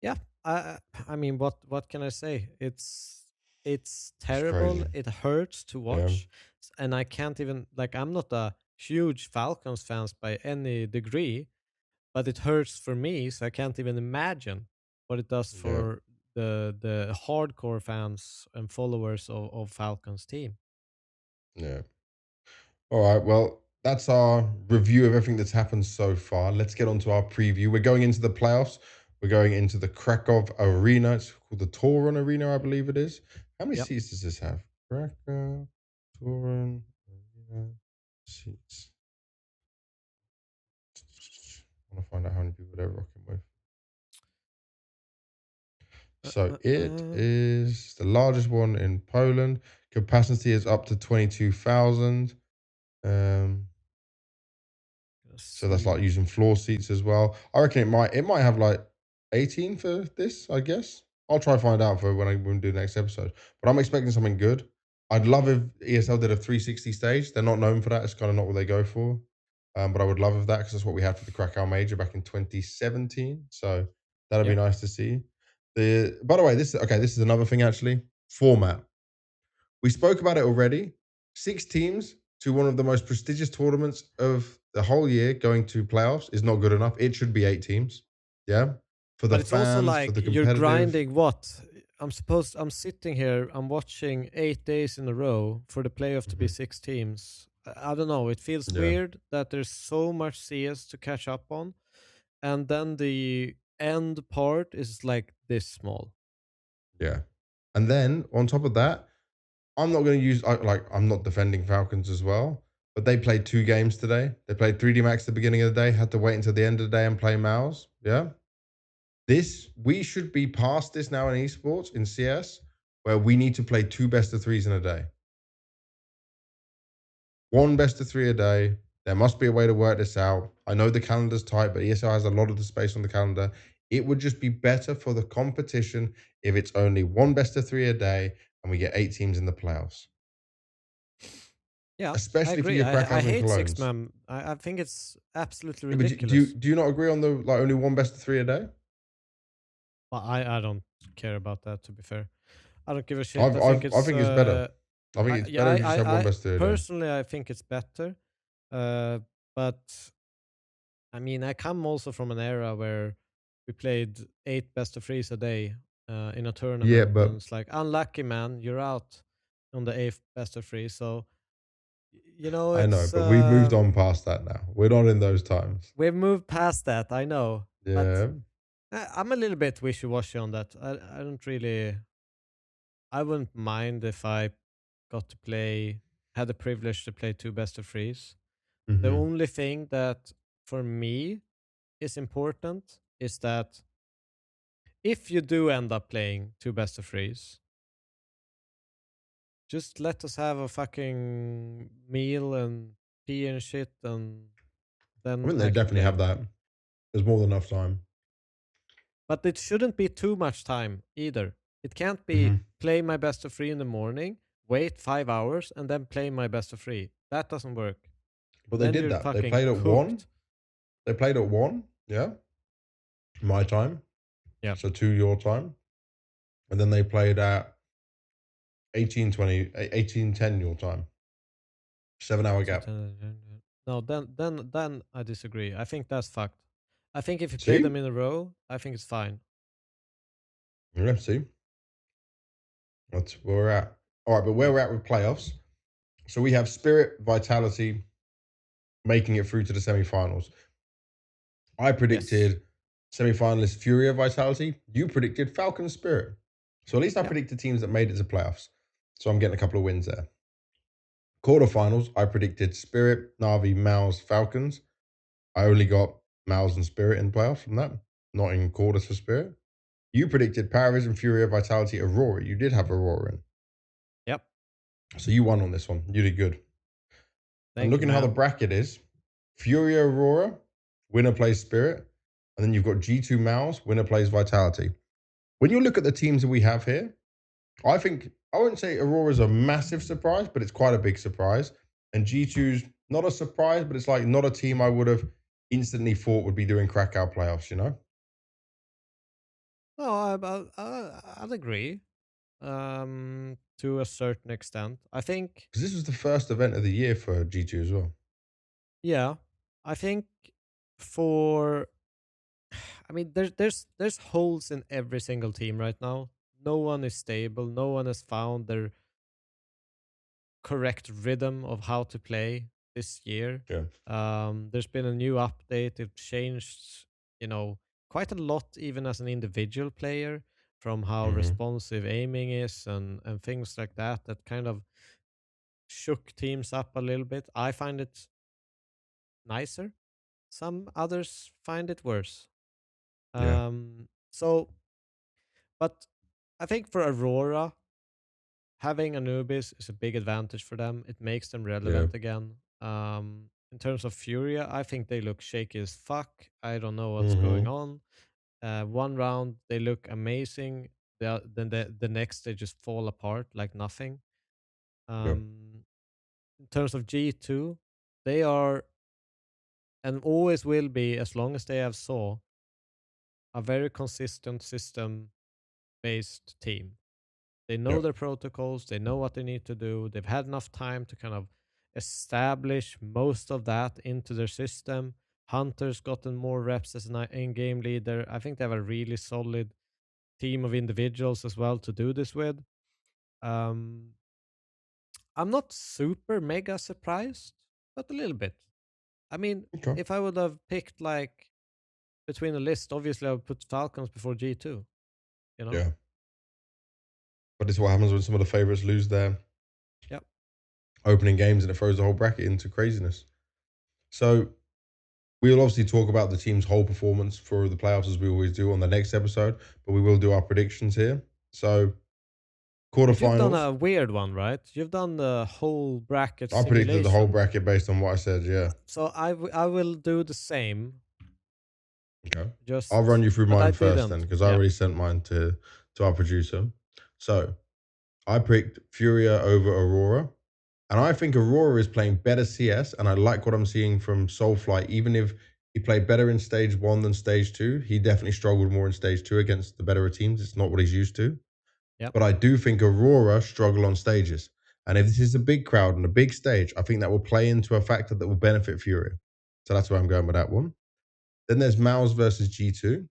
Yeah. I mean, what can I say? It's It's terrible. crazy. It hurts to Yeah. watch, and I can't even, like, I'm not a huge Falcons fans by any degree, but it hurts for me, so I can't even imagine what it does Yeah. for the hardcore fans and followers of Falcons team. Yeah. All right. Well, that's our review of everything that's happened so far. Let's get on to our preview. We're going into the playoffs. We're going into the Krakow Arena. It's called the Toron Arena, I believe it is. How many Yep. seats does this have? Krakow, Toron Arena, seats. I want to find out how many people they're rocking with. So it Uh. is the largest one in Poland. Capacity is up to 22,000. Um, Let's So that's like see. using floor seats as well. I reckon it might have like 18 for this, I guess. I'll try to find out for when we do the next episode. But I'm expecting something good. I'd love if ESL did a 360 stage. They're not known for that. It's kind of not what they go for. But I would love if that because that's what we had for the Krakow Major back in 2017. So that'd be Yep. nice to see. By the way, this is another thing actually. Format. We spoke about it already. 6 teams to one of the most prestigious tournaments of the whole year going to playoffs is not good enough. It should be 8 teams. Yeah. For the But it's also fans, for like the you're competitive. grinding what? I'm sitting here, I'm watching 8 days in a row for the playoff to be Mhm. 6 teams. I don't know. It feels Yeah. weird that there's so much CS to catch up on. And then the end part is like this small. Yeah. And then on top of that, I'm not going to use I'm not defending Falcons as well, but they played 2 games today. They played 3D Max at the beginning of the day, had to wait until the end of the day and play Mouse. Yeah. We should be past this now in esports, in CS, where we need to play 2 best of 3s in a day. 1 best of 3 a day. There must be a way to work this out. I know the calendar's tight, but ESL has a lot of the space on the calendar. It would just be better for the competition if it's only 1 best of 3 a day and we get 8 teams in the playoffs. Yeah, I Especially for agree. your I Krakows and hate Colognes. 6-man. I think it's absolutely Yeah, but ridiculous. do you not agree on the only 1 best of 3 a day? Well, I don't care about that, to be fair. I don't give a shit. I think I it's think it's better. I think it's better if you just have 1 best of 3 a day. personally, I think it's better. But I mean, I come also from an era where we played 8 best of 3s a day in a tournament. Yeah, but and it's like, unlucky, man, you're out on the 8th best of 3. So, I know, it's but we've moved on past that now. We're not in those times. we've moved past that, I know. Yeah. But I'm a little bit wishy-washy on that. I don't really. I wouldn't mind if I got to play, had the privilege to play 2 best of 3s. The Mm-hmm. only thing that for me is important is that if you do end up playing 2 best of 3s, just let us have a fucking meal and tea and shit, and I then think they I can definitely play. have that. There's more than enough time. But it shouldn't be too much time either. It can't be Mm-hmm. play my best of 3 in the morning, wait 5 hours, and then play my best of 3. That doesn't work. But they Then did you're that. They fucking played at 1. cooked. They played at 1. Yeah. My time. Yeah. So 2 your time. And then they played at 18:10 your time. 7-hour gap. No, then I disagree. I think that's fucked. I think if you play See? them in a row, I think it's fine. Yeah, see? That's where we're at. All right, but where Yeah. we're at with playoffs. So we have Spirit, Vitality making it through to the semi-finals. I predicted Yes. semi-finalist Furia, Vitality. You predicted Falcon, Spirit. So at least I Yeah. predicted teams that made it to playoffs. So I'm getting a couple of wins there. Quarterfinals, I predicted Spirit, NaVi, Mouse, Falcons. I only got Mouse and Spirit in playoffs from that, not in quarters for Spirit. You predicted PARIVISION, Furia, Vitality, Aurora. You did have Aurora in. Yep. So you won on this one. You did good. And Thank you, looking how the man. bracket is, Furia, Aurora, winner plays Spirit. And then you've got G2 Mouse, winner plays Vitality. When you look at the teams that we have here, I think, I wouldn't say Aurora's a massive surprise, but it's quite a big surprise. And G2's not a surprise, but it's like not a team I would have instantly thought would be doing Krakow playoffs, you know? No, I'd agree. To a certain extent. I think, Because this was the first event of the year for G2 as well. yeah. I think for I mean, there's holes in every single team right now. No one is stable. No one has found their correct rhythm of how to play this year. Yeah. There's been a new update. It changed, quite a lot, even as an individual player, from how Mm-hmm. responsive aiming is and things like that. That kind of shook teams up a little bit. I find it nicer. Some others find it worse. Yeah. So, but I think for Aurora, having Anubis is a big advantage for them. It makes them Yeah. relevant again. In terms of Furia, I think they look shaky as fuck. I don't know what's going Mm-hmm. on. One round they look amazing. Then the next they just fall apart like nothing. Yeah. In terms of G2, they are and always will be, as long as they have Saw, a very consistent system based team. They know Yeah. their protocols, they know what they need to do. They've had enough time to kind of establish most of that into their system. Hunter's gotten more reps as an in-game leader. I think they have a really solid team of individuals as well to do this with. Um, I'm not super mega surprised, but a little bit. I mean, Okay. if I would have picked like between a list, obviously I would put Falcons before G2, you know? Yeah. But this is what happens when some of the favorites lose their Yep. opening games, and it throws the whole bracket into craziness. So we'll obviously talk about the team's whole performance for the playoffs as we always do on the next episode, but we will do our predictions here. So But you've done quarterfinals, a weird one, right? You've done the whole bracket I predicted the whole simulation. bracket based on what I said. Yeah. So I will do the same. Okay. Just, I'll run you through but I mine first then, didn't. because I Yeah. already sent mine to our producer. So I picked Furia over Aurora. And I think Aurora is playing better CS, and I like what I'm seeing from Soulfly. Even if he played better in stage 1 than stage 2, he definitely struggled more in stage 2 against the better teams. It's not what he's used to. Yep. But I do think Aurora struggle on stages. And if this is a big crowd and a big stage, I think that will play into a factor that will benefit Furia. So that's where I'm going with that one. Then there's Mouse versus G2.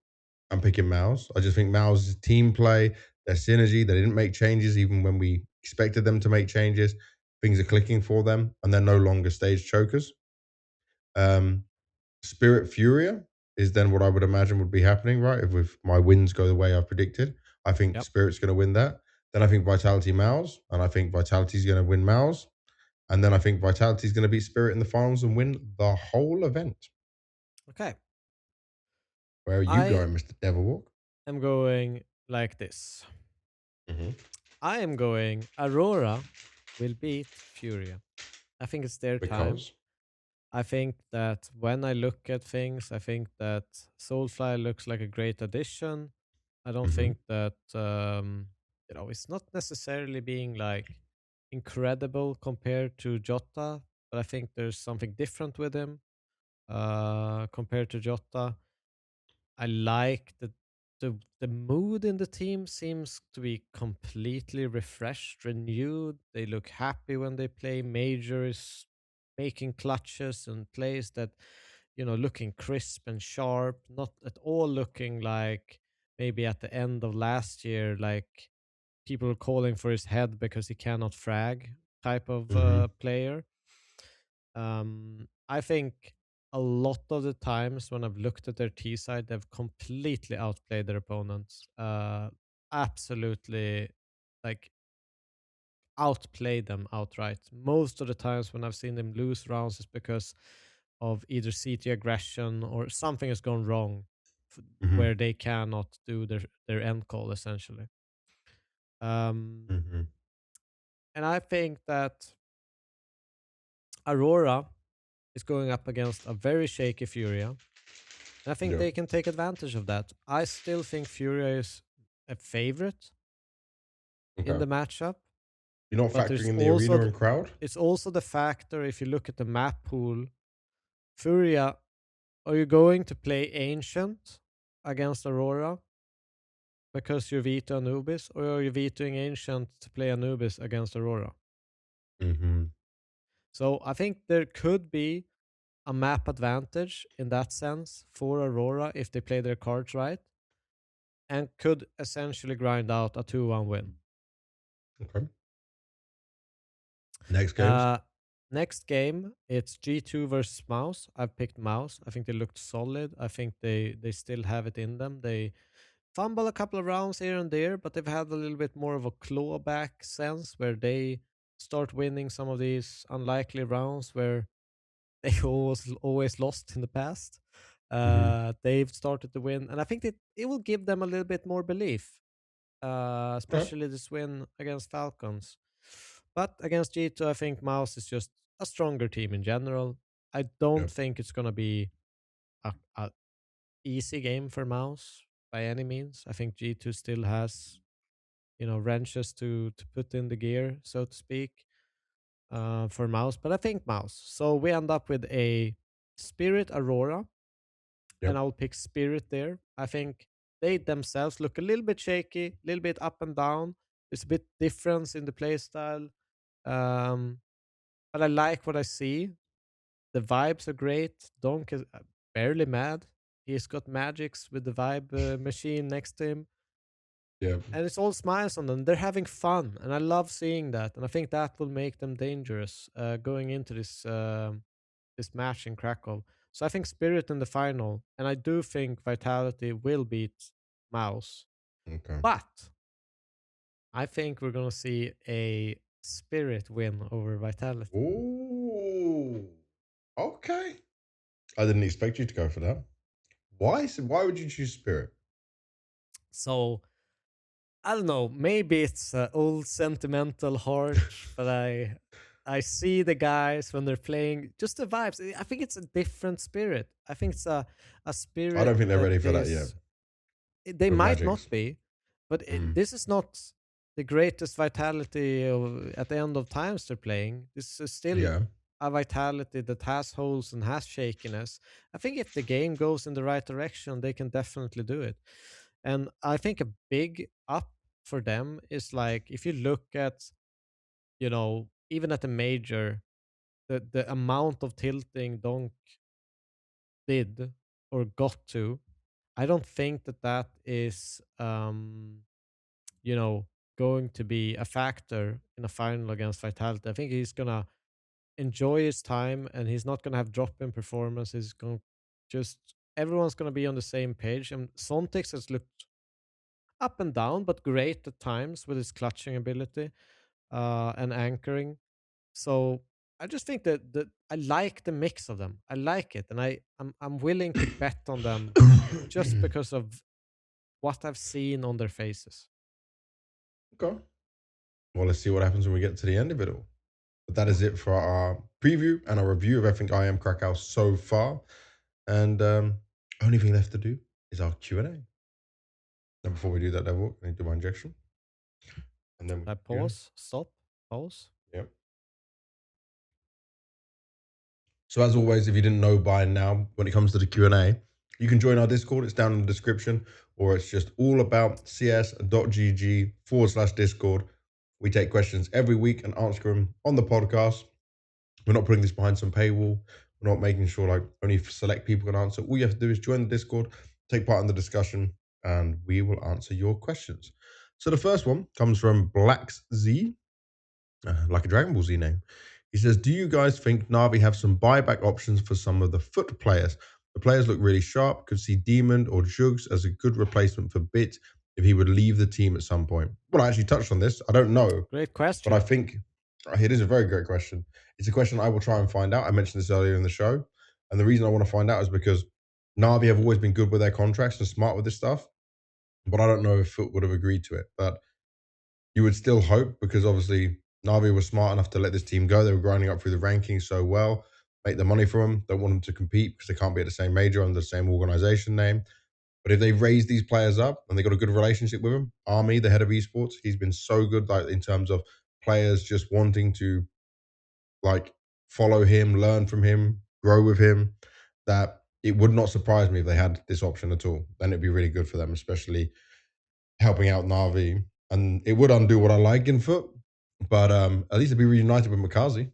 I'm picking Mouse. I just think Mouse's team play, their synergy, they didn't make changes even when we expected them to make changes. Things are clicking for them, and they're no longer stage chokers. Spirit Furia is then what I would imagine would be happening, right? If my wins go the way I've predicted, I think Yep. Spirit's going to win that. Then I think Vitality Mouse, and I think Vitality's going to win Mouse. And then I think Vitality's going to beat Spirit in the finals and win the whole event. Okay. Where are you I going, Mr. Devilwalk? am going like this. Mm-hmm. I am going Aurora will beat Furia. I think it's their time. Because? I think that when I look at things, I think that Soulfly looks like a great addition. I don't Mm-hmm. think that it's not necessarily being like incredible compared to Jota, but I think there's something different with him compared to Jota. I like the mood in the team seems to be completely refreshed, renewed. They look happy when they play. Major is making clutches and plays that looking crisp and sharp, not at all looking like maybe at the end of last year, like people calling for his head because he cannot frag type of Mm-hmm. player. I think a lot of the times when I've looked at their T side, they've completely outplayed their opponents. Absolutely, like outplayed them outright. Most of the times when I've seen them lose rounds is because of either CT aggression or something has gone wrong, Mm-hmm. where they cannot do their end call essentially. Um, Mm-hmm. and I think that Aurora is going up against a very shaky Furia. And I think Yeah. they can take advantage of that. I still think Furia is a favorite in Okay. the matchup, You're not but factoring in the arena and crowd? it's also the factor if you look at the map pool. Furia, are you going to play Ancient against Aurora because you're veto Anubis, or are you vetoing Ancient to play Anubis against Aurora? Mm-hmm. So I think there could be a map advantage in that sense for Aurora if they play their cards right, and could essentially grind out a 2-1 win. Okay. Next games? Uh, Next game, it's G2 versus Mouse. I've picked Mouse. I think they looked solid. I think they still have it in them. They fumble a couple of rounds here and there, but they've had a little bit more of a clawback sense where they start winning some of these unlikely rounds where they always lost in the past. Mm-hmm. They've started to win, and I think it will give them a little bit more belief, Okay. especially this win against Falcons. But against G2, I think Mouse is just a stronger team in general. I Yeah. don't think it's gonna be a easy game for Mouse by any means. I think G2 still has wrenches to put in the gear, so to speak, for Mouse. But I think Mouse. So we end up with a Spirit Aurora, and Yep. I'll pick Spirit there. I think they themselves look a little bit shaky, a little bit up and down. There's a bit difference in the play style. Um, but I like what I see. The vibes are great. Donk is barely mad. He's got magics with the vibe machine next to him. Yeah. And it's all smiles on them. They're having fun. And I love seeing that. And I think that will make them dangerous going into this match in Krakow. So I think Spirit in the final. And I do think Vitality will beat Mouse. Okay. But I think we're gonna see a Spirit win over Vitality. Ooh, okay. I didn't expect you to go for that. Why? Why would you choose Spirit? So I don't know. Maybe it's old sentimental heart, but I see the guys when they're playing, just the vibes. I think it's a different spirit. I think it's a I don't spirit think they're that ready for that yet is. They with might Magic's. not be, but Mm. this is not the greatest vitality at the end of times they're playing. This is still Yeah. a vitality that has holes and has shakiness. I think if the game goes in the right direction, they can definitely do it. And I think a big up for them is like if you look at, even at the major, the amount of tilting Donk did or got to, I don't think that is you know, going to be a factor in a final against Vitality. I think he's gonna enjoy his time and he's not gonna have drop in performance. He's gonna just everyone's gonna be on the same page. And Sontex has looked up and down, but great at times with his clutching ability and anchoring. So I just think that I like the mix of them. I like it, and I'm willing to bet on them just because of what I've seen on their faces. Okay. Well, let's see what happens when we get to the end of it all. But that is it for our preview and our review of everything IEM Krakow so far. And only thing left to do is our Q&A. Now, before we do that, Devil, I need to do my injection. And then I pause, stop, pause. Yep. So as always, if you didn't know by now, when it comes to the Q&A, you can join our Discord. It's down in the description, or it's just all about cs.gg/Discord. We take questions every week and answer them on the podcast. We're not putting this behind some paywall. We're not making sure like only select people can answer. All you have to do is join the Discord, take part in the discussion, and we will answer your questions. So the first one comes from BlackZ, like a Dragon Ball Z name. He says, do you guys think NaVi have some buyback options for some of the foot players? The players look really sharp. Could see Demon or Jugs as a good replacement for Bit if he would leave the team at some point. Well, I actually touched on this. I don't know. Great But I question. think it is a very great question. It's a question I will try and find out. I mentioned this earlier in the show. And the reason I want to find out is because NaVi have always been good with their contracts and smart with this stuff. But I don't know if Foot would have agreed to it. But you would still hope, because obviously NaVi was smart enough to let this team go. They were grinding up through the rankings so well, make the money for them. Don't want them to compete because they can't be at the same major under the same organization name. But if they raise these players up and they got a good relationship with him, Army, the head of esports, he's been so good, like in terms of players just wanting to like follow him, learn from him, grow with him, that it would not surprise me if they had this option at all. And it'd be really good for them, especially helping out NaVi. And it would undo what I like in Foot, but at least it'd be reunited with Makazi.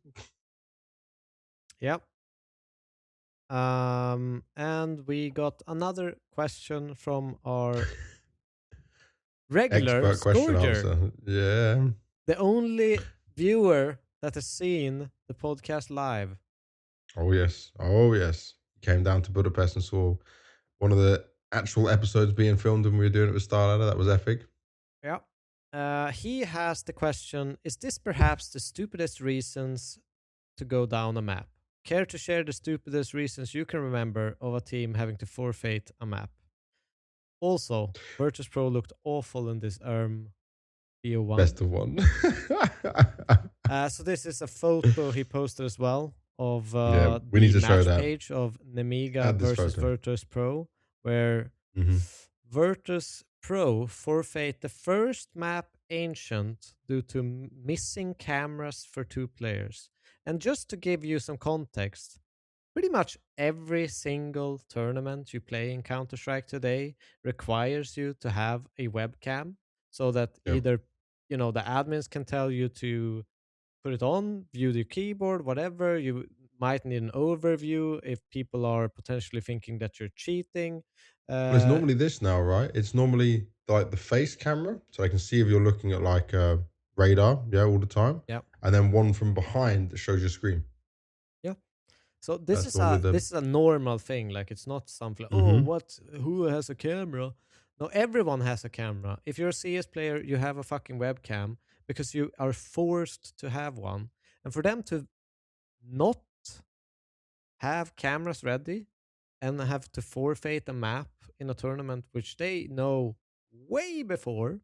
Yep. And we got another question from our regular Expert question Scourger, answer. Yeah. the only viewer that has seen the podcast live. Oh, yes. Oh, yes. Came down to Budapest and saw one of the actual episodes being filmed when we were doing it with Starladder. That was epic. Yeah. He has the question: is this perhaps the stupidest reasons to go down a map? Care to share the stupidest reasons you can remember of a team having to forfeit a map? Also, Virtus.pro looked awful in this BO1. Best of one. So this is a photo he posted as well of Yeah, we the need to show match that. page of Nemiga Add this versus photo. Virtus.pro, where Mhm. Virtus.pro forfeit the first map Ancient due to missing cameras for 2 players. And just to give you some context, pretty much every single tournament you play in Counter-Strike today requires you to have a webcam, so that Yeah. either the admins can tell you to put it on, view the keyboard, whatever. You might need an overview if people are potentially thinking that you're cheating. Well, it's Uh, normally this now, right? It's normally like the face camera, so I can see if you're looking at like a radar, yeah, all the time. yeah, And then one from behind that shows your screen. yeah. So this That's is normally a the. this is a normal thing. Like it's not something. Oh, Mhm. what? Who has a camera? No, everyone has a camera. If you're a CS player, you have a fucking webcam because you are forced to have one. And for them to not have cameras ready and have to forfeit a map in a tournament, which they know way before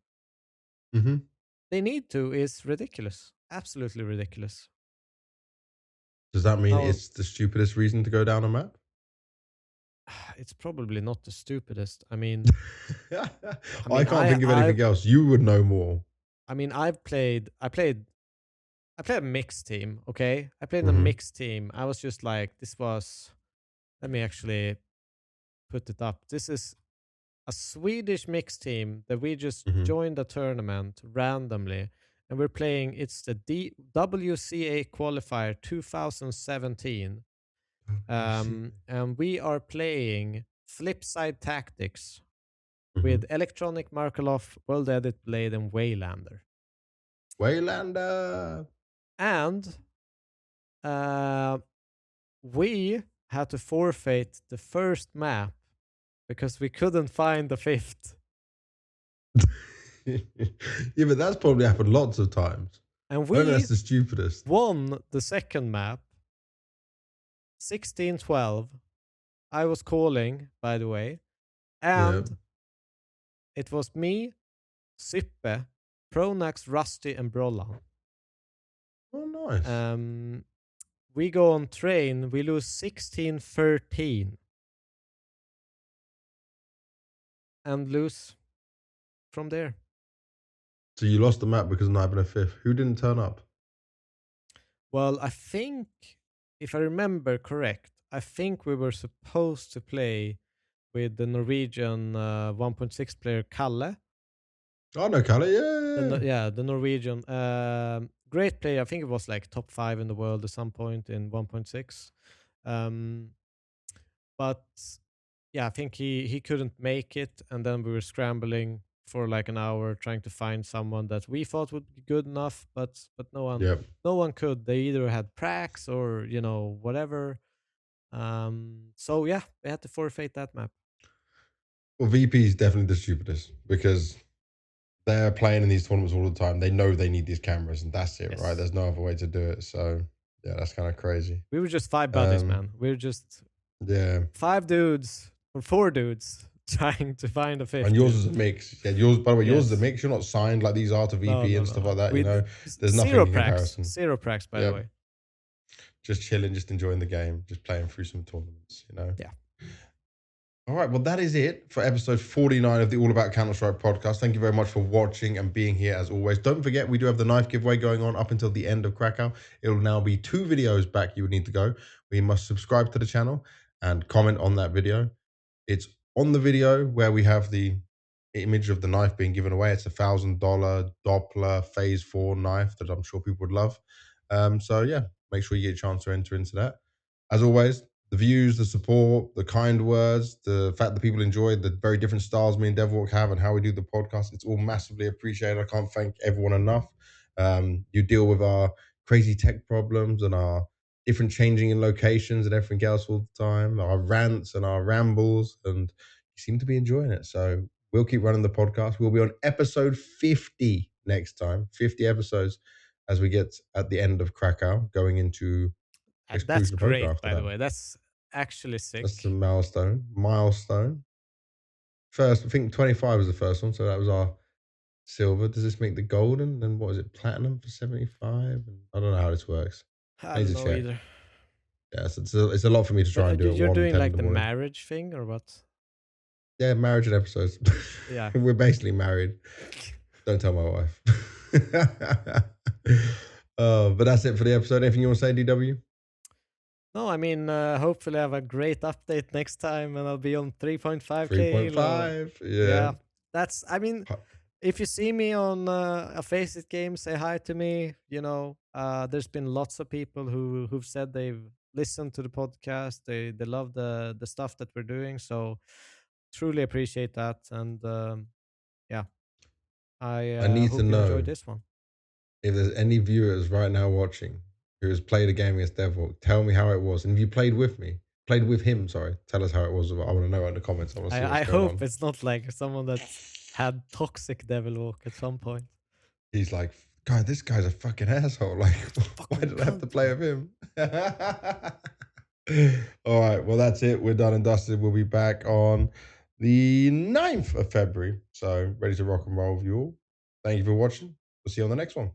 they need to, is ridiculous. Absolutely ridiculous. Does that mean Now, it's the stupidest reason to go down a map? it's probably not the stupidest. I mean, I can't think of anything else. You would know more. I mean, I played a mixed team, okay? I played in a mixed team. I was just like, let me actually put it up. This is a Swedish mixed team that we just joined a tournament randomly. And we're playing, it's the WCA qualifier 2017. And we are playing Flipside Tactics with Electronic, Markelov, World Edit, Blade, and Waylander. And we had to forfeit the first map because we couldn't find the fifth. Yeah, but that's probably happened lots of times. And we that's the stupidest. Won the second map 16-12. I was calling, by the way. And it was me, Sippe, Pronax, Rusty, and Brollan. Oh, nice. We go on train. We lose 16-13. And lose from there. So you lost the map because of not having a fifth. Who didn't turn up? Well, I think, if I remember correct, I think we were supposed to play with the Norwegian 1.6 player Kalle. Oh, no, Kalle, yeah. The Norwegian. Great player. I think it was like top 5 in the world at some point in 1.6. But yeah, I think he couldn't make it. And then we were scrambling for like an hour trying to find someone that we thought would be good enough, but no one could. They either had pracs or, whatever. So yeah, we had to forfeit that map. Well, VP is definitely the stupidest because they're playing in these tournaments all the time. They know they need these cameras, and that's it, right? There's no other way to do it. So yeah, that's kind of crazy. We were just 5 buddies, man. We were just 5 dudes or 4 dudes trying to find a fifth. And yours is a mix. Yeah, yours. By the way, yours is a mix. You're not signed like these are to VP and stuff like that. There's nothing in comparison. 0 pracs, by the way. Just chilling, just enjoying the game, just playing through some tournaments. Yeah. All right, well, that is it for episode 49 of the All About Counter-Strike podcast. Thank you very much for watching and being here as always. Don't forget, we do have the knife giveaway going on up until the end of Krakow. It will now be 2 videos back you would need to go. We must subscribe to the channel and comment on that video. It's on the video where we have the image of the knife being given away. It's $1,000 Doppler Phase 4 knife that I'm sure people would love. So yeah, make sure you get a chance to enter into that. As always, the views, the support, the kind words, the fact that people enjoy the very different styles me and Devilwalk have and how we do the podcast, it's all massively appreciated. I can't thank everyone enough. You deal with our crazy tech problems and our different changing in locations and everything else all the time, our rants and our rambles, and you seem to be enjoying it. So we'll keep running the podcast. We'll be on episode 50 next time, 50 episodes as we get at the end of Krakow, going into that's great, by the way. That's actually sick. That's a milestone. First, I think 25 was the first one, so that was our silver. Does this make the golden? Then what is it, platinum for 75? I don't know how this works. I don't know either. Yeah, so it's a lot for me to try and do it. You're doing like the marriage thing or what? Yeah, marriage and episodes. Yeah. We're basically married. Don't tell my wife. But that's it for the episode. Anything you want to say, DW? No, I mean, hopefully I have a great update next time and I'll be on 3.5K. 3.5, yeah. That's, I mean, if you see me on a Faceit game, say hi to me. There's been lots of people who've said they've listened to the podcast. They love the stuff that we're doing. So truly appreciate that. And yeah, I need hope to know you enjoyed this one. If there's any viewers right now watching who has played a game against Devilwalk, tell me how it was. And if you played with me, Played with him, sorry. Tell us how it was. I want to know in the comments. I want to see what's I going hope on. it's not like someone that's had toxic Devilwalk at some point. He's like, God, this guy's a fucking asshole. Like, why Fucking did I have to cunt, play man. with him? All right, well, that's it. We're done and dusted. We'll be back on the 9th of February. So, ready to rock and roll with you all. Thank you for watching. We'll see you on the next one.